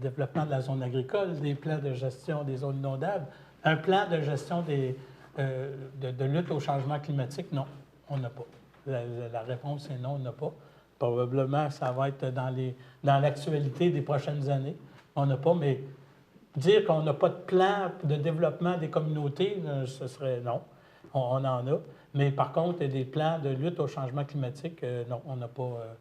[SPEAKER 6] développement de la zone agricole, des plans de gestion des zones inondables. Un plan de gestion de lutte au changement climatique, non, on n'a pas. La réponse est non, on n'a pas. Probablement, ça va être dans l'actualité des prochaines années. On n'a pas, mais dire qu'on n'a pas de plan de développement des communautés, ce serait non. On en a. Mais par contre, des plans de lutte au changement climatique, non, on n'a pas.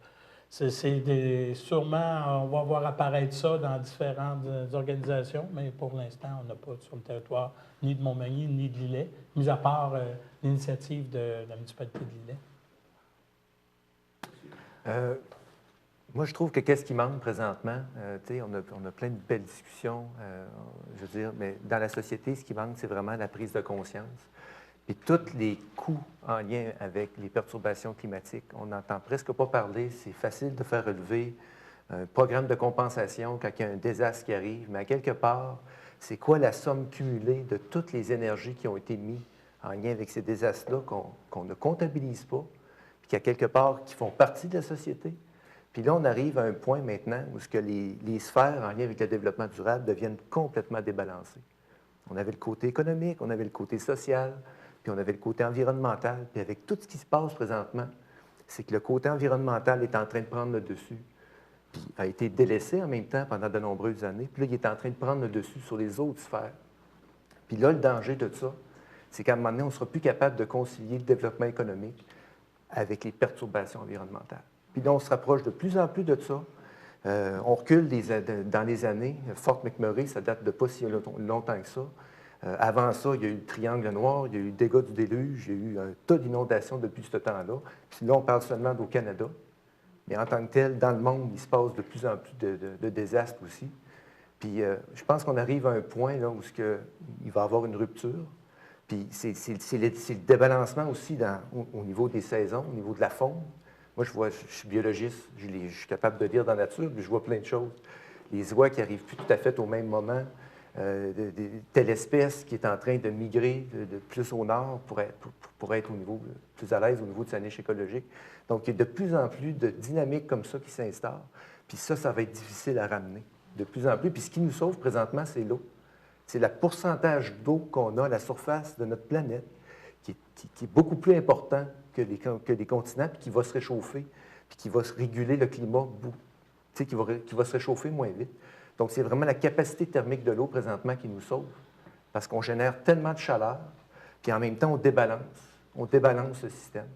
[SPEAKER 6] Sûrement, on va voir apparaître ça dans différentes organisations, mais pour l'instant, on n'a pas sur le territoire ni de Montmagny, ni de Lillet, mis à part l'initiative de la municipalité de Lillet.
[SPEAKER 5] Moi, je trouve que qu'est-ce qui manque présentement, on a plein de belles discussions, je veux dire, mais dans la société, ce qui manque, c'est vraiment la prise de conscience. Puis tous les coûts en lien avec les perturbations climatiques, on n'entend presque pas parler. C'est facile de faire relever un programme de compensation quand il y a un désastre qui arrive, mais à quelque part, c'est quoi la somme cumulée de toutes les énergies qui ont été mises en lien avec ces désastres-là qu'on ne comptabilise pas, puis qu'à quelque part, qui font partie de la société? Puis là, on arrive à un point maintenant où les sphères en lien avec le développement durable deviennent complètement débalancées. On avait le côté économique, on avait le côté social, puis on avait le côté environnemental. Puis avec tout ce qui se passe présentement, c'est que le côté environnemental est en train de prendre le dessus, puis a été délaissé en même temps pendant de nombreuses années. Puis là, il est en train de prendre le dessus sur les autres sphères. Puis là, le danger de ça, c'est qu'à un moment donné, on ne sera plus capable de concilier le développement économique avec les perturbations environnementales. Puis là, on se rapproche de plus en plus de ça. On recule dans les années. Fort McMurray, ça date de pas si longtemps que ça. Avant ça, il y a eu le Triangle Noir, il y a eu le dégât du déluge, il y a eu un tas d'inondations depuis ce temps-là. Puis là, on parle seulement d'au Canada. Mais en tant que tel, dans le monde, il se passe de plus en plus de désastres aussi. Puis je pense qu'on arrive à un point là, où il va y avoir une rupture. Puis c'est le débalancement aussi au niveau des saisons, au niveau de la faune. Moi, je suis biologiste, je suis capable de lire dans la nature, puis je vois plein de choses. Les oies qui n'arrivent plus tout à fait au même moment, telle espèce qui est en train de migrer de plus au nord pour être plus à l'aise au niveau de sa niche écologique. Donc, il y a de plus en plus de dynamiques comme ça qui s'instaurent. Puis ça va être difficile à ramener de plus en plus. Puis ce qui nous sauve présentement, c'est l'eau. C'est le pourcentage d'eau qu'on a à la surface de notre planète qui est beaucoup plus important que les continents, puis qui va se réchauffer, puis qui va se réguler le climat, qui va se réchauffer moins vite. Donc, c'est vraiment la capacité thermique de l'eau présentement qui nous sauve, parce qu'on génère tellement de chaleur, puis en même temps, on débalance le système.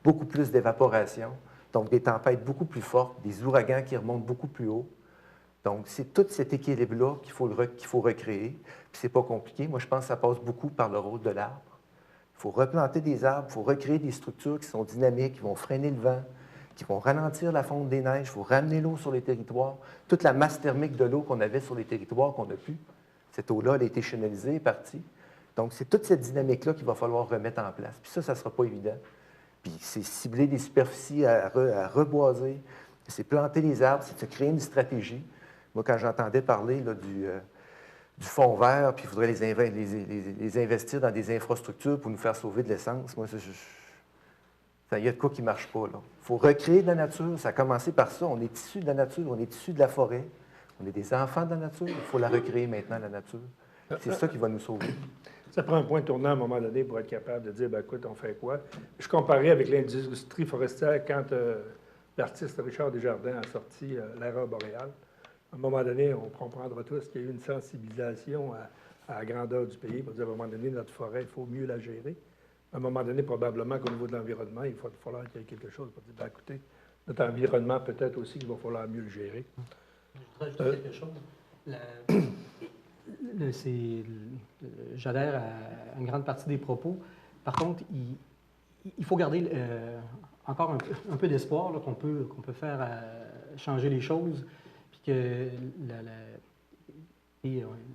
[SPEAKER 5] Beaucoup plus d'évaporation, donc des tempêtes beaucoup plus fortes, des ouragans qui remontent beaucoup plus haut. Donc, c'est tout cet équilibre-là qu'il faut recréer, puis c'est pas compliqué. Moi, je pense que ça passe beaucoup par le rôle de l'arbre. Il faut replanter des arbres, il faut recréer des structures qui sont dynamiques, qui vont freiner le vent, qui vont ralentir la fonte des neiges, il faut ramener l'eau sur les territoires. Toute la masse thermique de l'eau qu'on avait sur les territoires qu'on n'a plus, cette eau-là, elle a été chenalisée, est partie. Donc, c'est toute cette dynamique-là qu'il va falloir remettre en place. Puis ça ne sera pas évident. Puis c'est cibler des superficies à reboiser, C'est planter les arbres, c'est de se créer une stratégie. Moi, quand j'entendais parler là, du fonds vert, puis il faudrait les investir dans des infrastructures pour nous faire sauver de l'essence, moi, il y a de quoi qui ne marche pas. Il faut recréer de la nature. Ça a commencé par ça. On est issu de la nature, on est issu de la forêt. On est des enfants de la nature. Il faut la recréer maintenant, la nature. C'est ça qui va nous sauver.
[SPEAKER 1] Ça prend un point tournant à un moment donné pour être capable de dire, ben, écoute, on fait quoi? Je comparais avec l'industrie forestière quand l'artiste Richard Desjardins a sorti l'Aurore boréale. À un moment donné, on comprendra tous qu'il y a eu une sensibilisation à la grandeur du pays pour dire, à un moment donné, notre forêt, il faut mieux la gérer. À un moment donné, probablement qu'au niveau de l'environnement, il va falloir qu'il y ait quelque chose pour dire, ben, écoutez, notre environnement, peut-être aussi qu'il va falloir mieux le gérer.
[SPEAKER 7] Je voudrais ajouter quelque chose. J'adhère à une grande partie des propos. Par contre, il faut garder encore un peu d'espoir qu'on peut faire changer les choses, puis que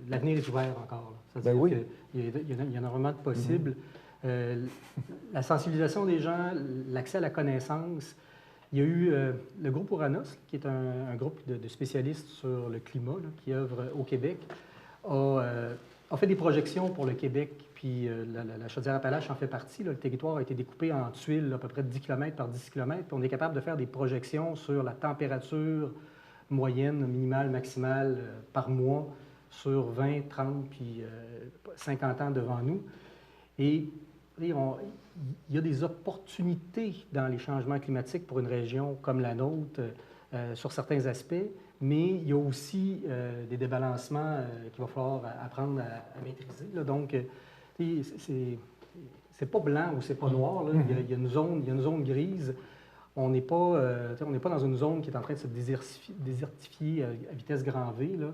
[SPEAKER 7] l'avenir est ouvert encore. C'est-à-dire qu'il y a énormément de possibles. La sensibilisation des gens, l'accès à la connaissance. Il y a eu le groupe Ouranos, qui est un groupe de spécialistes sur le climat, là, qui œuvre au Québec, a fait des projections pour le Québec, puis la Chaudière-Appalaches en fait partie. Là. Le territoire a été découpé en tuiles à peu près de 10 km par 10 km, puis on est capable de faire des projections sur la température moyenne, minimale, maximale par mois sur 20, 30, puis 50 ans devant nous. Et il y a des opportunités dans les changements climatiques pour une région comme la nôtre sur certains aspects, mais il y a aussi des débalancements qu'il va falloir apprendre à maîtriser. Là. Donc, c'est pas blanc ou c'est pas noir. Là. Il y a une zone grise. On n'est pas dans une zone qui est en train de se désertifier à vitesse grand V. Là.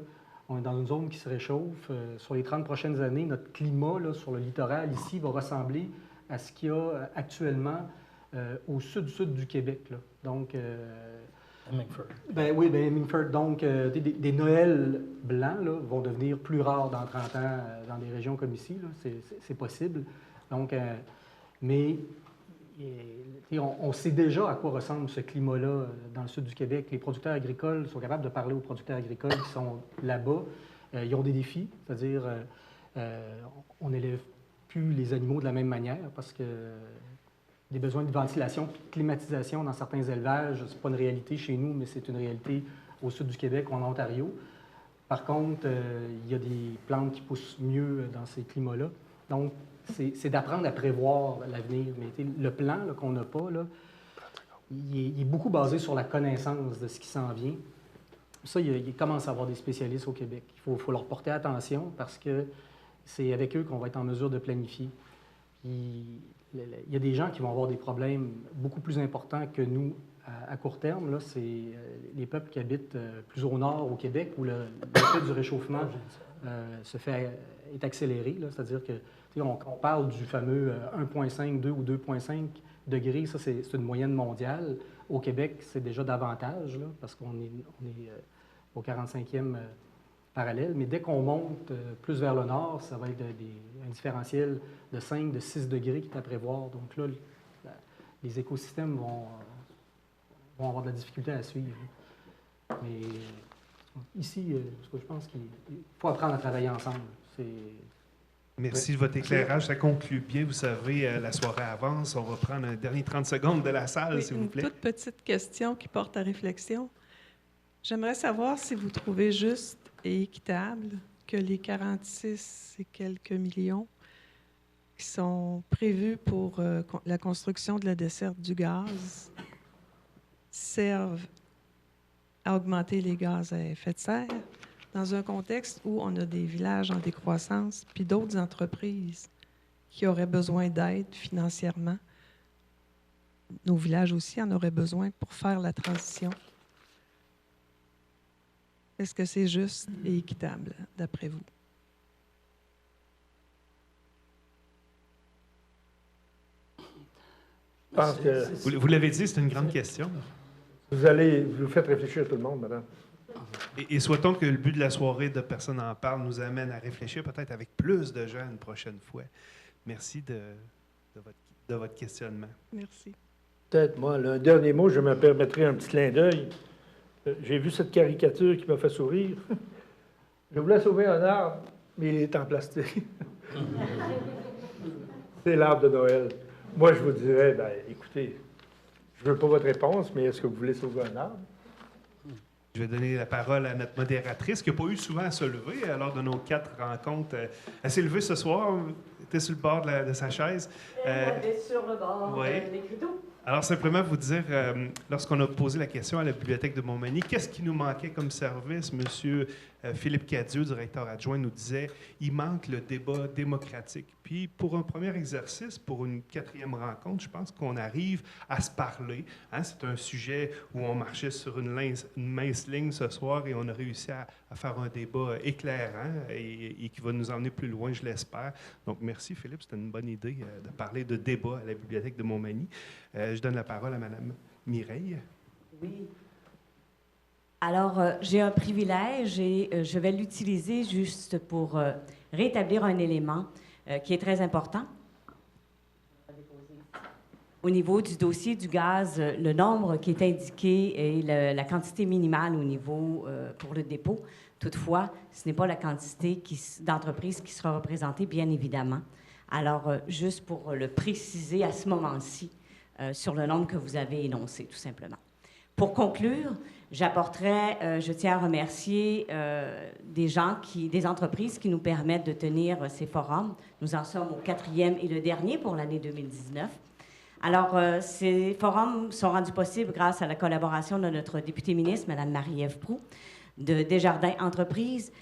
[SPEAKER 7] On est dans une zone qui se réchauffe. Sur les 30 prochaines années, notre climat là, sur le littoral ici va ressembler à ce qu'il y a actuellement au sud du Québec. Là. Donc,
[SPEAKER 6] Hemingford.
[SPEAKER 7] Hemingford. Donc, des Noëls blancs là, vont devenir plus rares dans 30 ans dans des régions comme ici. C'est possible. Donc, mais on sait déjà à quoi ressemble ce climat-là dans le sud du Québec. Les producteurs agricoles sont capables de parler aux producteurs agricoles qui sont là-bas. Ils ont des défis, c'est-à-dire on n'élève plus les animaux de la même manière parce que des besoins de ventilation, de climatisation dans certains élevages, ce n'est pas une réalité chez nous, mais c'est une réalité au sud du Québec ou en Ontario. Par contre, il y a des plantes qui poussent mieux dans ces climats-là. Donc, c'est d'apprendre à prévoir l'avenir. Mais le plan qu'on n'a pas, là, il est beaucoup basé sur la connaissance de ce qui s'en vient. Ça, il commence à avoir des spécialistes au Québec. Il faut leur porter attention parce que c'est avec eux qu'on va être en mesure de planifier. Il y a des gens qui vont avoir des problèmes beaucoup plus importants que nous à court terme. Là, c'est les peuples qui habitent plus au nord au Québec où l'effet du réchauffement est accéléré. C'est-à-dire que on parle du fameux 1,5, 2 ou 2,5 degrés. Ça, c'est une moyenne mondiale. Au Québec, c'est déjà davantage là, parce qu'on est au 45e parallèle. Mais dès qu'on monte plus vers le nord, ça va être un différentiel de 5, de 6 degrés qui est à prévoir. Donc là, les écosystèmes vont avoir de la difficulté à suivre. Mais ici, je pense qu'il faut apprendre à travailler ensemble.
[SPEAKER 3] Merci de votre éclairage. Ça conclut bien. Vous savez, la soirée avance. On va prendre un dernier 30 secondes de la salle, s'il vous plaît.
[SPEAKER 11] Une toute petite question qui porte à réflexion. J'aimerais savoir si vous trouvez juste et équitable que les 46 et quelques millions qui sont prévus pour la construction de la desserte du gaz servent à augmenter les gaz à effet de serre dans un contexte où on a des villages en décroissance puis d'autres entreprises qui auraient besoin d'aide financièrement. Nos villages aussi en auraient besoin pour faire la transition. Est-ce que c'est juste et équitable, d'après vous?
[SPEAKER 1] Je pense que
[SPEAKER 3] Vous l'avez dit, c'est une grande question.
[SPEAKER 1] vous faites réfléchir tout le monde, madame.
[SPEAKER 3] Et souhaitons que le but de la soirée de Personne en parle nous amène à réfléchir peut-être avec plus de gens une prochaine fois. Merci de votre questionnement.
[SPEAKER 11] Merci.
[SPEAKER 1] Peut-être, moi, un dernier mot, je me permettrai un petit clin d'œil. J'ai vu cette caricature qui m'a fait sourire. Je voulais sauver un arbre, mais il est en plastique. C'est l'arbre de Noël. Moi, je vous dirais, ben, écoutez, je ne veux pas votre réponse, mais est-ce que vous voulez sauver un arbre?
[SPEAKER 3] Je vais donner la parole à notre modératrice qui n'a pas eu souvent à se lever lors de nos 4 rencontres. Elle s'est levée ce soir, elle était sur le bord de sa chaise.
[SPEAKER 2] Elle est sur le bord des rideaux.
[SPEAKER 3] Alors, simplement vous dire, lorsqu'on a posé la question à la Bibliothèque de Montmagny, qu'est-ce qui nous manquait comme service? Monsieur Philippe Cadieux, directeur adjoint, nous disait il manque le débat démocratique. Puis, pour un premier exercice, pour une 4e rencontre, je pense qu'on arrive à se parler. Hein? C'est un sujet où on marchait sur une mince ligne ce soir et on a réussi à faire un débat éclairant et qui va nous emmener plus loin, je l'espère. Donc, merci Philippe, c'était une bonne idée de parler de débat à la Bibliothèque de Montmagny. Je donne la parole à Mme Mireille.
[SPEAKER 2] Oui. Alors, j'ai un privilège et je vais l'utiliser juste pour rétablir un élément qui est très important. Au niveau du dossier du gaz, le nombre qui est indiqué est la quantité minimale au niveau pour le dépôt. Toutefois, ce n'est pas la quantité d'entreprise qui sera représentée, bien évidemment. Alors, juste pour le préciser à ce moment-ci, sur le nombre que vous avez énoncé, tout simplement. Pour conclure, je tiens à remercier des entreprises qui nous permettent de tenir ces forums. Nous en sommes au 4e et le dernier pour l'année 2019. Alors, ces forums sont rendus possibles grâce à la collaboration de notre députée ministre, Mme Marie-Ève Proulx, de Desjardins Entreprises,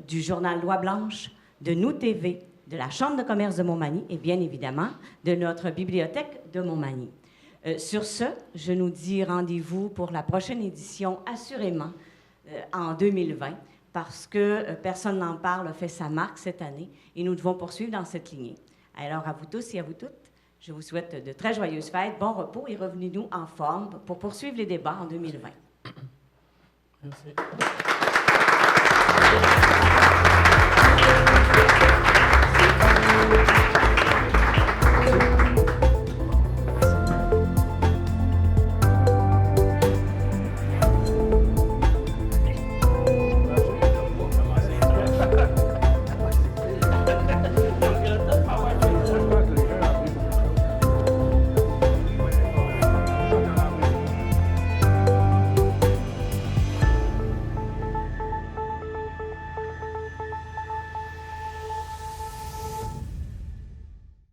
[SPEAKER 2] du journal Loi Blanche, de Nous TV, de la Chambre de commerce de Montmagny et bien évidemment de notre bibliothèque de Montmagny. Sur ce, je nous dis rendez-vous pour la prochaine édition, assurément, en 2020, parce que Personne n'en parle a fait sa marque cette année et nous devons poursuivre dans cette lignée. Alors, à vous tous et à vous toutes, je vous souhaite de très joyeuses fêtes, bon repos et revenez-nous en forme pour poursuivre les débats en 2020.
[SPEAKER 6] Merci.